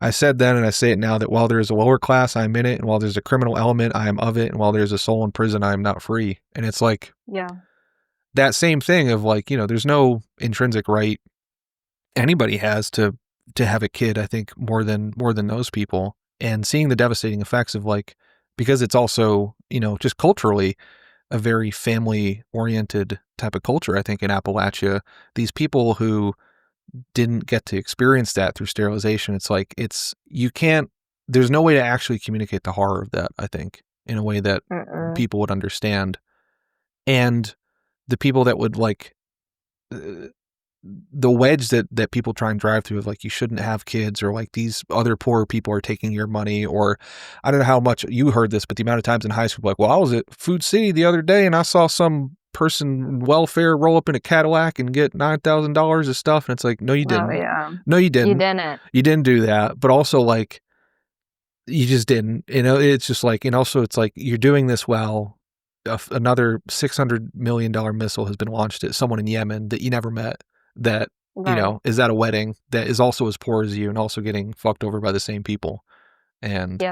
Speaker 2: I said then, and I say it now, that while there is a lower class, I am in it, and while there's a criminal element, I am of it, and while there's a soul in prison, I am not free. And it's like, that same thing of like, there's no intrinsic right anybody has to have a kid, I think, more than those people. And seeing the devastating effects of like, because it's also, just culturally a very family oriented type of culture, I think, in Appalachia, these people who didn't get to experience that through sterilization, it's like, there's no way to actually communicate the horror of that, I think, in a way that people would understand. And the people that would like, the wedge that people try and drive through of like, you shouldn't have kids, or like these other poor people are taking your money, or I don't know how much you heard this, but the amount of times in high school, like, well, I was at Food City the other day and I saw some person in welfare roll up in a Cadillac and get $9,000 of stuff. And it's like, no, you didn't. No, you didn't. You didn't do that. But also like, you just didn't, it's just like, and also it's like, you're doing this while another $600 million missile has been launched at someone in Yemen that you never met, that, is at a wedding, that is also as poor as you and also getting fucked over by the same people. And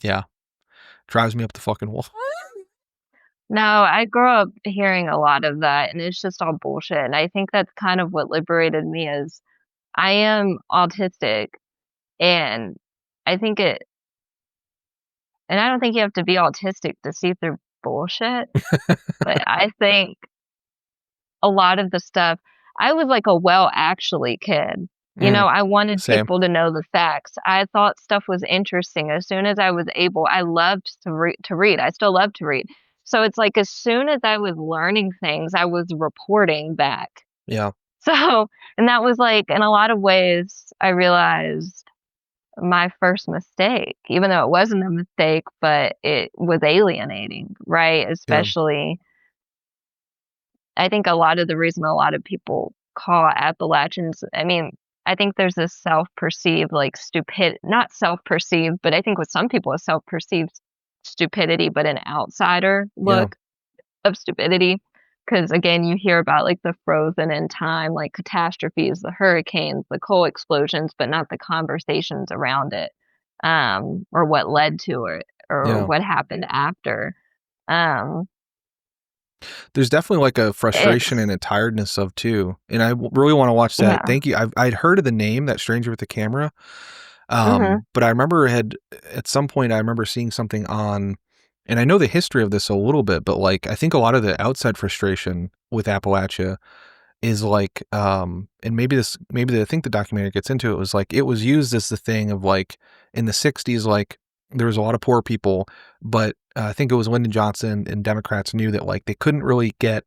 Speaker 2: yeah, drives me up the fucking wall.
Speaker 3: No, I grew up hearing a lot of that, and it's just all bullshit. And I think that's kind of what liberated me is I am autistic, and I think it, and I don't think you have to be autistic to see through bullshit, but I think a lot of the stuff, I was like a well actually kid. You
Speaker 2: Mm,
Speaker 3: know, I wanted
Speaker 2: same.
Speaker 3: people to know the facts. I thought stuff was interesting. As soon as I was able, I loved to read. I still love to read. So it's like as soon as I was learning things, I was reporting back.
Speaker 2: Yeah.
Speaker 3: So, and that was like in a lot of ways I realized my first mistake, even though it wasn't a mistake, but it was alienating, right?
Speaker 2: Yeah.
Speaker 3: Especially I think a lot of the reason a lot of people call Appalachians, I mean, I think there's this self-perceived like stupid, not self-perceived, but I think with some people a self-perceived stupidity, but an outsider
Speaker 2: Yeah.
Speaker 3: look of stupidity. Because again, you hear about like the frozen in time, like catastrophes, the hurricanes, the coal explosions, but not the conversations around it, or what led to it, or
Speaker 2: Yeah.
Speaker 3: what happened after. Um,
Speaker 2: There's definitely like a frustration
Speaker 3: it's
Speaker 2: and a tiredness of too. And I really want to watch that.
Speaker 3: yeah.
Speaker 2: Thank you. I'd heard of the name, That Stranger with the Camera.
Speaker 3: Mhm.
Speaker 2: But I remember at some point I remember seeing something on, and I know the history of this a little bit, but like I think a lot of the outside frustration with Appalachia is like, and I think the documentary gets into it, was like it was used as the thing of like in the 60s, like there was a lot of poor people, but I think it was Lyndon Johnson and Democrats knew that like they couldn't really get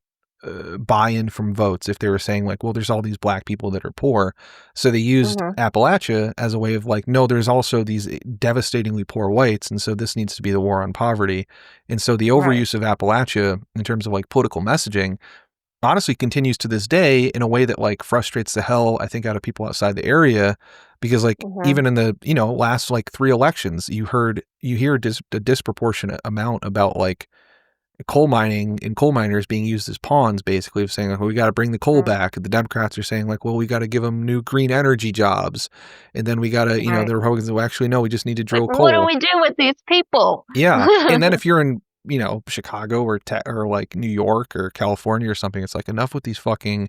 Speaker 2: buy-in from votes if they were saying like, well, there's all these black people that are poor. So they used
Speaker 3: Mhm.
Speaker 2: Appalachia as a way of like, no, there's also these devastatingly poor whites. And so this needs to be the war on poverty. And so the
Speaker 3: Right.
Speaker 2: overuse of Appalachia in terms of like political messaging honestly continues to this day in a way that like frustrates the hell I think out of people outside the area, because like
Speaker 3: Mhm.
Speaker 2: even in the last like 3 elections you hear a disproportionate amount about like coal mining and coal miners being used as pawns, basically, of saying like, well, we got to bring the coal
Speaker 3: Mhm.
Speaker 2: back. The Democrats are saying like, well, we got to give them new green energy jobs, and then we got to,
Speaker 3: Right.
Speaker 2: the Republicans, well, actually no, we just need to
Speaker 3: Like,
Speaker 2: drill
Speaker 3: what do
Speaker 2: coal.
Speaker 3: we do with these people?
Speaker 2: Yeah, and then if you're in Chicago or like New York or California or something, it's like enough with these fucking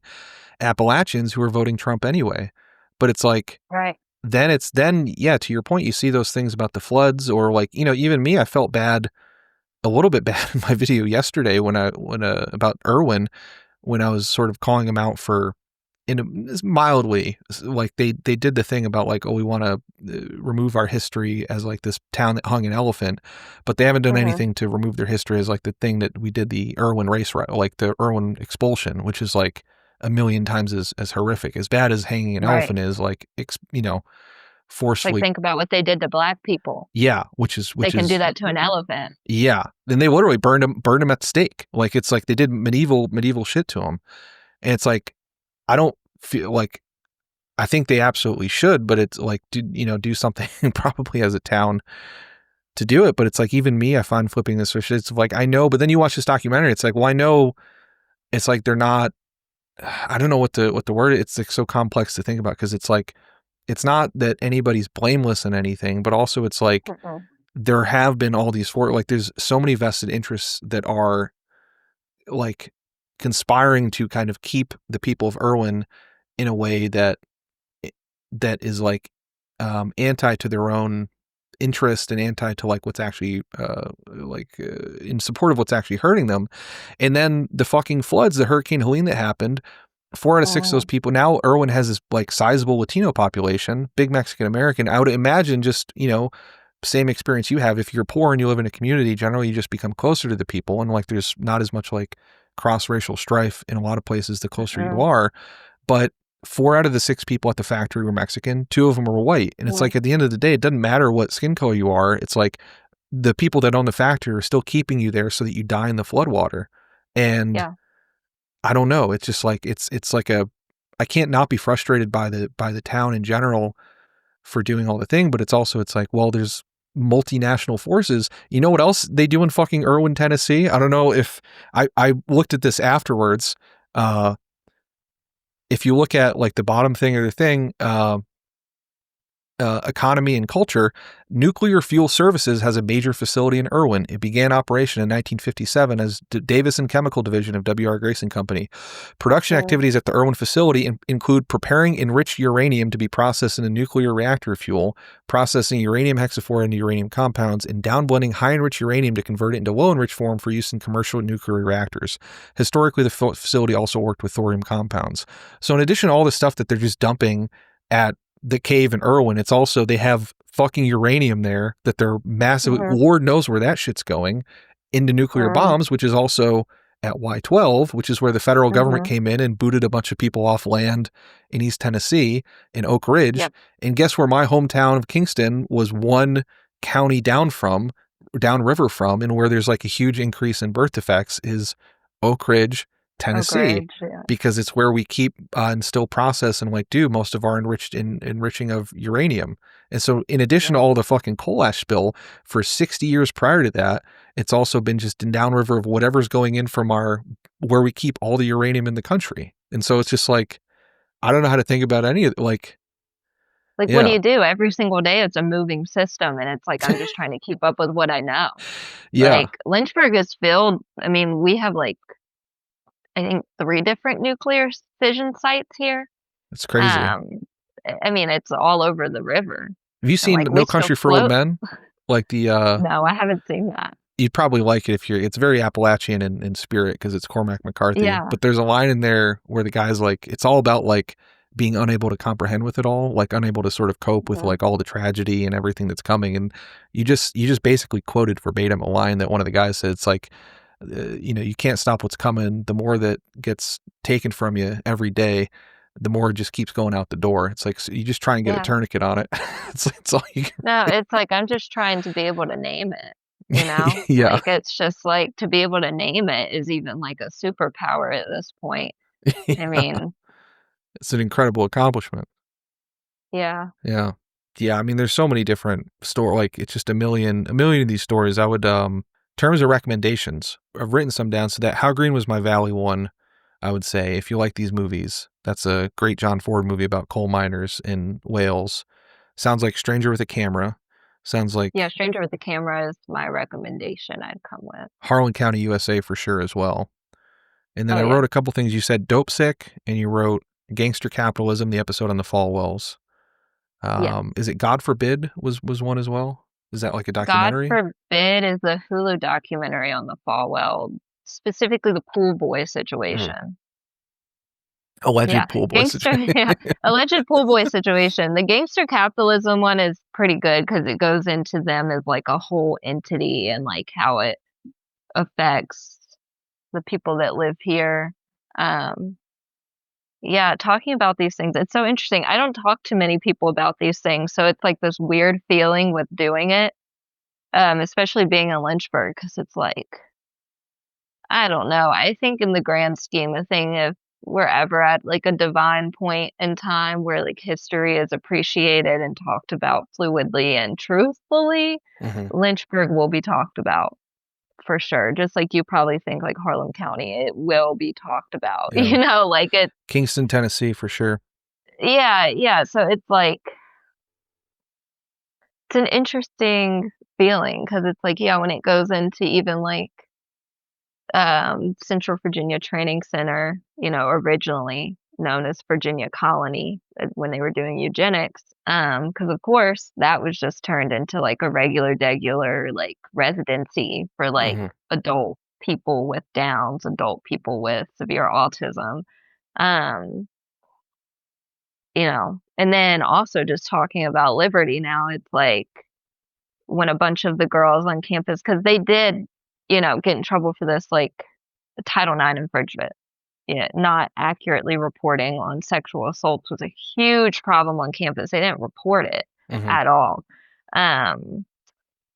Speaker 2: Appalachians who are voting Trump anyway. But it's like
Speaker 3: Right.
Speaker 2: then yeah, to your point, you see those things about the floods, or like even me, I felt bad, a little bit bad in my video yesterday when about Irwin, when I was sort of calling him out for mildly, like they did the thing about like, oh, we want to remove our history as like this town that hung an elephant, but they haven't done
Speaker 3: Mhm.
Speaker 2: anything to remove their history as like the thing that we did, the Irwin race, like the Irwin expulsion, which is like a million times as horrific, as bad as hanging an
Speaker 3: Right.
Speaker 2: elephant is, like
Speaker 3: Like,
Speaker 2: forcefully.
Speaker 3: think about what they did to black people.
Speaker 2: Yeah,
Speaker 3: They
Speaker 2: which
Speaker 3: can do
Speaker 2: is
Speaker 3: that to an elephant.
Speaker 2: yeah. Then they literally burned him at the stake. Like it's like they did medieval shit to him. And it's like, I don't feel like, I think they absolutely should, but it's like, do something probably as a town to do it. But it's like, even me, I find flipping this switch. It's like, I know, but then you watch this documentary, it's like, well, I know it's like, they're not, I don't know what the word, it's like so complex to think about. Cause it's like, it's not that anybody's blameless in anything, but also it's like,
Speaker 3: Mhm.
Speaker 2: there have been all these like there's so many vested interests that are like conspiring to kind of keep the people of Irwin in a way that is like anti to their own interest and anti to like what's actually in support of what's actually hurting them. And then the fucking floods, the Hurricane Helene that happened, 4 out of 6 of those
Speaker 3: Mhm.
Speaker 2: people, now Irwin has this like sizable Latino population, big Mexican American. I would imagine just same experience you have. If you're poor and you live in a community, generally you just become closer to the people, and like there's not as much like cross-racial strife in a lot of places the closer you
Speaker 3: Mhm.
Speaker 2: are. But 4 out of the 6 people at the factory were Mexican, 2 of them were white. And it's
Speaker 3: Mhm.
Speaker 2: like, at the end of the day, it doesn't matter what skin color you are. It's like the people that own the factory are still keeping you there so that you die in the floodwater. And
Speaker 3: Yeah.
Speaker 2: I don't know. It's just like it's like I can't not be frustrated by the town in general for doing all the thing, but it's like, well, there's multinational forces. You know what else they do in fucking Irwin, Tennessee? I don't know if I looked at this afterwards. Uh, if you look at like the bottom thing of the thing, economy and culture, Nuclear Fuel Services has a major facility in Irwin. It began operation in 1957 as Davison Chemical Division of W.R. Grace and Company. Production activities at the Irwin facility include preparing enriched uranium to be processed into nuclear reactor fuel, processing uranium hexafluoride into uranium compounds, and downblending high-enriched uranium to convert it into low-enriched form for use in commercial nuclear reactors. Historically, the facility also worked with thorium compounds. So in addition to all the stuff that they're just dumping at the cave in Irwin, it's also, they have fucking uranium there that they're massive. Lord knows where that shit's going into nuclear bombs, which is also at Y12, which is where the federal government came in and booted a bunch of people off land in East Tennessee in Oak Ridge. Yep. And guess where my hometown of Kingston was one county downriver from, and where there's like a huge increase in birth defects is Oak Ridge, Tennessee, because it's where we keep and still process and like do most of our enriching of uranium. And so in addition to all the fucking coal ash spill for 60 years prior to that, it's also been just in downriver of whatever's going in from where we keep all the uranium in the country. And so it's just like, I don't know how to think about any of it. Like,
Speaker 3: what do you do? Every single day it's a moving system, and it's like, I'm just trying to keep up with what I know. Like Lynchburg is filled. I mean, we have like, I think 3 different nuclear fission sites here.
Speaker 2: That's crazy.
Speaker 3: I mean, it's all over the river.
Speaker 2: Have you seen No Country for Old Men? Like the
Speaker 3: No, I haven't seen that.
Speaker 2: You'd probably like it if it's very Appalachian in spirit because it's Cormac McCarthy. Yeah. But there's a line in there where the guy's like, it's all about like being unable to comprehend with it all, like unable to sort of cope with like all the tragedy and everything that's coming. And you just basically quoted verbatim a line that one of the guys said. It's like, you can't stop what's coming. The more that gets taken from you every day, the more it just keeps going out the door. It's like, so you just try and get a tourniquet on it. it's all you can.
Speaker 3: No, it's like, I'm just trying to be able to name it,
Speaker 2: Yeah.
Speaker 3: Like, it's just like, to be able to name it is even like a superpower at this point. I mean,
Speaker 2: it's an incredible accomplishment.
Speaker 3: Yeah.
Speaker 2: Yeah. I mean, there's so many different stories. Like, it's just a million of these stories. I would, terms of recommendations, I've written some down. So that How Green Was My Valley one, I would say, if you like these movies, that's a great John Ford movie about coal miners in Wales. Sounds like Stranger with a Camera. Sounds like...
Speaker 3: Yeah, Stranger with a Camera is my recommendation I'd come with.
Speaker 2: Harlan County, USA for sure as well. And then I wrote a couple things. You said Dope Sick, and you wrote Gangster Capitalism, the episode on the Falwells. Is it God Forbid was one as well? Is that like a documentary?
Speaker 3: God Forbid is a Hulu documentary on the Falwell, specifically the pool boy situation.
Speaker 2: Alleged pool boy situation.
Speaker 3: Alleged pool boy situation. The Gangster Capitalism one is pretty good because it goes into them as like a whole entity and like how it affects the people that live here. Talking about these things, it's so interesting. I don't talk to many people about these things, so it's like this weird feeling with doing it, especially being in Lynchburg, because it's like, I don't know. I think in the grand scheme of things, if we're ever at like a divine point in time where like history is appreciated and talked about fluidly and truthfully, Lynchburg will be talked about. For sure. Just like you probably think like Harlan County, it will be talked about, like it.
Speaker 2: Kingston, Tennessee for sure.
Speaker 3: Yeah. So it's like, it's an interesting feeling because it's like, when it goes into even like Central Virginia Training Center, originally known as Virginia Colony when they were doing eugenics. Because of course that was just turned into like a regular like residency for like adult people with Downs, adult people with severe autism. And then also just talking about liberty now, it's like when a bunch of the girls on campus, because they did, get in trouble for this, like the Title IX infringement. Not accurately reporting on sexual assaults was a huge problem on campus. They didn't report it at all.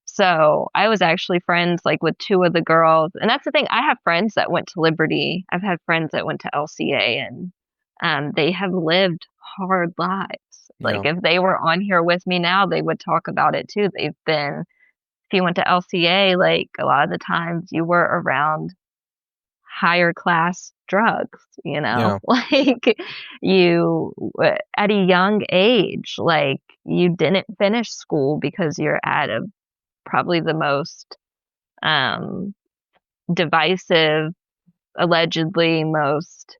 Speaker 3: So I was actually friends like with 2 of the girls. And that's the thing. I have friends that went to Liberty. I've had friends that went to LCA, and they have lived hard lives. Like if they were on here with me now, they would talk about it too. If you went to LCA, like a lot of the times you were around higher class drugs, you know,
Speaker 2: Yeah.
Speaker 3: like you at a young age, like you didn't finish school because you're at a probably the most um divisive, allegedly most,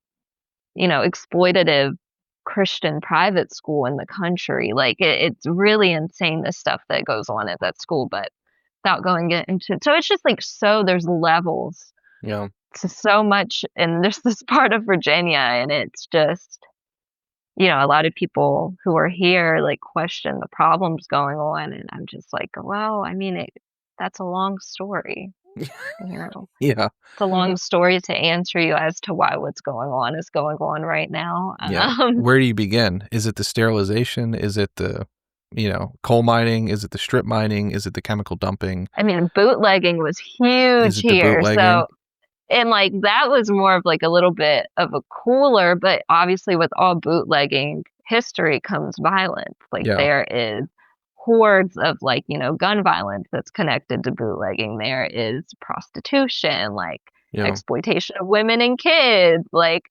Speaker 3: you know, exploitative Christian private school in the country. Like it's really insane the stuff that goes on at that school, but without going into so it's just like so there's levels
Speaker 2: Yeah.
Speaker 3: to so much and there's this part of Virginia and it's just you know, a lot of people who are here like question the problems going on and I'm just like, well, I mean that's a long story, you know.
Speaker 2: Yeah.
Speaker 3: It's a long story to answer you as to why what's going on is going on right now.
Speaker 2: Yeah. Where do you begin? Is it the sterilization? Is it the, coal mining? Is it the strip mining? Is it the chemical dumping?
Speaker 3: I mean, bootlegging was
Speaker 2: Is
Speaker 3: huge
Speaker 2: it the
Speaker 3: here.
Speaker 2: bootlegging?
Speaker 3: So, and like that was more of like a little bit of a cooler, but obviously with all bootlegging history comes violence. Like
Speaker 2: Yeah.
Speaker 3: there is hordes of like, you know, gun violence that's connected to bootlegging. There is prostitution, like
Speaker 2: Yeah.
Speaker 3: exploitation of women and kids, like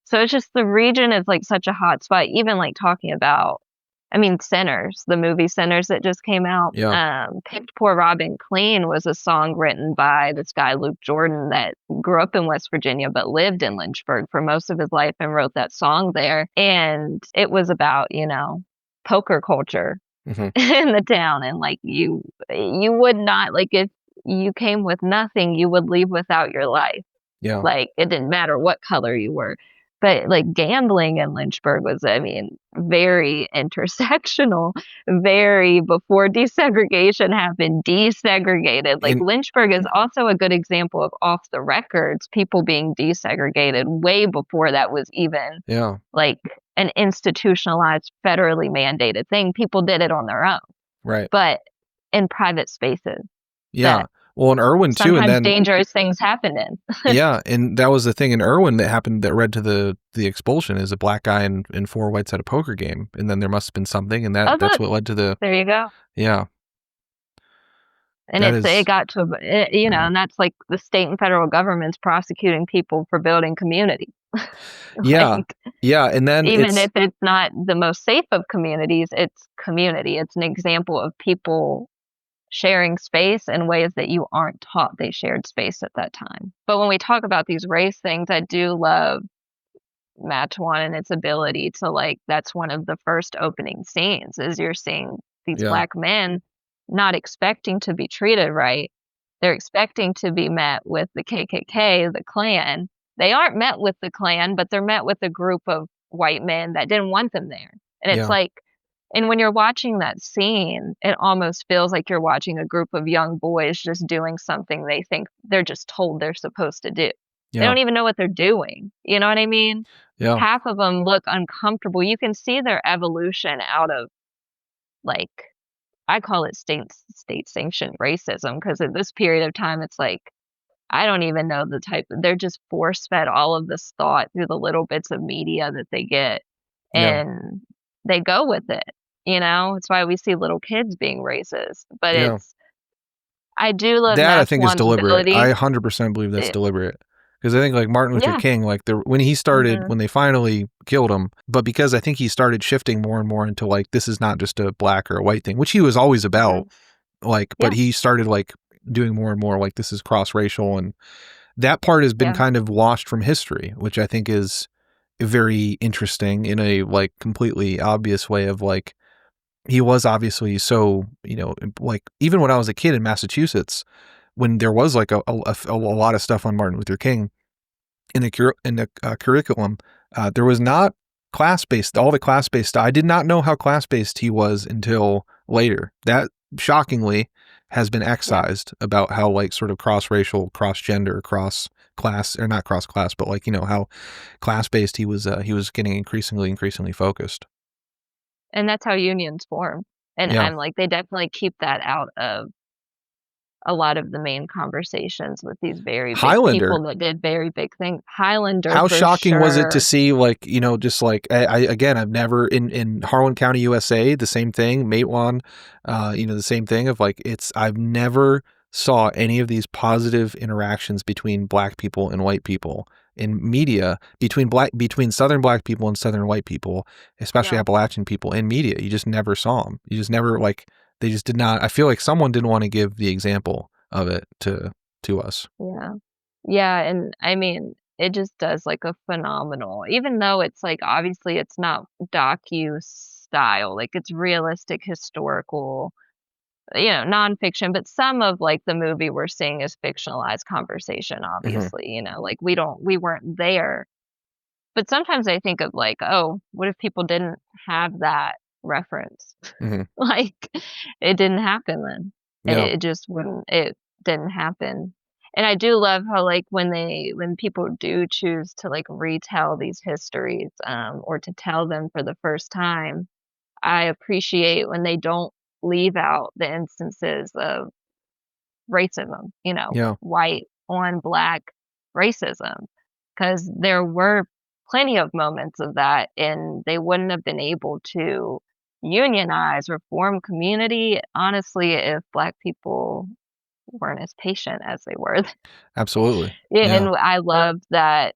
Speaker 3: so it's just the region is like such a hot spot. Even like talking about, I mean, Sinners, the movie Sinners that just came out.
Speaker 2: Yeah.
Speaker 3: Picked Poor Robin Clean was a song written by this guy, Luke Jordan, that grew up in West Virginia but lived in Lynchburg for most of his life and wrote that song there. And it was about, you know, poker culture
Speaker 2: Mhm.
Speaker 3: in the town. And like you would not, like if you came with nothing, you would leave without your life.
Speaker 2: Yeah.
Speaker 3: Like it didn't matter what color you were. But like gambling in Lynchburg was, I mean, very intersectional, very before desegregation happened, desegregated. Like
Speaker 2: And-
Speaker 3: Lynchburg is also a good example of off the records, people being desegregated way before that was even
Speaker 2: Yeah.
Speaker 3: like an institutionalized, federally mandated thing. People did it on their own,
Speaker 2: Right.
Speaker 3: but in private spaces.
Speaker 2: Yeah.
Speaker 3: that
Speaker 2: Well, in Irwin too, and
Speaker 3: Sometimes
Speaker 2: then
Speaker 3: dangerous things happened in.
Speaker 2: yeah, and that was the thing in Irwin that happened that led to the expulsion is a black guy and four whites at a poker game, and then there must have been something, and
Speaker 3: Oh,
Speaker 2: that's
Speaker 3: look,
Speaker 2: what led to the
Speaker 3: there you go.
Speaker 2: yeah.
Speaker 3: And
Speaker 2: That
Speaker 3: it
Speaker 2: is
Speaker 3: got to, you know,
Speaker 2: yeah.
Speaker 3: and that's like the state and federal governments prosecuting people for building community.
Speaker 2: Yeah.
Speaker 3: Like,
Speaker 2: Yeah, and then
Speaker 3: even if it's not the most safe of communities, it's community. It's an example of people sharing space in ways that you aren't taught they shared space at that time. But when we talk about these race things, I do love Mattawan and its ability to like, that's one of the first opening scenes is you're seeing these
Speaker 2: Yeah.
Speaker 3: black men not expecting to be treated right. They're expecting to be met with the KKK, the Klan. They aren't met with the Klan, but they're met with a group of white men that didn't want them there. And it's
Speaker 2: Yeah.
Speaker 3: like, and when you're watching that scene, it almost feels like you're watching a group of young boys just doing something they think they're just told they're supposed to do. They
Speaker 2: Yeah.
Speaker 3: don't even know what they're doing. You know what I mean?
Speaker 2: Yeah.
Speaker 3: Half of them look uncomfortable. You can see their evolution out of, like, I call it state sanctioned racism because at this period of time, it's like, I don't even know the type. They're just force fed all of this thought through the little bits of media that they get,
Speaker 2: Yeah.
Speaker 3: and they go with it. You know, it's why we see little kids being racist. But
Speaker 2: Yeah.
Speaker 3: I do love
Speaker 2: That I think is
Speaker 3: Match One's
Speaker 2: deliberate.
Speaker 3: ability.
Speaker 2: I 100% believe that's
Speaker 3: It-
Speaker 2: deliberate. Because I think like Martin Luther
Speaker 3: Yeah.
Speaker 2: King, like when he started,
Speaker 3: Mhm.
Speaker 2: when they finally killed him, but because I think he started shifting more and more into like, this is not just a black or a white thing, which he was always about, like, but
Speaker 3: Yeah.
Speaker 2: he started like doing more and more like this is cross-racial, and that part has been
Speaker 3: Yeah.
Speaker 2: kind of washed from history, which I think is very interesting in a like completely obvious way of like, he was obviously so, like even when I was a kid in Massachusetts, when there was like a lot of stuff on Martin Luther King in the curriculum, there was not class-based, all the class-based stuff. I did not know how class-based he was until later. That shockingly has been excised about how like sort of cross-racial, cross-gender, cross-class, or not cross-class, but like, how class-based he was getting increasingly focused.
Speaker 3: And that's how unions form. And
Speaker 2: Yeah.
Speaker 3: I'm like, they definitely keep that out of a lot of the main conversations with these very big
Speaker 2: Highlander.
Speaker 3: people that did very big things. Highlander.
Speaker 2: How
Speaker 3: for
Speaker 2: shocking was it to
Speaker 3: sure.
Speaker 2: see like, just like, I've never in Harlan County, USA, the same thing, Matewan, the same thing of like, I've never saw any of these positive interactions between black people and white people in media, between Southern black people and Southern white people, especially
Speaker 3: Yeah.
Speaker 2: Appalachian people in media. You just never saw them. You just never, like, they just did not. I feel like someone didn't want to give the example of it to us.
Speaker 3: Yeah. Yeah, and I mean, it just does like a phenomenal, even though it's like obviously it's not docu style, like it's realistic historical, nonfiction, but some of like the movie we're seeing is fictionalized conversation,
Speaker 2: Hmm.
Speaker 3: obviously, like we weren't there. But sometimes I think of like, oh, what if people didn't have that reference?
Speaker 2: Hmm.
Speaker 3: Like it didn't happen then.
Speaker 2: Yeah.
Speaker 3: It just wouldn't it didn't happen. And I do love how like when people do choose to like retell these histories or to tell them for the first time, I appreciate when they don't leave out the instances of racism,
Speaker 2: Yeah.
Speaker 3: white on black racism, because there were plenty of moments of that, and they wouldn't have been able to unionize or form community, honestly, if black people weren't as patient as they were.
Speaker 2: Absolutely.
Speaker 3: Yeah,
Speaker 2: Yeah.
Speaker 3: and I love that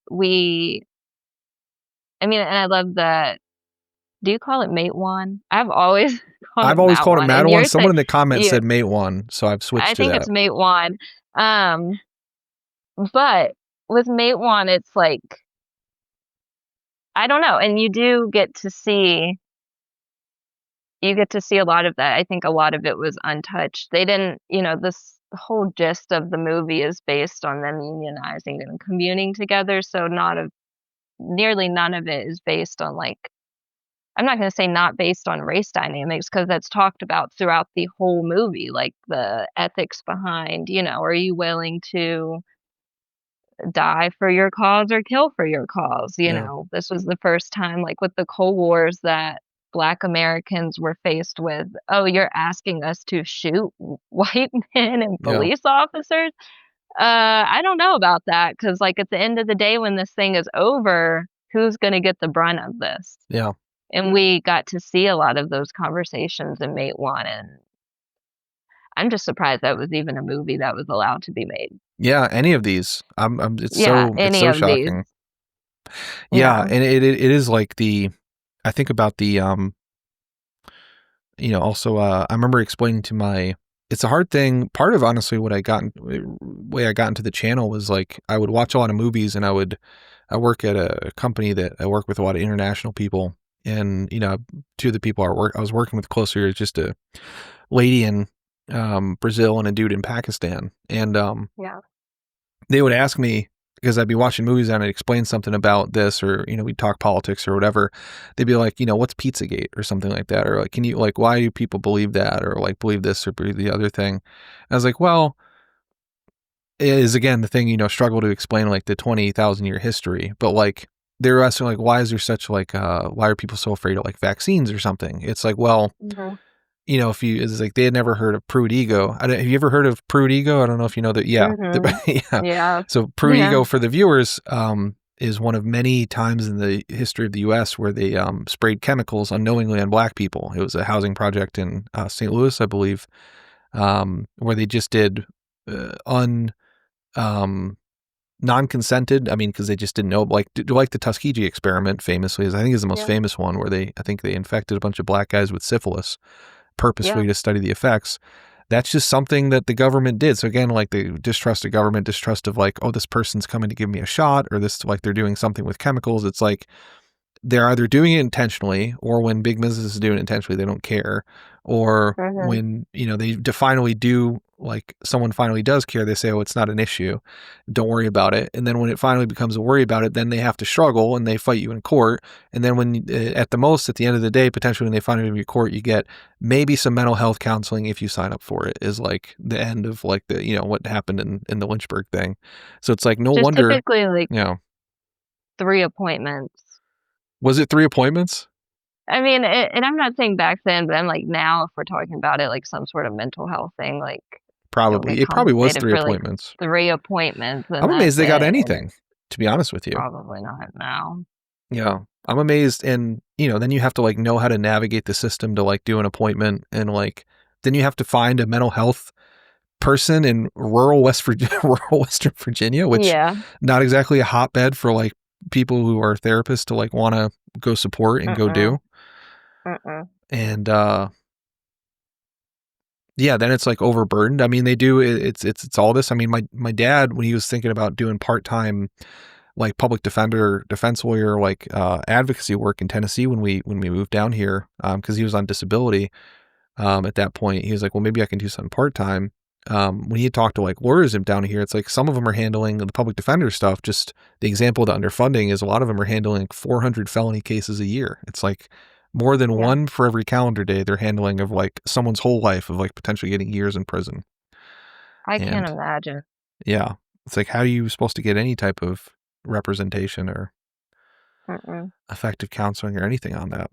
Speaker 3: and I love that. Do you call it mate one? I've always called it
Speaker 2: I've always
Speaker 3: Mat
Speaker 2: called it
Speaker 3: one, and
Speaker 2: Madawan.
Speaker 3: you're saying,
Speaker 2: Someone in the comments
Speaker 3: yeah,
Speaker 2: said Mate One, so I've
Speaker 3: I
Speaker 2: switched to
Speaker 3: think
Speaker 2: that.
Speaker 3: it's mate one. Um, but with mate one, it's like, I don't know, and you get to see a lot of that. I think a lot of it was untouched. They didn't, this the whole gist of the movie is based on them unionizing and communing together, so nearly none of it is based on like, I'm not going to say not based on race dynamics because that's talked about throughout the whole movie, like the ethics behind, are you willing to die for your cause or kill for your cause?
Speaker 2: Yeah.
Speaker 3: This was the first time, like with the Cold Wars, that Black Americans were faced with, oh, you're asking us to shoot white men and
Speaker 2: Yeah.
Speaker 3: police officers? I don't know about that because, like, at the end of the day, when this thing is over, who's going to get the brunt of this?
Speaker 2: Yeah.
Speaker 3: And we got to see a lot of those conversations in Mate One, and I'm just surprised that was even a movie that was allowed to be made.
Speaker 2: Yeah. Any of these.
Speaker 3: Yeah,
Speaker 2: It's
Speaker 3: any
Speaker 2: so
Speaker 3: of these.
Speaker 2: shocking. Yeah.
Speaker 3: Yeah,
Speaker 2: And it is like I think about also, I remember explaining to it's a hard thing. Part of honestly way I got into the channel was like, I would watch a lot of movies and I work at a company that I work with a lot of international people. And, two of the people I was working with closer is just a lady in Brazil and a dude in Pakistan. And
Speaker 3: yeah,
Speaker 2: they would ask me, because I'd be watching movies and I'd explain something about this, or, we'd talk politics or whatever. They'd be like, what's Pizzagate or something like that? Or like, can you, like, why do people believe that? Or like believe this or believe the other thing? And I was like, well, it is again the thing, struggle to explain like the 20,000 year history, but like, they're asking like, why is there such like, why are people so afraid of like vaccines or something? It's like, well,
Speaker 3: hmm
Speaker 2: it's like they had never heard of Prude Ego. Have you ever heard of Prude Ego? I don't know if you know that. Yeah.
Speaker 3: hmm
Speaker 2: Yeah.
Speaker 3: yeah,
Speaker 2: So Prude
Speaker 3: yeah,
Speaker 2: Ego for the viewers, is one of many times in the history of the U.S. where they sprayed chemicals unknowingly on black people. It was a housing project in St. Louis, I believe, where they just did um, non-consented. I mean, because they just didn't know, like the Tuskegee experiment famously I think is the most
Speaker 3: yeah,
Speaker 2: famous one, where I think they infected a bunch of black guys with syphilis
Speaker 3: yeah,
Speaker 2: purposefully to study the effects. That's just something that the government did. So again, like the distrust of government, distrust of like, oh, this person's coming to give me a shot, or this, like, they're doing something with chemicals. It's like they're either doing it intentionally, or when big businesses do it intentionally, they don't care. Or
Speaker 3: hmm
Speaker 2: when, they finally do, like someone finally does care, they say, oh, it's not an issue. Don't worry about it. And then when it finally becomes a worry about it, then they have to struggle and they fight you in court. And then when, at the end of the day, potentially when they find you in court, you get maybe some mental health counseling if you sign up for it, is like the end of like what happened in the Lynchburg thing. So it's like, no
Speaker 3: just
Speaker 2: wonder,
Speaker 3: typically like
Speaker 2: you know,
Speaker 3: 3 appointments.
Speaker 2: was it 3 appointments?
Speaker 3: I mean, and I'm not saying back then, but I'm like now, if we're talking about it like some sort of mental health thing, like you'll
Speaker 2: Probably.
Speaker 3: get
Speaker 2: It probably was
Speaker 3: compensated
Speaker 2: 3
Speaker 3: for like
Speaker 2: appointments.
Speaker 3: 3 appointments,
Speaker 2: I'm
Speaker 3: and that's
Speaker 2: amazed they got
Speaker 3: it. And
Speaker 2: anything, to be honest with you.
Speaker 3: probably not now.
Speaker 2: Yeah. I'm amazed. And, then you have to like know how to navigate the system to like do an appointment, and like, then you have to find a mental health person in rural rural Western Virginia, which
Speaker 3: Yeah.
Speaker 2: not exactly a hotbed for like people who are therapists to like want to go support and go do. And yeah, then it's like overburdened. I mean, they do it's all this. I mean, my dad, when he was thinking about doing part-time like public defense lawyer, like advocacy work in Tennessee when we moved down here, because he was on disability at that point, he was like, well, maybe I can do something part-time. When he had talked to like lawyers down here, it's like some of them are handling the public defender stuff. Just the example of the underfunding is a lot of them are handling 400 felony cases a year. It's like more than one for every calendar day they're handling of like someone's whole life of like potentially getting years in prison.
Speaker 3: I can't imagine.
Speaker 2: Yeah. It's like, how are you supposed to get any type of representation or effective counseling or anything on that?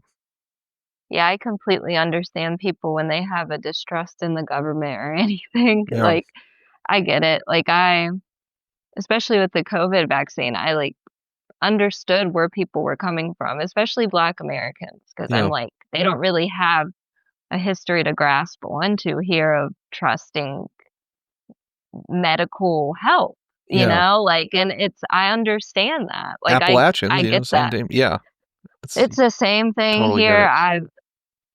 Speaker 3: Yeah, I completely understand people when they have a distrust in the government or anything.
Speaker 2: Yeah.
Speaker 3: Like, I get it. Like, especially with the COVID vaccine, I like understood where people were coming from, especially Black Americans, because I'm like, they don't really have a history to grasp onto here of trusting medical help, you know? Like, and I understand that. Like,
Speaker 2: Appalachians,
Speaker 3: I get
Speaker 2: same
Speaker 3: that.
Speaker 2: thing. Yeah.
Speaker 3: It's the same thing
Speaker 2: totally
Speaker 3: here.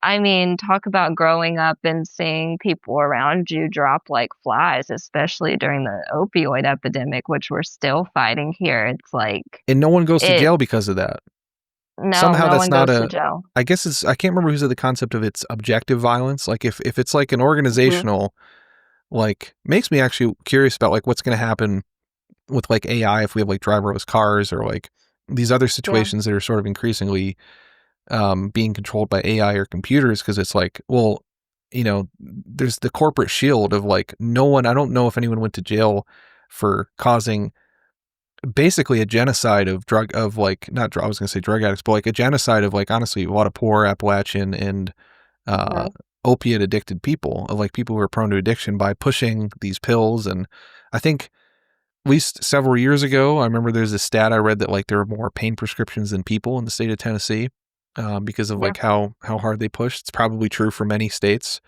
Speaker 3: I mean, talk about growing up and seeing people around you drop like flies, especially during the opioid epidemic, which we're still fighting here. It's like,
Speaker 2: and no one goes to jail because of that. Somehow
Speaker 3: no
Speaker 2: that's
Speaker 3: one
Speaker 2: not
Speaker 3: goes to jail.
Speaker 2: I guess I can't remember who's the concept of it's objective violence. Like if it's like an organizational, like makes me actually curious about like what's going to happen with like AI if we have like driverless cars or like these other situations that are sort of increasingly being controlled by AI or computers, because it's like, well, you know, there's the corporate shield of like I don't know if anyone went to jail for causing basically a genocide of drug addicts, but like a genocide of like honestly a lot of poor Appalachian and opiate addicted people, of like people who are prone to addiction by pushing these pills. And I think at least several years ago, I remember there's a stat I read that like there were more pain prescriptions than people in the state of Tennessee because of like how hard they push. It's probably true for many states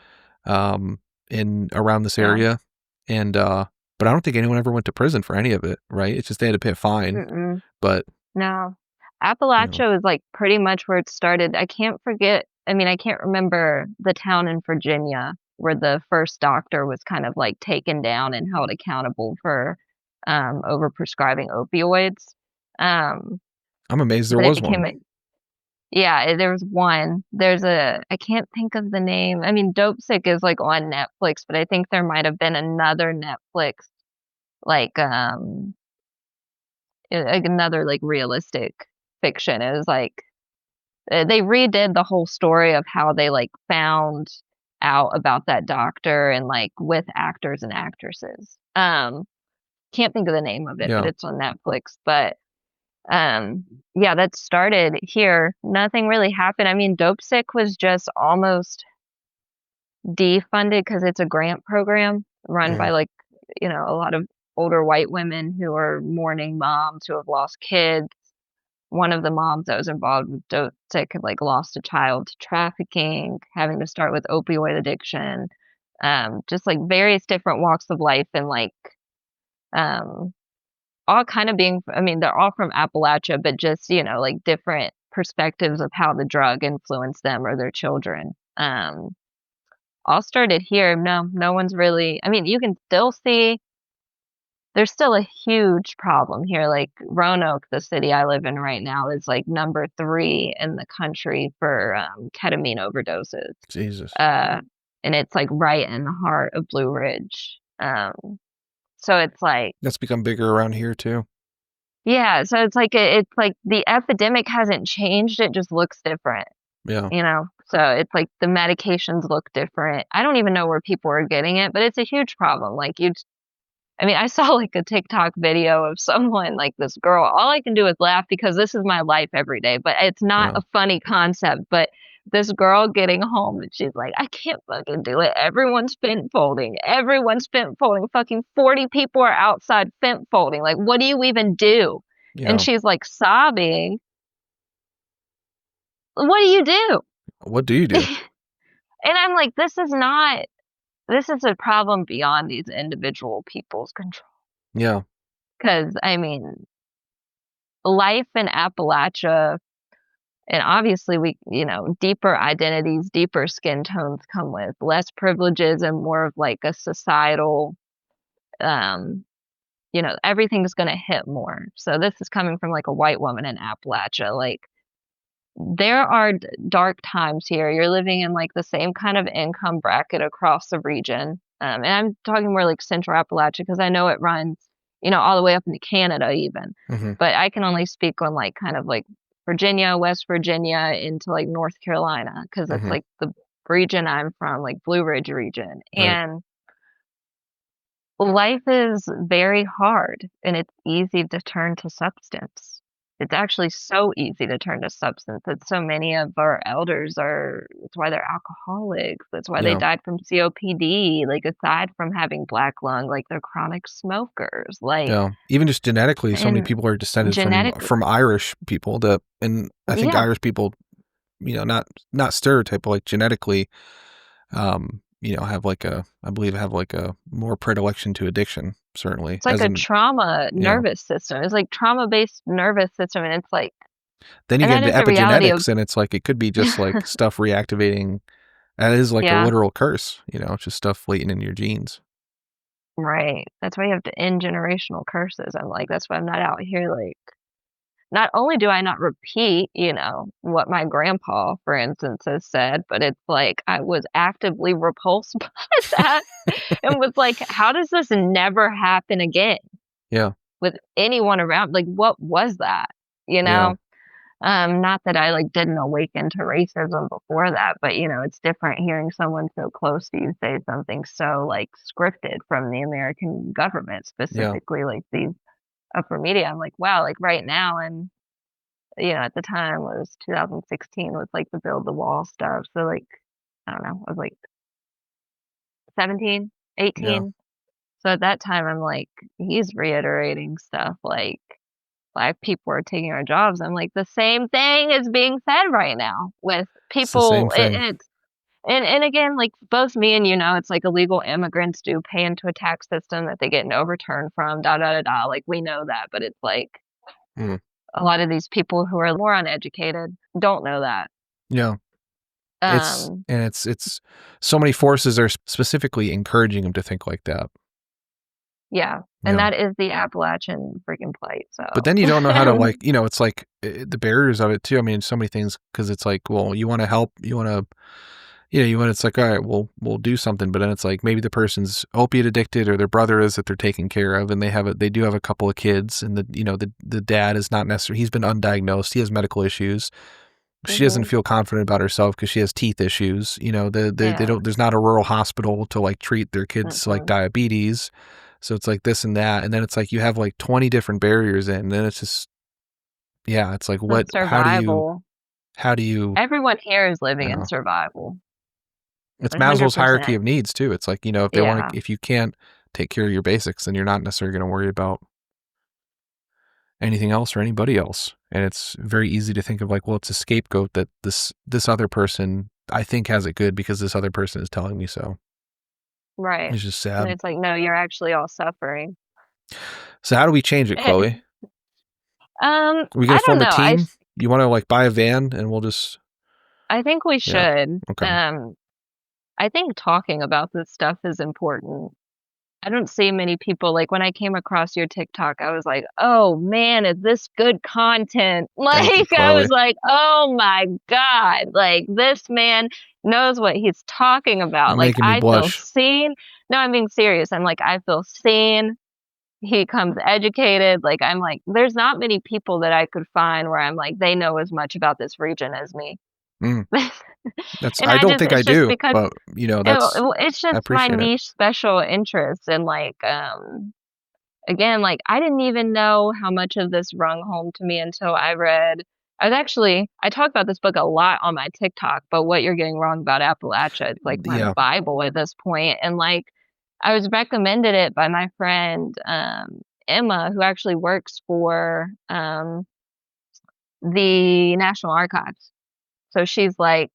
Speaker 2: in around this area. And but I don't think anyone ever went to prison for any of it, right? It's just they had to pay a fine. But
Speaker 3: no, Appalachia was like pretty much where it started. I can't remember the town in Virginia where the first doctor was kind of like taken down and held accountable for overprescribing opioids.
Speaker 2: I'm amazed there was one.
Speaker 3: Yeah, there was one. I can't think of the name. I mean, Dope Sick is like on Netflix, but I think there might have been another Netflix, like another like realistic fiction. It was like they redid the whole story of how they like found out about that doctor and like with actors and actresses. Can't think of the name of it, but it's on Netflix. But yeah, that started here. Nothing really happened. I mean, Dope Sick was just almost defunded because it's a grant program run by like, a lot of older white women who are mourning moms who have lost kids. One of the moms that was involved with Dope Sick had like lost a child to trafficking, having to start with opioid addiction, just like various different walks of life and like all kind of they're all from Appalachia, but just, like different perspectives of how the drug influenced them or their children. All started here. No one's really, you can still see there's still a huge problem here. Like Roanoke, the city I live in right now, is like number 3 in the country for ketamine overdoses.
Speaker 2: Jesus.
Speaker 3: And it's like right in the heart of Blue Ridge. So it's like
Speaker 2: that's become bigger around here too.
Speaker 3: Yeah, so it's like the epidemic hasn't changed, it just looks different.
Speaker 2: Yeah.
Speaker 3: So it's like the medications look different. I don't even know where people are getting it, but it's a huge problem. Like I saw like a TikTok video of someone, like this girl, all I can do is laugh because this is my life every day, but it's not a funny concept. But this girl getting home and she's like, I can't fucking do it. Everyone's fent folding. Fucking 40 people are outside fent folding. Like, what do you even do? Yeah. And she's like sobbing. What do you do?
Speaker 2: What do you do?
Speaker 3: And I'm like, this is not this is a problem beyond these individual people's control.
Speaker 2: Yeah.
Speaker 3: Because, I mean, life in Appalachia, and obviously deeper identities, deeper skin tones come with less privileges and more of like a societal, um, everything's going to hit more. So this is coming from like a white woman in Appalachia. Like, there are dark times here. You're living in like the same kind of income bracket across the region. And I'm talking more like Central Appalachia because I know it runs, all the way up into Canada even.
Speaker 2: Mm-hmm.
Speaker 3: But I can only speak on like kind of like Virginia, West Virginia into like North Carolina because it's
Speaker 2: Mm-hmm.
Speaker 3: like the region I'm from, like Blue Ridge region.
Speaker 2: Right.
Speaker 3: And life is very hard and it's easy to turn to substance. It's actually so easy to turn to substance that so many of our elders that's why they're alcoholics. That's why they
Speaker 2: Yeah.
Speaker 3: died from COPD. Like, aside from having black lung, like they're chronic smokers. Like,
Speaker 2: Yeah. Even just genetically, so many
Speaker 3: and
Speaker 2: people are descended
Speaker 3: genetically,
Speaker 2: from Irish people and I think
Speaker 3: yeah,
Speaker 2: Irish people, not stereotype, but like genetically, I believe have like a more predilection to addiction, certainly.
Speaker 3: it's like
Speaker 2: As
Speaker 3: a
Speaker 2: in,
Speaker 3: trauma
Speaker 2: yeah.
Speaker 3: nervous system. It's like trauma-based nervous system, and it's like,
Speaker 2: Then you
Speaker 3: and
Speaker 2: get
Speaker 3: that
Speaker 2: into
Speaker 3: is the reality of,
Speaker 2: epigenetics, and it's like it could be just like stuff reactivating. That is like a
Speaker 3: yeah.
Speaker 2: literal curse, it's just stuff latent in your genes.
Speaker 3: Right. That's why you have to end generational curses. I'm like, that's why I'm not out here like, not only do I not repeat, what my grandpa, for instance, has said, but it's like I was actively repulsed by that and was like, how does this never happen again
Speaker 2: Yeah.
Speaker 3: with anyone around? Like, what was that? You
Speaker 2: Yeah.
Speaker 3: know? Not that I like didn't awaken to racism before that, but it's different hearing someone so close to you say something so like scripted from the American government,
Speaker 2: Yeah.
Speaker 3: specifically like these upper media. I'm like, wow, like right now, and at the time it was 2016 with like the build the wall stuff. So like, I don't know, I was like 17,
Speaker 2: Yeah.
Speaker 3: 18. So at that time I'm like, he's reiterating stuff like black people are taking our jobs. I'm like, the same thing is being said right now with
Speaker 2: It's the same
Speaker 3: people.
Speaker 2: thing.
Speaker 3: And again, like both me and it's like illegal immigrants do pay into a tax system that they get an overturn from, da da da da. Like, we know that, but it's like
Speaker 2: Mm.
Speaker 3: a lot of these people who are more uneducated don't know that.
Speaker 2: Yeah.
Speaker 3: Um,
Speaker 2: It's so many forces are specifically encouraging them to think like that.
Speaker 3: yeah. And that is the Appalachian freaking plight. So,
Speaker 2: But then you don't know how to like, it's like the barriers of it too. I mean, so many things, because it's like, well, you want to help, it's like, all right, we'll do something. But then it's like maybe the person's opiate addicted or their brother is that they're taking care of, and they do have a couple of kids, and the dad is not necessarily, he's been undiagnosed, he has medical issues. She doesn't feel confident about herself because she has teeth issues. They don't, there's not a rural hospital to like treat their kids like diabetes. So it's like this and that. And then it's like you have like 20 different barriers in, and then it's just, yeah, it's like what,
Speaker 3: survival.
Speaker 2: how do you,
Speaker 3: Everyone here is living in survival.
Speaker 2: it's Maslow's
Speaker 3: 100%.
Speaker 2: hierarchy of needs too. It's like, if they
Speaker 3: Yeah.
Speaker 2: if you can't take care of your basics, then you're not necessarily going to worry about anything else or anybody else. And it's very easy to think of like, well, it's a scapegoat that this other person I think has it good because this other person is telling me so.
Speaker 3: Right.
Speaker 2: It's just
Speaker 3: And
Speaker 2: sad.
Speaker 3: it's like, no, you're actually all suffering.
Speaker 2: So how do we change it, Chloe? Are we
Speaker 3: I
Speaker 2: gonna form
Speaker 3: don't
Speaker 2: a
Speaker 3: know.
Speaker 2: team? You want to like buy a van and we'll just?
Speaker 3: I think we should.
Speaker 2: Okay.
Speaker 3: I think talking about this stuff is important. I don't see many people, like when I came across your TikTok, I was like, oh man, is this good content?
Speaker 2: Thank you,
Speaker 3: Like, I
Speaker 2: Chloe.
Speaker 3: was like, oh my God, like this man knows what he's talking about.
Speaker 2: You're
Speaker 3: Like,
Speaker 2: making me
Speaker 3: I feel
Speaker 2: blush.
Speaker 3: seen. No, I'm being serious. I'm like, I feel seen. He comes educated. Like, I'm like, there's not many people that I could find where I'm like, they know as much about this region as me.
Speaker 2: That's,
Speaker 3: And
Speaker 2: I don't think I
Speaker 3: it's just
Speaker 2: do,
Speaker 3: because
Speaker 2: but that's,
Speaker 3: it's
Speaker 2: I
Speaker 3: just my
Speaker 2: appreciate it.
Speaker 3: niche special interest. And like, again, like I didn't even know how much of this rung home to me until I talk about this book a lot on my TikTok, but What You're Getting Wrong About Appalachia, it's like my Bible at this point. And like, I was recommended it by my friend, Emma, who actually works for, the National Archives. So she's like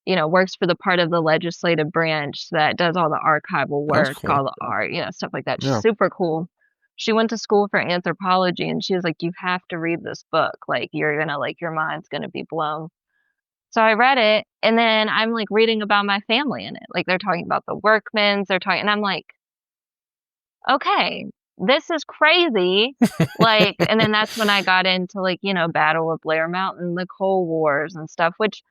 Speaker 3: works for the part of the legislative branch that does all the archival
Speaker 2: That's
Speaker 3: work,
Speaker 2: cool.
Speaker 3: all the art, stuff like that.
Speaker 2: Yeah.
Speaker 3: Super cool. She went to school for anthropology, and she was like, you have to read this book. Like, you're gonna, like, your mind's gonna be blown. So I read it, and then I'm like reading about my family in it. Like, they're talking about the Workmans, and I'm like, okay, this is crazy. Like, and then that's when I got into, like, Battle of Blair Mountain, the Coal Wars and stuff, which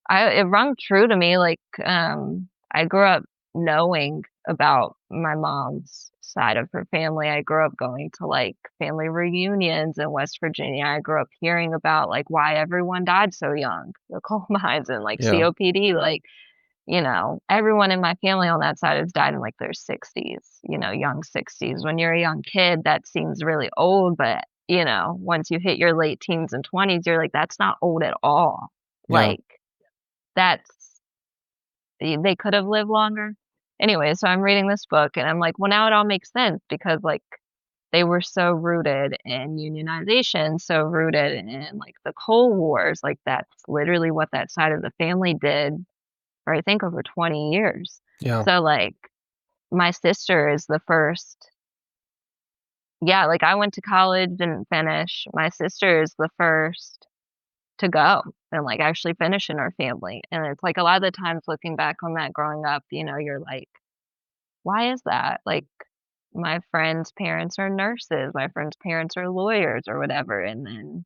Speaker 3: it rung true to me. Like, I grew up knowing about my mom's side of her family. I grew up going to, like, family reunions in West Virginia. I grew up hearing about, like, why everyone died so young, the coal mines and, like,
Speaker 2: Yeah.
Speaker 3: COPD. Like, everyone in my family on that side has died in, like, their 60s, young 60s. When you're a young kid, that seems really old, but, once you hit your late teens and 20s, you're like, that's not old at all.
Speaker 2: Yeah.
Speaker 3: Like, that's they could have lived longer. Anyway, so I'm reading this book, and I'm like, well, now it all makes sense because, like, they were so rooted in unionization, so rooted in, like, the coal wars. Like, that's literally what that side of the family did for, I think, over 20 years.
Speaker 2: Yeah.
Speaker 3: So, like, my sister is the first. Yeah, like, I went to college, didn't finish. My sister is the first to go and, like, actually finish in our family. And it's like a lot of the times looking back on that growing up, you're like, why is that? Like, my friends' parents are nurses, my friends' parents are lawyers or whatever. And then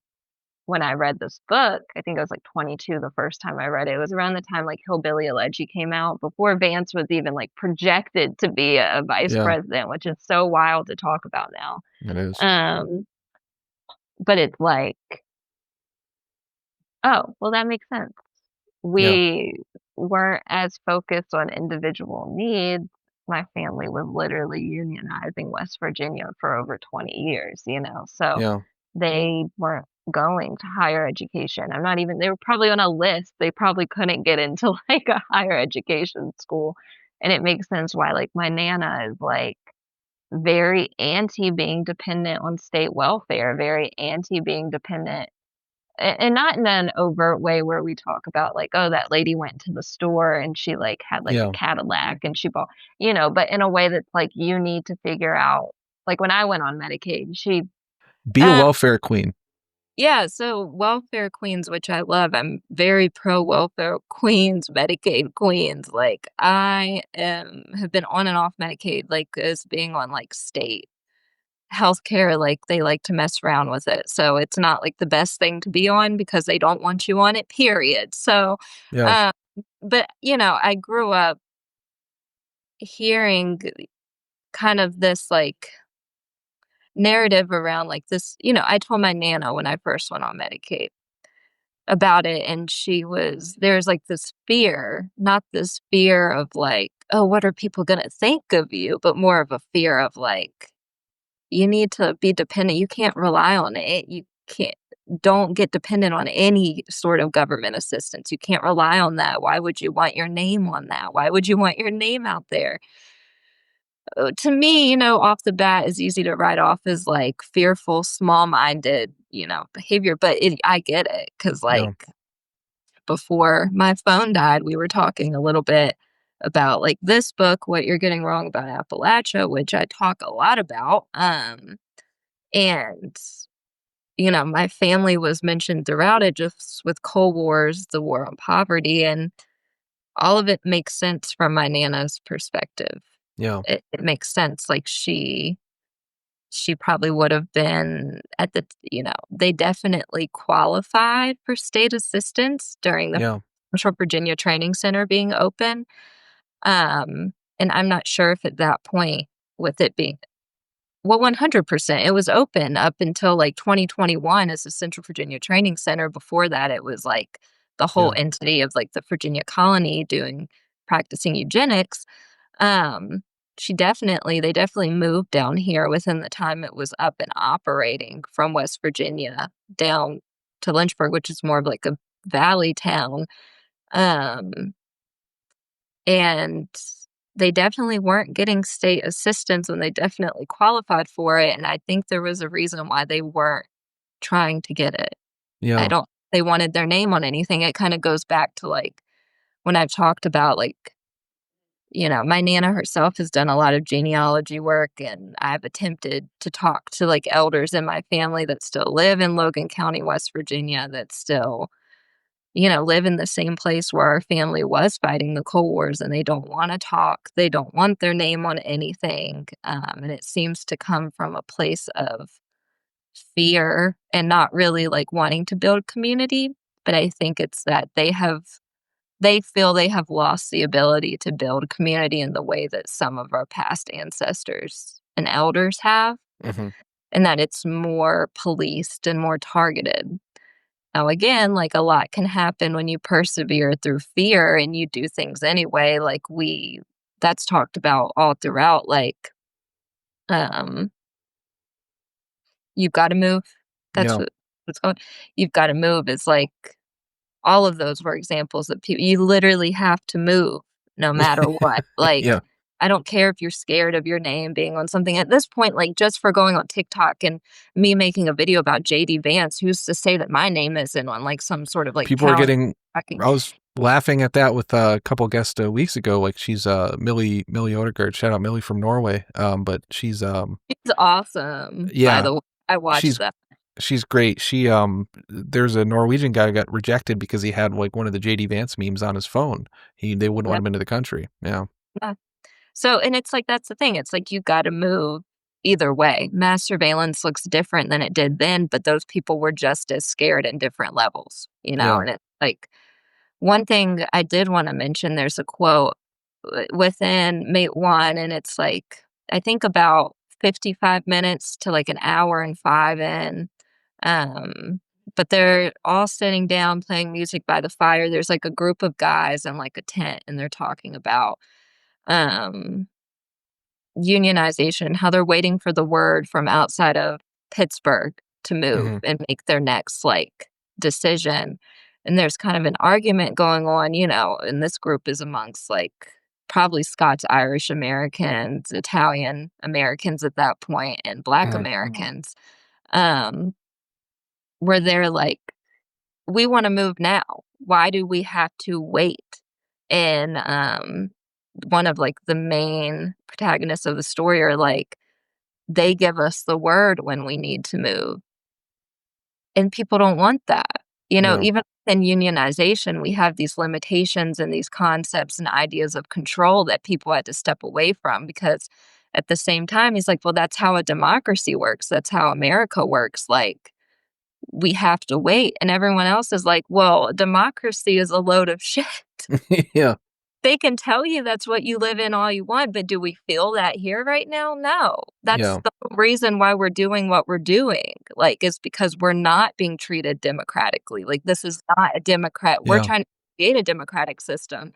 Speaker 3: when I read this book, I think I was like 22 the first time I read it. It was around the time, like, Hillbilly Elegy came out, before Vance was even, like, projected to be a vice
Speaker 2: Yeah.
Speaker 3: president, which is so wild to talk about now.
Speaker 2: It is.
Speaker 3: But it's like, oh, well, that makes sense.
Speaker 2: Yeah.
Speaker 3: We weren't as focused on individual needs. My family was literally unionizing West Virginia for over 20 years, so
Speaker 2: Yeah.
Speaker 3: they weren't going to higher education. They were probably on a list. They probably couldn't get into, like, a higher education school. And it makes sense why, like, my nana is, like, very anti being dependent on state welfare, very anti being dependent, and not in an overt way where we talk about, like, oh, that lady went to the store and she, like, had, like, a
Speaker 2: Yeah.
Speaker 3: Cadillac and she bought, but in a way that's like, you need to figure out, like, when I went on Medicaid,
Speaker 2: Be a
Speaker 3: uh,
Speaker 2: welfare queen.
Speaker 3: yeah, so welfare queens, which I love. I'm very pro welfare queens, Medicaid queens. Like, have been on and off Medicaid, like, as being on, like, state healthcare. Like, they like to mess around with it. So it's not, like, the best thing to be on because they don't want you on it, period. So,
Speaker 2: Yeah.
Speaker 3: um, but, I grew up hearing kind of this, like, narrative around, like, this. I told my nana when I first went on Medicaid about it, and there's, like, this fear, not this fear of, like, oh, what are people gonna think of you, but more of a fear of, like, you need to be dependent. You can't rely on it. You can't don't get dependent on any sort of government assistance. You can't rely on that. Why would you want your name on that? Why would you want your name out there? To me, off the bat is easy to write off as, like, fearful, small-minded, behavior, but I get it because,
Speaker 2: Yeah.
Speaker 3: like, before my phone died, we were talking a little bit about, like, this book, What You're Getting Wrong About Appalachia, which I talk a lot about. And, my family was mentioned throughout it, just with coal wars, the war on poverty, and all of it makes sense from my nana's perspective.
Speaker 2: Yeah.
Speaker 3: It makes sense. Like, she probably would have been they definitely qualified for state assistance during the
Speaker 2: Yeah.
Speaker 3: Central Virginia Training Center being open. And I'm not sure if at that point, with it being, well, 100%, it was open up until, like, 2021 as the Central Virginia Training Center. Before that, it was, like, the whole
Speaker 2: Yeah.
Speaker 3: entity of, like, the Virginia colony practicing eugenics. Um, they definitely moved down here within the time it was up and operating from West Virginia down to Lynchburg, which is more of, like, a valley town. Um, and they definitely weren't getting state assistance, and they definitely qualified for it. And I think there was a reason why they weren't trying to get it. I
Speaker 2: Yeah.
Speaker 3: don't, they wanted their name on anything. It kind of goes back to, like, when I've talked about, like, my Nana herself has done a lot of genealogy work, and I've attempted to talk to, like, elders in my family that still live in Logan County, West Virginia, that still, live in the same place where our family was fighting the Cold Wars, and they don't wanna talk, they don't want their name on anything, and it seems to come from a place of fear and not really, like, wanting to build community, but I think it's that they feel they have lost the ability to build community in the way that some of our past ancestors and elders have,
Speaker 2: Mhm.
Speaker 3: and that it's more policed and more targeted. Now, again, like, a lot can happen when you persevere through fear and you do things anyway, like, that's talked about all throughout, like, um, "You've gotta move." That's
Speaker 2: Yeah.
Speaker 3: what's going "You've gotta move" is like all of those were examples that you literally have to move no matter what.
Speaker 2: Yeah.
Speaker 3: Like, I don't care if you're scared of your name being on something. At this point, like, just for going on TikTok and me making a video about JD Vance, who's to say that my name isn't on, like, some sort of, like,
Speaker 2: People are
Speaker 3: calendar
Speaker 2: getting
Speaker 3: tracking.
Speaker 2: I was laughing at that with a couple guests, weeks ago, like, she's, Millie Odegaard, shout out Millie from Norway, but she's,
Speaker 3: It's awesome, by
Speaker 2: yeah,
Speaker 3: the way. I watched
Speaker 2: she's
Speaker 3: that.
Speaker 2: she's great. There's a Norwegian guy who got rejected because he had, like, one of the JD Vance memes on his phone. They wouldn't let
Speaker 3: Yep,
Speaker 2: him into the country. Yeah.
Speaker 3: yeah. So and it's like, that's the thing, it's like you gotta move either way. Mass surveillance looks different than it did then, but those people were just as scared in different levels,
Speaker 2: Yeah.
Speaker 3: and it's like one thing I did wanna mention, there's a quote within Mate 1, and it's like, I think about 55 minutes to, like, an hour and 5 in, um, but they're all sitting down playing music by the fire. There's, like, a group of guys in, like, a tent, and they're talking about, um unionization, how they're waiting for the word from outside of Pittsburgh to move
Speaker 2: Mhm.
Speaker 3: and make their next, like, decision, and there's kind of an argument going on, and this group is amongst, like, probably Scots-Irish Americans, Italian Americans at that point, and Black
Speaker 2: Mhm.
Speaker 3: Americans, um, where they're like, "We wanna move now. Why do we have to wait?" And, one of, like, the main protagonists of the story are like, "They give us the word when we need to move," and people don't want that.
Speaker 2: Yeah.
Speaker 3: Even in unionization, we have these limitations and these concepts and ideas of control that people had to step away from because at the same time, he's like, "Well, that's how a democracy works. That's how America works, like, we have to wait," and everyone else is like, "Well, democracy is a load of shit."
Speaker 2: Yeah.
Speaker 3: They can tell you that's what you live in all you want, but do we feel that here right now? No. That's
Speaker 2: Yeah.
Speaker 3: the reason why we're doing what we're doing, like, is because we're not being treated democratically, like, this is not a democrat we're
Speaker 2: Yeah.
Speaker 3: trying to create a democratic system,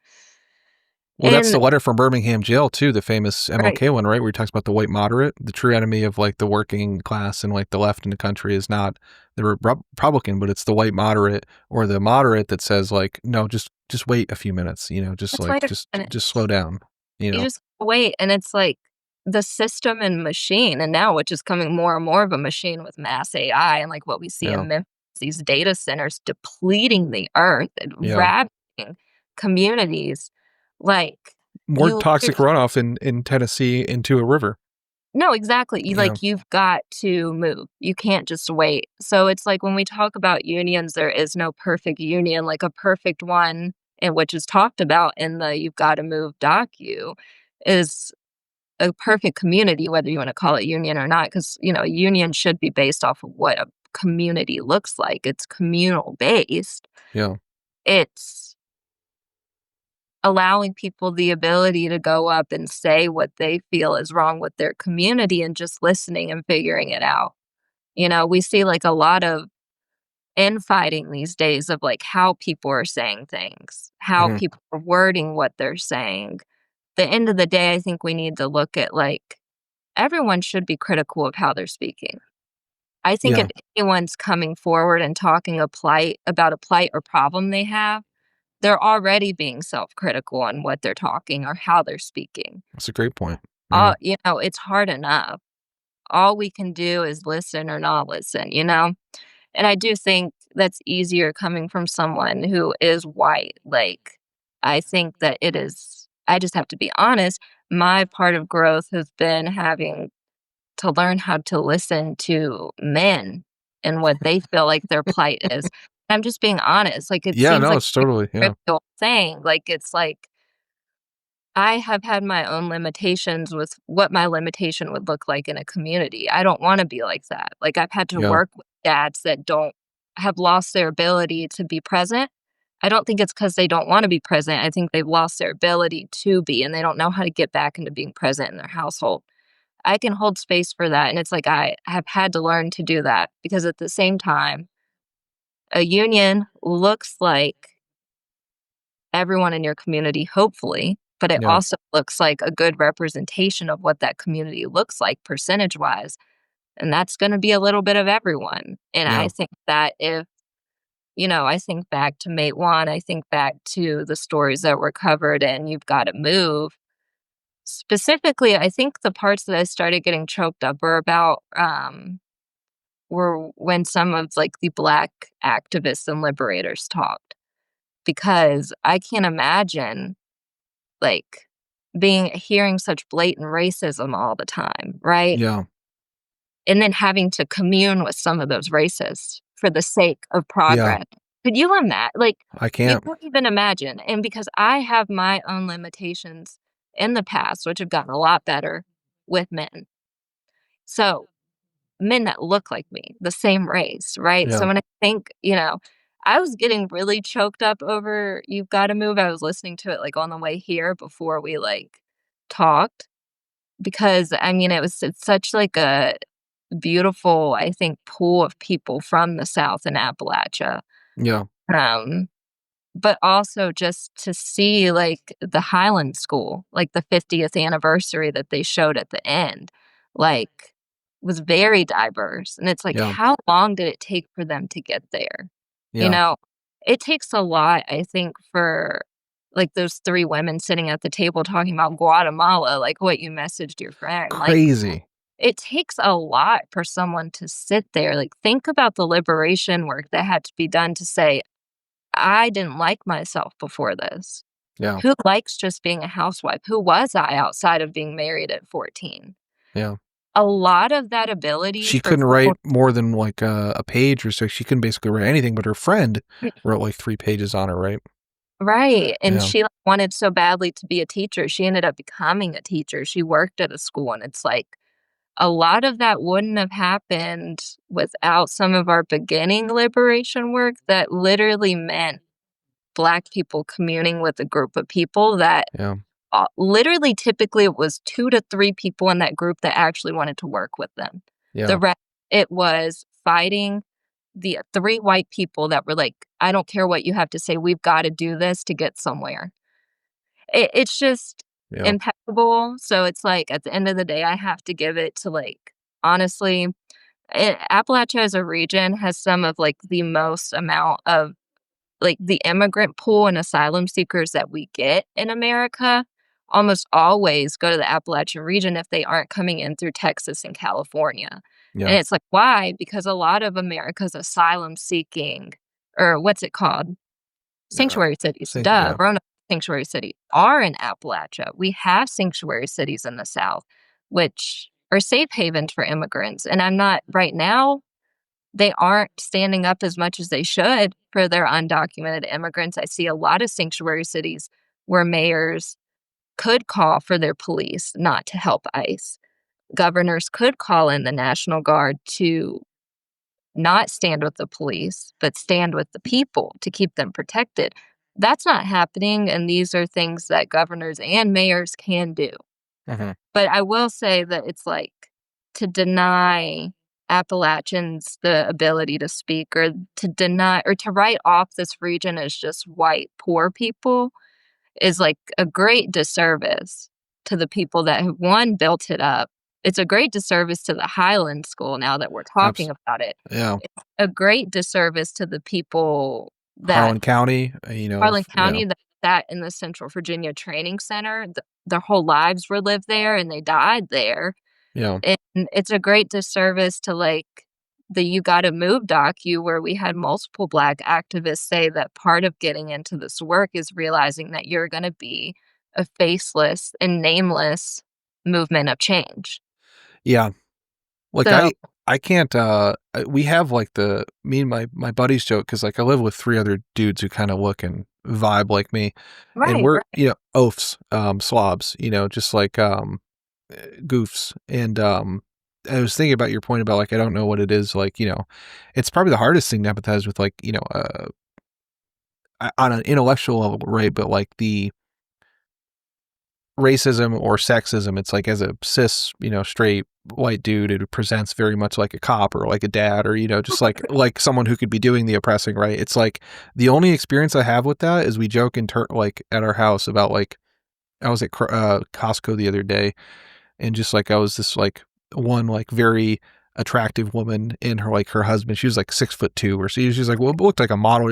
Speaker 2: Well, that's
Speaker 3: and
Speaker 2: the letter from Birmingham jail too, the famous
Speaker 3: right,
Speaker 2: MLK one, right? Where he talks about the white moderate, the true enemy of, like, the working class and, like, the left in the country is not the Republican, but it's the white moderate or the moderate that says, like, no, just wait a few minutes, just
Speaker 3: that's
Speaker 2: like
Speaker 3: why they're
Speaker 2: just slow down, you
Speaker 3: you
Speaker 2: know.
Speaker 3: just wait, and it's like the system and machine, and now which is coming more and more of a machine with mass AI and, like, what we see
Speaker 2: Yeah.
Speaker 3: in Memphis, these data centers depleting the earth and
Speaker 2: Yeah.
Speaker 3: ravaging communities, like,
Speaker 2: More
Speaker 3: you
Speaker 2: toxic runoff in Tennessee into a river.
Speaker 3: no, exactly,
Speaker 2: Yeah.
Speaker 3: you've got to move, you can't just wait, so it's like when we talk about unions, there is no perfect union, like, a perfect one, and which is talked about in the "You've Gotta Move" docu, is a perfect community, whether you wanna call it union or not, 'cause, a union should be based off of what a community looks like. It's communal based.
Speaker 2: Yeah.
Speaker 3: It's allowing people the ability to go up and say what they feel is wrong with their community and just listening and figuring it out. We see, like, a lot of infighting these days of, like, how people are saying things, how
Speaker 2: Mhm.
Speaker 3: people are wording what they're saying. The end of the day, I think we need to look at, like, everyone should be critical of how they're speaking. I think if
Speaker 2: Yeah.
Speaker 3: anyone's coming forward and talking about a plight or problem they have, they're already being self-critical on what they're talking or how they're speaking.
Speaker 2: That's a great point. Yeah.
Speaker 3: It's hard enough. All we can do is listen or not listen? And I do think that's easier coming from someone who is white, like, I think that it is, I just have to be honest, my part of growth has been having to learn how to listen to men and what they feel like their plight is. I'm just being honest. Like, it
Speaker 2: Yeah,
Speaker 3: seems
Speaker 2: no,
Speaker 3: like
Speaker 2: it's totally,
Speaker 3: a
Speaker 2: yeah.
Speaker 3: trivial thing. Like, it's like I have had my own limitations with what my limitation would look like in a community. I don't wanna be like that. Like, I've had to
Speaker 2: Yeah.
Speaker 3: work with dads that don't have lost their ability to be present. I don't think it's 'cause they don't wanna be present. I think they've lost their ability to be, and they don't know how to get back into being present in their household. I can hold space for that, and it's like I have had to learn to do that because at the same time, a union looks like everyone in your community, hopefully, but it
Speaker 2: Yeah.
Speaker 3: also looks like a good representation of what that community looks like percentage-wise, and that's gonna be a little bit of everyone, and I
Speaker 2: Yeah.
Speaker 3: think that if I think back to Mate 1, I think back to the stories that were covered in You've Gotta Move. Specifically, I think the parts that I started getting choked up were when some of, like, the Black activists and liberators talked, because I can't imagine, like, hearing such blatant racism all the time, right?
Speaker 2: Yeah.
Speaker 3: And then having to commune with some of those racists for the sake of
Speaker 2: Yeah.
Speaker 3: progress. Could you like,
Speaker 2: I
Speaker 3: you
Speaker 2: can't.
Speaker 3: can't even imagine, and because I have my own limitations in the past, which have gotten a lot better with men. So, men that look like me, the same race, right?
Speaker 2: Yeah.
Speaker 3: So when I think, I was getting really choked up over You've Gotta Move. I was listening to it, like, on the way here before we, like, talked because, I mean, it's such, like, a beautiful, I think, pool of people from the South and Appalachia.
Speaker 2: Yeah.
Speaker 3: Um, but also just to see, like, the Highland School, like, the 50th anniversary that they showed at the end, like, was very diverse, and it's like,
Speaker 2: Yeah.
Speaker 3: how long did it take for them to get there? You
Speaker 2: Yeah.
Speaker 3: know? It takes a lot, I think, for, like, those 3 women sitting at the table talking about Guatemala, like what you messaged your friend, like,
Speaker 2: Crazy.
Speaker 3: it takes a lot for someone to sit there, like, think about the liberation work that had to be done to say, "I didn't like myself before this.
Speaker 2: Yeah.
Speaker 3: Who likes just being a housewife? Who was I outside of being married at 14?"
Speaker 2: Yeah.
Speaker 3: A lot of that ability
Speaker 2: She
Speaker 3: for
Speaker 2: couldn't write
Speaker 3: people.
Speaker 2: more than, like, a page or so. She couldn't basically write anything, but her friend wrote, like, 3 pages on her, right?
Speaker 3: Right, and
Speaker 2: Yeah.
Speaker 3: she, like, wanted so badly to be a teacher, she ended up becoming a teacher, she worked at a school, and it's like, a lot of that wouldn't have happened without some of our beginning liberation work that literally meant Black people communing with a group of people that
Speaker 2: Yeah.
Speaker 3: literally, typically, it was 2 to 3 people in that group that actually wanted to work with them. The
Speaker 2: Yeah.
Speaker 3: rest, it was fighting the 3 white people that were like, "I don't care what you have to say, we've gotta do this to get somewhere." It's just
Speaker 2: Yeah.
Speaker 3: impeccable, so it's like, at the end of the day, I have to give it to, like, honestly, Appalachia as a region has some of, like, the most amount of, like, the immigrant pool and asylum seekers that we get in America almost always go to the Appalachian region if they aren't coming in through Texas and California.
Speaker 2: Yeah.
Speaker 3: And it's like, why? Because a lot of America's asylum seeking, or what's it called?
Speaker 2: Yeah.
Speaker 3: Sanctuary cities,
Speaker 2: Thank you.
Speaker 3: duh,
Speaker 2: Yeah.
Speaker 3: Roanoke sanctuary city are in Appalachia. We have sanctuary cities in the South, which are safe havens for immigrants. And I'm not right now, they aren't standing up as much as they should for their undocumented immigrants. I see a lot of sanctuary cities where mayors could call for their police not to help ICE. Governors could call in the National Guard to not stand with the police, but stand with the people to keep them protected. That's not happening, and these are things that governors and mayors can do.
Speaker 2: Mhm.
Speaker 3: But I will say that it's like to deny Appalachians the ability to speak, or to deny or to write off this region as just white, poor people is like a great disservice to the people that have, one, built it up. It's a great disservice to the Highland School now that we're talking
Speaker 2: Abs
Speaker 3: about it.
Speaker 2: Yeah.
Speaker 3: It's a great disservice to the people that
Speaker 2: Harlan County,
Speaker 3: Harlan
Speaker 2: yeah.
Speaker 3: County that sat in the Central Virginia Training Center, their whole lives were lived there and they died there.
Speaker 2: Yeah.
Speaker 3: And it's a great disservice to, like, the You Gotta Move docu, where we had multiple Black activists say that part of getting into this work is realizing that you're going to be a faceless and nameless movement of change.
Speaker 2: Yeah. Like
Speaker 3: So,
Speaker 2: I can't we have like me and my buddies joke because like I live with 3 other dudes who kind of look and vibe like me, and
Speaker 3: right,
Speaker 2: we're
Speaker 3: right.
Speaker 2: oafs, slobs, just like goofs. And I was thinking about your point about like I don't know what it is, like it's probably the hardest thing to empathize with, like on an intellectual level, right? But like the racism or sexism, it's like as a cis, straight white dude, it presents very much like a cop or like a dad, or just like someone who could be doing the oppressing, right? It's like the only experience I have with that is we joke like at our house about like I was at Costco the other day, and just like I was this like one like very attractive woman, and her husband, she was like 6'2", or she was like, well, looked like a model.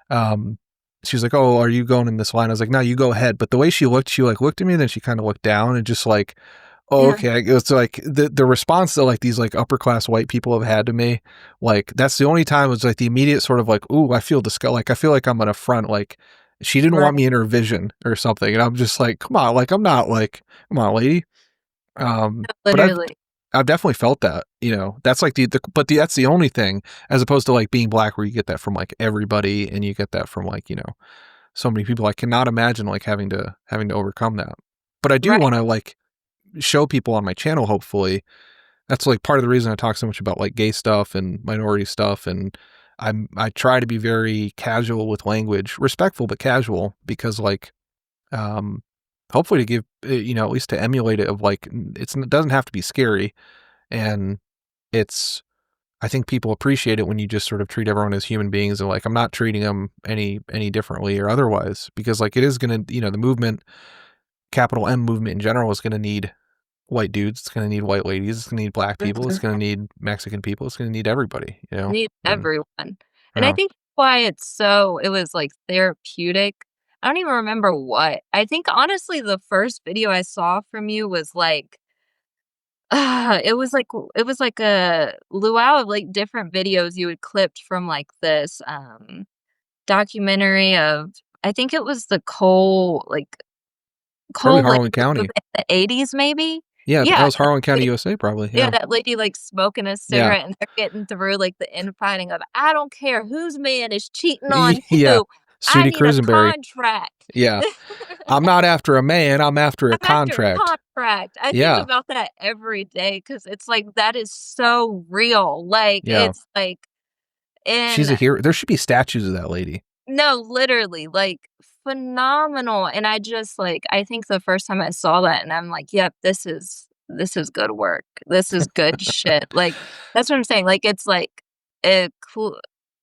Speaker 2: Um she was like, oh, are you going in this line? I was like, no, you go ahead. But the way she like looked at me, and then she kind of looked down and just like, oh,
Speaker 3: Yeah,
Speaker 2: okay. It's like the response that like these like upper class white people have had to me, like that's the only time, was like the immediate sort of like, ooh, I feel like I feel like I'm an affront, like she didn't want
Speaker 3: right.
Speaker 2: me in her vision or something. And I'm just like, come on, like I'm not like, come on, lady. But
Speaker 3: Literally.
Speaker 2: I've definitely felt that, that's like that's the only thing, as opposed to like being Black, where you get that from like everybody, and you get that from like, so many people. I cannot imagine like having to overcome that. But I do
Speaker 3: Right.
Speaker 2: want to like show people on my channel, hopefully. That's like part of the reason I talk so much about like gay stuff and minority stuff. And I try to be very casual with language, respectful but casual, because like um hopefully to give at least to emulate it, of like it doesn't have to be scary. And it's I think people appreciate it when you just sort of treat everyone as human beings, and like I'm not treating them any differently or otherwise, because like it is going to, the movement, capital M movement in general, is going to need white dudes, it's going to need white ladies, it's going to need Black people, it's going to need Mexican people, it's going to need everybody,
Speaker 3: Need
Speaker 2: and
Speaker 3: everyone. And I
Speaker 2: yeah.
Speaker 3: think why it was like therapeutic. I don't even remember what. I think honestly the first video I saw from you was like it was like a luau of like different videos you had clipped from like this documentary of, I think it was the
Speaker 2: Probably
Speaker 3: coal like
Speaker 2: Harlan County.
Speaker 3: movement in the 80s maybe?
Speaker 2: Yeah, that
Speaker 3: Yeah.
Speaker 2: was Harlan County, USA, probably.
Speaker 3: Yeah,
Speaker 2: Yeah.
Speaker 3: that lady, like, smoking a
Speaker 2: Yeah.
Speaker 3: cigarette, and they're getting through, like, the infighting of, "I don't care whose man is cheating on
Speaker 2: Yeah.
Speaker 3: who. I
Speaker 2: Sudie
Speaker 3: need a
Speaker 2: Cruisenberry.
Speaker 3: contract."
Speaker 2: Yeah. I'm not after a man, I'm after a
Speaker 3: I'm after a
Speaker 2: contract.
Speaker 3: contract. I think
Speaker 2: Yeah.
Speaker 3: about that every day because it's like, that is so real. Like,
Speaker 2: Yeah.
Speaker 3: it's like
Speaker 2: She's a
Speaker 3: and
Speaker 2: hero. There should be statues of that lady.
Speaker 3: no, literally, like, phenomenal, and I just, like I think the first time I saw that and I'm like, "Yep, this is good work. This is good shit." Like, that's what I'm saying, like, it's like, it cool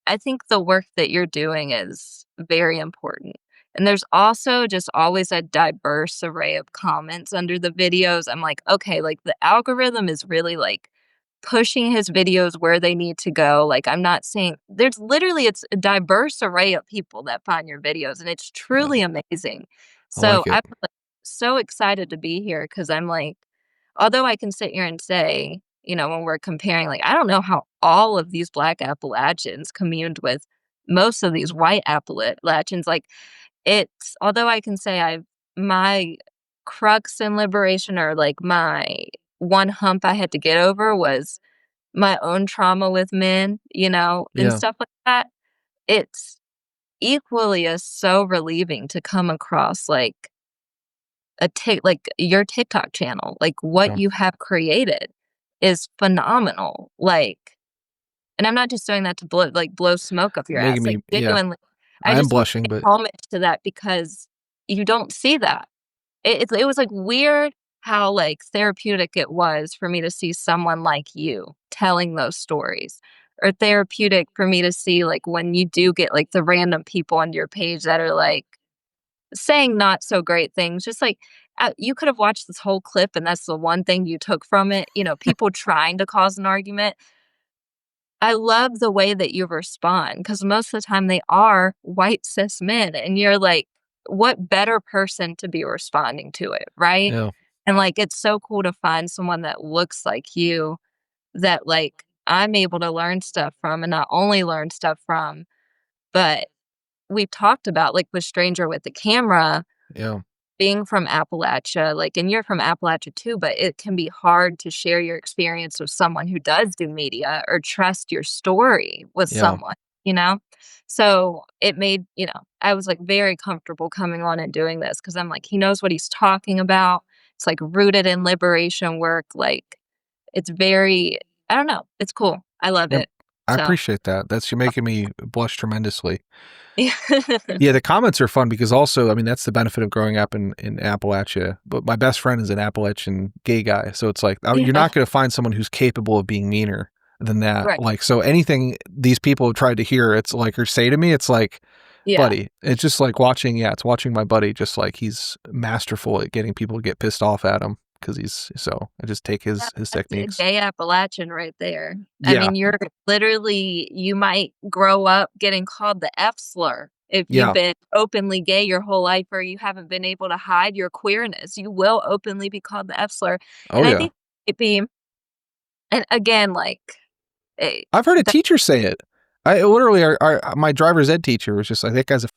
Speaker 3: I think the work that you're doing is very important, and there's also just always a diverse array of comments under the videos. I'm like, "Okay, like, the algorithm is really, like, pushing his videos where they need to go." Like, I'm not saying there's literally it's a diverse array of people that find your videos, and it's
Speaker 2: Yeah,
Speaker 3: truly amazing.
Speaker 2: I
Speaker 3: So,
Speaker 2: like it.
Speaker 3: I'm, like, so excited to be here because 'cause I'm like although I can sit here and say, when we're comparing, like, I don't know how all of these Black Appalachians communed with most of these white Appalachians, like, it's although I can say I've my crux in liberation, or, like, my one hump I had to get over was my own trauma with men, and
Speaker 2: Yeah.
Speaker 3: stuff like that. It's equally as so relieving to come across, like, like, your TikTok channel, like, what
Speaker 2: Yeah.
Speaker 3: you have created is phenomenal, like and I'm not just doing that to blow smoke up your
Speaker 2: Making
Speaker 3: ass, like,
Speaker 2: me, yeah.
Speaker 3: genuinely, I
Speaker 2: I am
Speaker 3: just wanna
Speaker 2: blushing,
Speaker 3: pay
Speaker 2: but
Speaker 3: homage to that because you don't see that. It was, like, weird how, like, therapeutic it was for me to see someone like you telling those stories, or therapeutic for me to see, like, when you do get, like, the random people on your page that are, like, saying not so great things, just like, you could have watched this whole clip and that's the one thing you took from it, people trying to cause an argument. I love the way that you respond because most of the time they are white cis men, and you're like, what better person to be responding to it, right?
Speaker 2: yeah.
Speaker 3: And like, it's so cool to find someone that looks like you that like I'm able to learn stuff from, and not only learn stuff from, but we've talked about, like, with Stranger with the Camera,
Speaker 2: Yeah.
Speaker 3: being from Appalachia, like, and you're from Appalachia too, but it can be hard to share your experience with someone who does do media or trust your story with
Speaker 2: Yeah.
Speaker 3: someone, you know? So it made, I was like very comfortable coming on and doing this because I'm like, he knows what he's talking about. It's like rooted in liberation work. Like, it's very, I don't know, it's cool. I love
Speaker 2: Yep.
Speaker 3: it.
Speaker 2: I
Speaker 3: So,
Speaker 2: appreciate that. You're making me blush tremendously.
Speaker 3: yeah.
Speaker 2: Yeah, the comments are fun because also, I mean, that's the benefit of growing up in Appalachia. But my best friend is an Appalachian gay guy. So it's like, you're
Speaker 3: Yeah.
Speaker 2: not going to find someone who's capable of being meaner than that.
Speaker 3: Right.
Speaker 2: Like, so anything these people have tried to hear, it's like, or say to me, it's like,
Speaker 3: Yeah.
Speaker 2: buddy, it's just like it's watching my buddy, just like he's masterful at getting people to get pissed off at him because I just take his
Speaker 3: That's a
Speaker 2: techniques.
Speaker 3: gay Appalachian right there. I
Speaker 2: Yeah.
Speaker 3: mean, you might grow up getting called the F slur if you've
Speaker 2: Yeah.
Speaker 3: been openly gay your whole life or you haven't been able to hide your queerness. You will openly be called the F slur.
Speaker 2: Oh,
Speaker 3: And I
Speaker 2: yeah.
Speaker 3: think it be, and again, like, eh,
Speaker 2: I've heard a
Speaker 3: that,
Speaker 2: teacher say it. I literally, my driver's ed teacher was just like, that guy's a fag.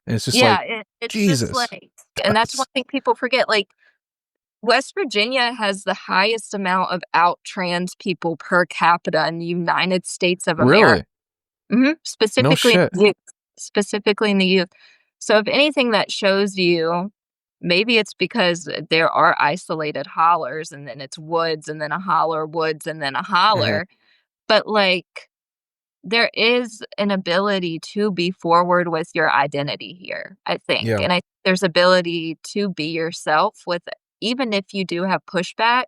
Speaker 2: And it's just like,
Speaker 3: yeah, it's just
Speaker 2: Jesus.
Speaker 3: like, and that's one thing people forget. Like, West Virginia has the highest amount of out trans people per capita in the United States of America.
Speaker 2: Really? No
Speaker 3: Specifically in
Speaker 2: shit.
Speaker 3: the youth. Specifically in the youth. So if anything that shows you, maybe it's because there are isolated hollers, and then it's woods, and then a holler, woods, and then a
Speaker 2: Mhm.
Speaker 3: holler. But, like, there is an ability to be forward with your identity here, I think,
Speaker 2: Yeah.
Speaker 3: and there's ability to be yourself with, even if you do have pushback.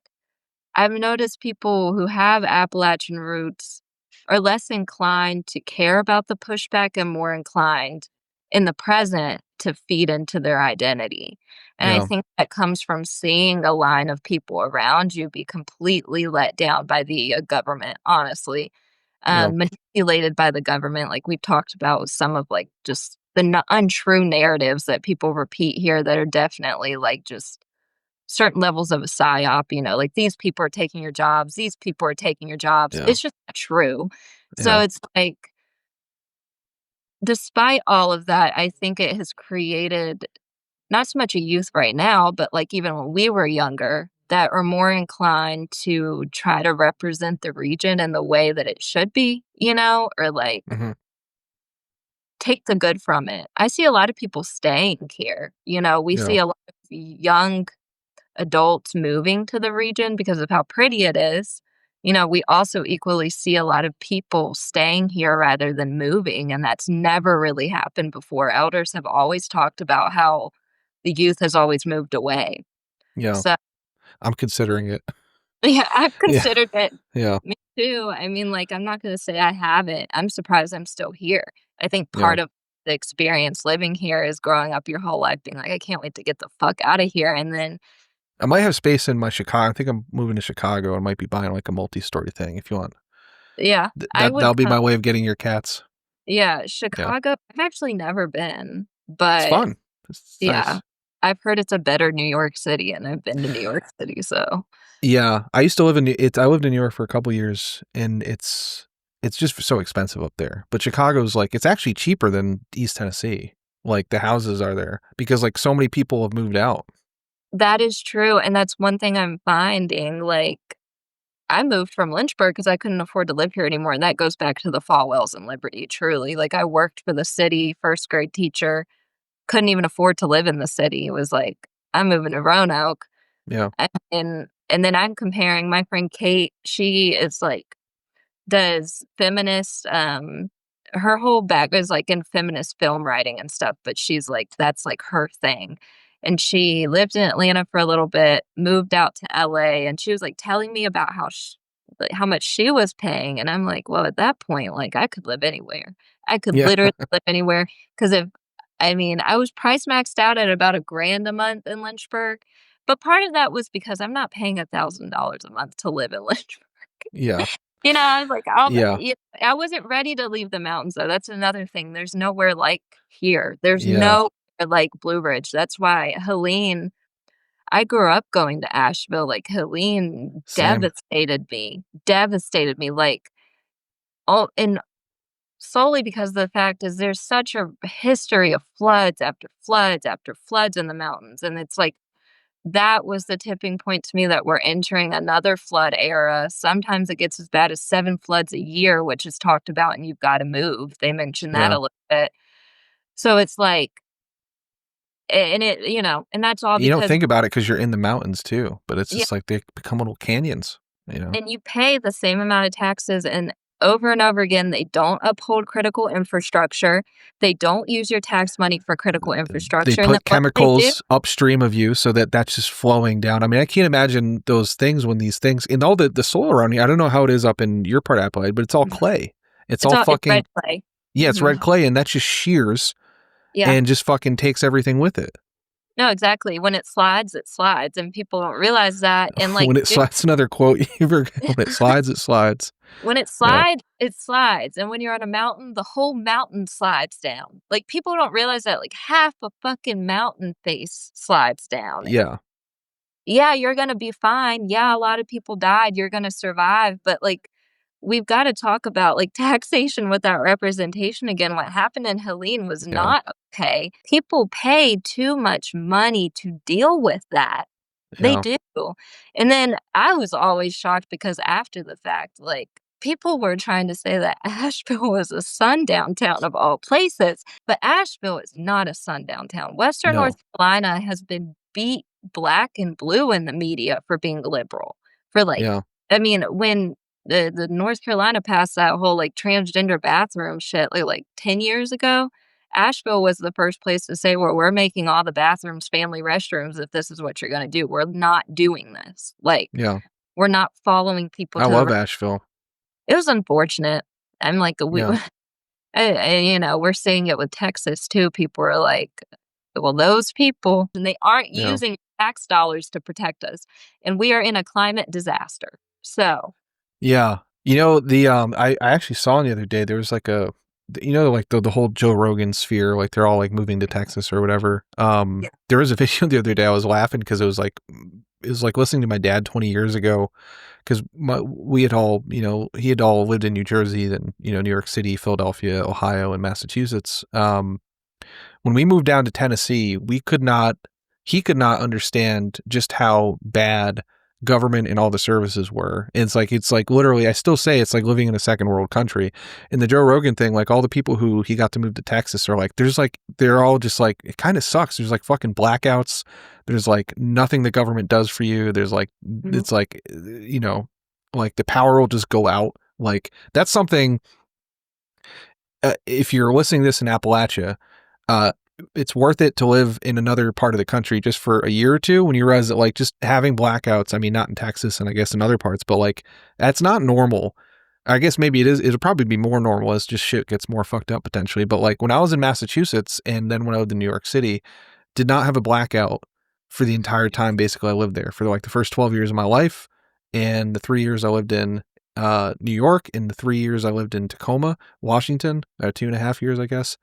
Speaker 3: I've noticed people who have Appalachian roots are less inclined to care about the pushback and more inclined in the present to feed into their identity. And I
Speaker 2: Yeah.
Speaker 3: think that comes from seeing a line of people around you be completely let down by the government, honestly,
Speaker 2: Yeah.
Speaker 3: manipulated by the government. Like we've talked about with some of like just the untrue narratives that people repeat here that are definitely like just certain levels of a psyop, like these people are taking your jobs, these people are taking your jobs.
Speaker 2: Yeah.
Speaker 3: It's just not true. So
Speaker 2: Yeah.
Speaker 3: it's like, despite all of that, I think it has created not so much a youth right now, but like even when we were younger, that are more inclined to try to represent the region in the way that it should be, or like
Speaker 2: Mhm.
Speaker 3: take the good from it. I see a lot of people staying here. We
Speaker 2: Yeah.
Speaker 3: see a lot of young adults moving to the region because of how pretty it is. We also equally see a lot of people staying here rather than moving, and that's never really happened before. Elders have always talked about how the youth has always moved away.
Speaker 2: Yeah.
Speaker 3: So,
Speaker 2: I'm considering it.
Speaker 3: yeah, I've
Speaker 2: Yeah.
Speaker 3: considered it.
Speaker 2: Yeah.
Speaker 3: Me too. I mean, like, I'm not going to say I haven't. I'm surprised I'm still here. I think
Speaker 2: Yeah.
Speaker 3: part of the experience living here is growing up your whole life being like, I can't wait to get the fuck out of here. And then
Speaker 2: I might have space in my Chicago. I think I'm moving to Chicago. I might be buying like a multi-story thing if you want.
Speaker 3: yeah, I would
Speaker 2: That'll be
Speaker 3: come.
Speaker 2: my way of getting your cats.
Speaker 3: Yeah,
Speaker 2: Yeah.
Speaker 3: Chicago, I've actually never been,
Speaker 2: It's
Speaker 3: but
Speaker 2: fun. It's
Speaker 3: yeah,
Speaker 2: nice.
Speaker 3: I've heard it's a better New York City, and I've been to New York City, so
Speaker 2: Yeah. I used to live I lived in New York for a couple years and it's just so expensive up there. But Chicago's like, it's actually cheaper than East Tennessee. Like the houses are there because like so many people have moved out.
Speaker 3: that is true, and that's one thing I'm finding, like, I moved from Lynchburg because I couldn't afford to live here anymore, and that goes back to the Falwells and Liberty, truly. Like, I worked for the city, first grade teacher, couldn't even afford to live in the city. It was like, I'm moving to Roanoke,
Speaker 2: Yeah.
Speaker 3: and then I'm comparing my friend Kate, she is, like, does feminist, her whole back is, like, in feminist film writing and stuff, but she's like, that's, like, her thing, and she lived in Atlanta for a little bit, moved out to LA, and she was, like, telling me about like, how much she was paying, and I'm like, "Well, at that point, like, I could live anywhere. I could
Speaker 2: Yeah.
Speaker 3: literally live anywhere. Because if I mean, I was price maxed out at about a grand a month in Lynchburg, but part of that was because I'm not paying $1,000 a month to live in Lynchburg.
Speaker 2: Yeah.
Speaker 3: I was like,
Speaker 2: Yeah.
Speaker 3: I wasn't ready to leave the mountains, though. That's another thing. There's nowhere like here. There's
Speaker 2: Yeah.
Speaker 3: nowhere like Blue Ridge. That's why Helene, I grew up going to Asheville. Like, Helene
Speaker 2: Same.
Speaker 3: devastated me. Like, all and solely because the fact is there's such a history of floods after floods after floods in the mountains, and it's like that was the tipping point to me that we're entering another flood era. Sometimes it gets as bad as 7 floods a year, which is talked about, and You've Gotta Move. They mention that
Speaker 2: Yeah.
Speaker 3: a little bit. So it's like and it and that's all
Speaker 2: You don't
Speaker 3: because
Speaker 2: think about it because you're in the mountains too, but it's
Speaker 3: yeah,
Speaker 2: just like they become little canyons, you know?
Speaker 3: and you pay the same amount of taxes, and over again, they don't uphold critical infrastructure. They don't use your tax money for critical
Speaker 2: They
Speaker 3: infrastructure, and then
Speaker 2: put
Speaker 3: what do they do?
Speaker 2: chemicals upstream of you so that that's just flowing down. I mean, I can't imagine those things when these things and all the soil around you. I don't know how it is up in your part of Appalachia, but it's all clay. It's all
Speaker 3: It's
Speaker 2: fucking
Speaker 3: red clay.
Speaker 2: yeah, it's red
Speaker 3: Mhm.
Speaker 2: clay, and that just shears
Speaker 3: Yeah.
Speaker 2: and just fucking takes everything with it.
Speaker 3: No, exactly. When it slides, and people don't realize that, and, like,
Speaker 2: When it slides, another quote. When it slides, it slides.
Speaker 3: when
Speaker 2: Yeah,
Speaker 3: it slides, and when you're on a mountain, the whole mountain slides down. Like, people don't realize that, like, half a fucking mountain face slides down.
Speaker 2: yeah,
Speaker 3: Yeah, you're gonna be fine. Yeah, a lot of people died. You're gonna survive, but, like, we've gotta talk about, like, taxation without representation again. What happened in Helene was
Speaker 2: yeah,
Speaker 3: not okay. People pay too much money to deal with that. They
Speaker 2: yeah.
Speaker 3: do. And then I was always shocked because after the fact, like, people were trying to say that Asheville was a sundown town of all places, but Asheville is not a sundown town. Western North
Speaker 2: No,
Speaker 3: Carolina has been beat black and blue in the media for being liberal. For, like,
Speaker 2: yeah,
Speaker 3: I mean, when the North Carolina passed that whole, like, transgender bathroom shit, like, 10 years ago, Asheville was the first place to say, "Well, we're making all the bathrooms family restrooms if this is what you're gonna do. We're not doing this." Like,
Speaker 2: yeah.
Speaker 3: we're not following people
Speaker 2: I
Speaker 3: to the
Speaker 2: love
Speaker 3: re
Speaker 2: Asheville.
Speaker 3: It was unfortunate. I'm like, we
Speaker 2: Yeah,
Speaker 3: we're seeing it with Texas too. People are like, "Well, those people," and they aren't
Speaker 2: yeah.
Speaker 3: using tax dollars to protect us, and we are in a climate disaster. So
Speaker 2: Yeah. I actually saw the other day there was like like the whole Joe Rogan sphere, like they're all like moving to Texas or whatever.
Speaker 3: yeah.
Speaker 2: There was a video the other day I was laughing because it was like listening to my dad 20 years ago because we had all, he had all lived in New Jersey, then, New York City, Philadelphia, Ohio, and Massachusetts. When we moved down to Tennessee, he could not understand just how bad government and all the services were. And it's like literally, I still say it's like living in a second world country. And the Joe Rogan thing, like all the people who he got to move to Texas are like, they're all just like, it kind of sucks. There's like fucking blackouts. There's like nothing the government does for you. There's like,
Speaker 3: Mhm,
Speaker 2: it's like, like the power will just go out. Like that's something, if you're listening to this in Appalachia, uh, it's worth it to live in another part of the country just for a year or two when you realize that like just having blackouts, I mean, not in Texas and I guess in other parts, but like that's not normal. I guess maybe it is. It'll probably be more normal as just shit gets more fucked up potentially. But like when I was in Massachusetts and then when I lived in New York City, did not have a blackout for the entire time. Basically, I lived there for like the first 12 years of my life and the 3 years I lived in New York and the 3 years I lived in Tacoma, Washington, 2.5 years, I guess.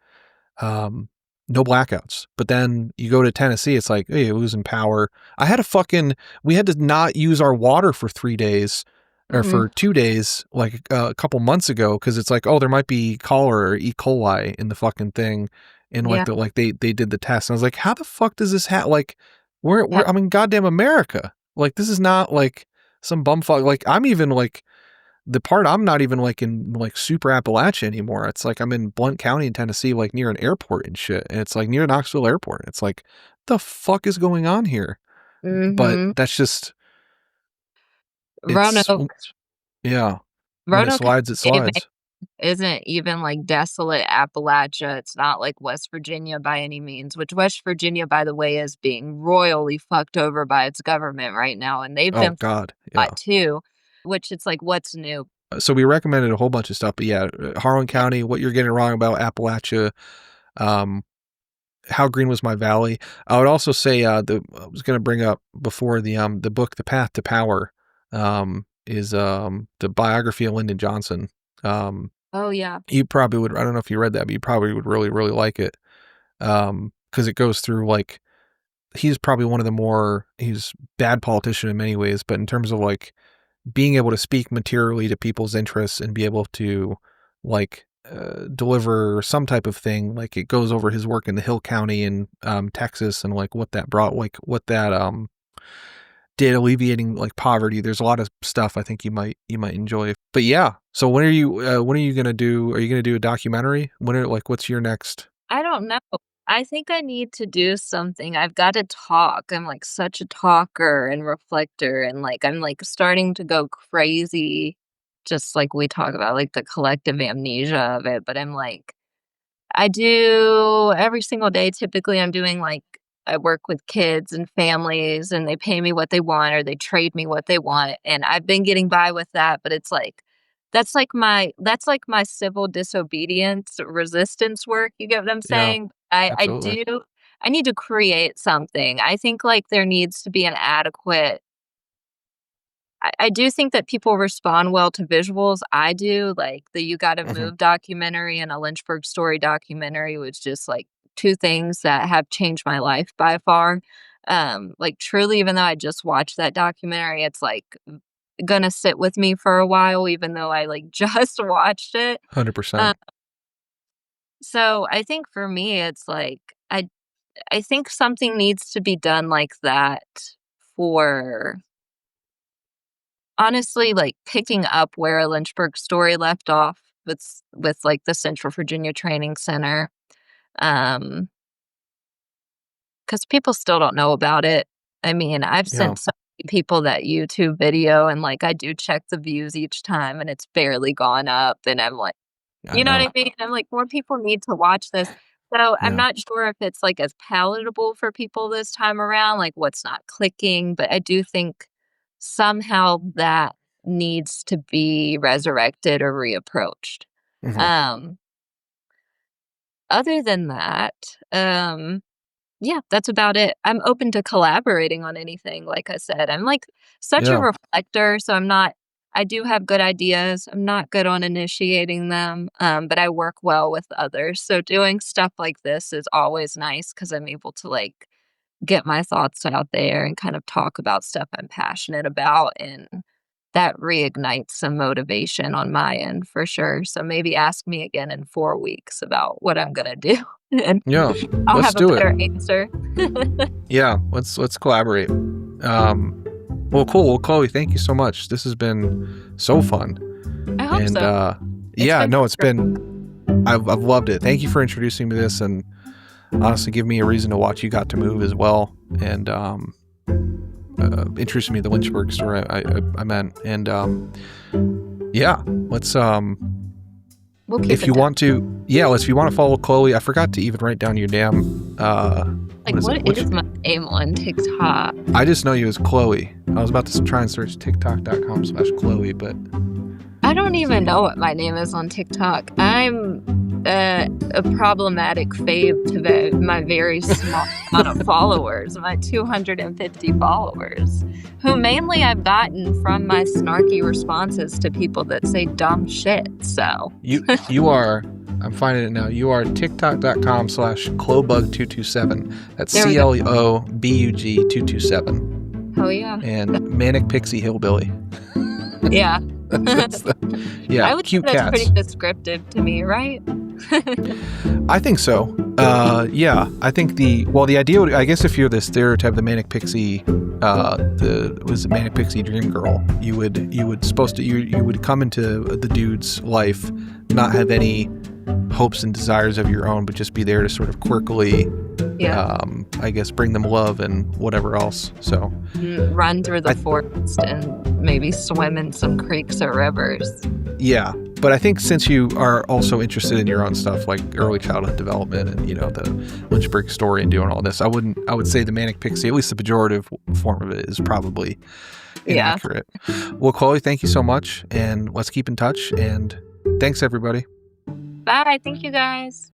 Speaker 2: No blackouts. But then you go to Tennessee, it's like, hey, you're losing power. We had to not use our water for 3 days or
Speaker 3: mhm,
Speaker 2: for 2 days, like a couple months ago, because it's like, oh, there might be cholera or E. coli in the fucking thing. And
Speaker 3: yeah,
Speaker 2: they did the test. And I was like, how the fuck does this like,
Speaker 3: yeah,
Speaker 2: I'm in goddamn America. Like, this is not like some bumfuck. Like, I'm even like, the part I'm not even like in like super Appalachia anymore. It's like I'm in Blount County in Tennessee, like near an airport and shit. And it's like near Knoxville Airport. It's like, the fuck is going on here? But
Speaker 3: mhm.
Speaker 2: that's just, it's,
Speaker 3: Roanoke
Speaker 2: yeah. When it
Speaker 3: Roanoke
Speaker 2: slides, it slides.
Speaker 3: isn't even, like, desolate Appalachia. It's not like West Virginia by any means, which West Virginia, by the way, is being royally fucked over by its government right now, and they've
Speaker 2: Oh
Speaker 3: been
Speaker 2: God. Yeah.
Speaker 3: fought too, which it's like, what's new?
Speaker 2: So we recommended a whole bunch of stuff, but yeah, Harlan
Speaker 3: Yeah.
Speaker 2: County, what you're getting wrong about Appalachia, um, how green was my valley? I would also say I was going to bring up before the book The Path to Power is the biography of Lyndon Johnson.
Speaker 3: Oh, yeah.
Speaker 2: You probably would, I don't know if you read that, but you probably would really really like it because it goes through like he's probably one of the more, he's bad politician in many ways, but in terms of like being able to speak materially to people's interests and be able to like deliver some type of thing, like it goes over his work in the Hill County in Texas and like what that brought, like what that did alleviating like poverty. There's a lot of stuff I think you might enjoy. But yeah, so when are you gonna do? Are you gonna do a documentary? What's your next?
Speaker 3: I don't know. I think I need to do something. I've got to talk. I'm like such a talker and reflector, and like I'm like starting to go crazy, just like we talk about, like the collective amnesia of it. But I'm like, I do every single day. Typically, I'm doing like I work with kids and families, and they pay me what they want or they trade me what they want, and I've been getting by with that. But it's like that's like my civil disobedience resistance work. You get what I'm
Speaker 2: Yeah,
Speaker 3: saying? I
Speaker 2: absolutely.
Speaker 3: do. I need to create something. I think like there needs to be an adequate. I do think that people respond well to visuals. I do, like, the You Gotta
Speaker 2: Hmm.
Speaker 3: Move documentary and a Lynchburg Story documentary was just, like, 2 things that have changed my life by far. Like, truly, even though I just watched that documentary, it's, like, gonna sit with me for a while even though I, like, just watched it. Uh,
Speaker 2: 100%.
Speaker 3: so I think for me, it's, like, I think something needs to be done like that for honestly, like, picking up where a Lynchburg Story left off with, like, the Central Virginia Training Center, um, because people still don't know about it. I mean, I've
Speaker 2: Yeah,
Speaker 3: sent so many people that YouTube video, and, like, I do check the views each time, and it's barely gone up, and I'm like
Speaker 2: I
Speaker 3: you know what
Speaker 2: know.
Speaker 3: I mean? I'm like, "More people need to watch this." So, I'm
Speaker 2: Yeah.
Speaker 3: not sure if it's, like, as palatable for people this time around, like, what's not clicking, but I do think somehow that needs to be resurrected or reapproached.
Speaker 2: Hmm.
Speaker 3: Um, other than that, yeah, that's about it. I'm open to collaborating on anything, like I said. I'm, like, such a
Speaker 2: Yeah.
Speaker 3: reflector, so I do have good ideas. I'm not good on initiating them, but I work well with others. So doing stuff like this is always nice because 'cause I'm able to, like, get my thoughts out there and kind of talk about stuff I'm passionate about, and that reignites some motivation on my end for sure. So maybe ask me again in 4 weeks about what I'm gonna do, and
Speaker 2: Yeah.
Speaker 3: I'll
Speaker 2: Let's
Speaker 3: have a
Speaker 2: do it.
Speaker 3: better answer.
Speaker 2: Yeah. Let's collaborate. Well, cool. Well, Chloe, thank you so much. This has been so fun.
Speaker 3: I hope
Speaker 2: And
Speaker 3: so. It's
Speaker 2: yeah,
Speaker 3: been
Speaker 2: no, it's
Speaker 3: great.
Speaker 2: been I've loved it. Thank you for introducing me to this and honestly give me a reason to watch You Got to Move as well. And introducing me to the Lynchburg story I meant. And yeah, let's
Speaker 3: We'll keep
Speaker 2: if
Speaker 3: in
Speaker 2: you
Speaker 3: touch.
Speaker 2: want to, yeah, if you want to follow Chloe, I forgot to even write down your damn
Speaker 3: Like,
Speaker 2: what is it?
Speaker 3: what is my name on TikTok?
Speaker 2: I just know you as Chloe. I was about to try and search tiktok.com/Chloe, but
Speaker 3: I don't even know what my name is on TikTok. I'm a problematic fave to my very small amount of followers, my 250 followers, who mainly I've gotten from my snarky responses to people that say dumb shit. So
Speaker 2: you are, I'm finding it now. You are tiktok.com/clobug227. That's
Speaker 3: there we go.
Speaker 2: CLOBUG227.
Speaker 3: Oh yeah,
Speaker 2: And Manic Pixie Hillbilly.
Speaker 3: yeah.
Speaker 2: That's the, yeah,
Speaker 3: I would say
Speaker 2: cute
Speaker 3: that's
Speaker 2: cats.
Speaker 3: pretty descriptive to me, right?
Speaker 2: I think so. Yeah, I think the idea would, I guess if you're the stereotype, the manic pixie, the manic pixie dream girl, you would come into the dude's life, not have any hopes and desires of your own, but just be there to sort of quirkily,
Speaker 3: Yeah.
Speaker 2: I guess, bring them love and whatever else. So
Speaker 3: Run through the forest and maybe swim in some creeks or rivers.
Speaker 2: yeah, but I think since you are also interested in your own stuff, like early childhood development and, the Lynchburg story and doing all this, I would say the manic pixie, at least the pejorative form of it, is probably
Speaker 3: Yeah.
Speaker 2: inaccurate. Well, Chloe, thank you so much, and let's keep in touch, and thanks everybody.
Speaker 3: Bye. Thank you guys.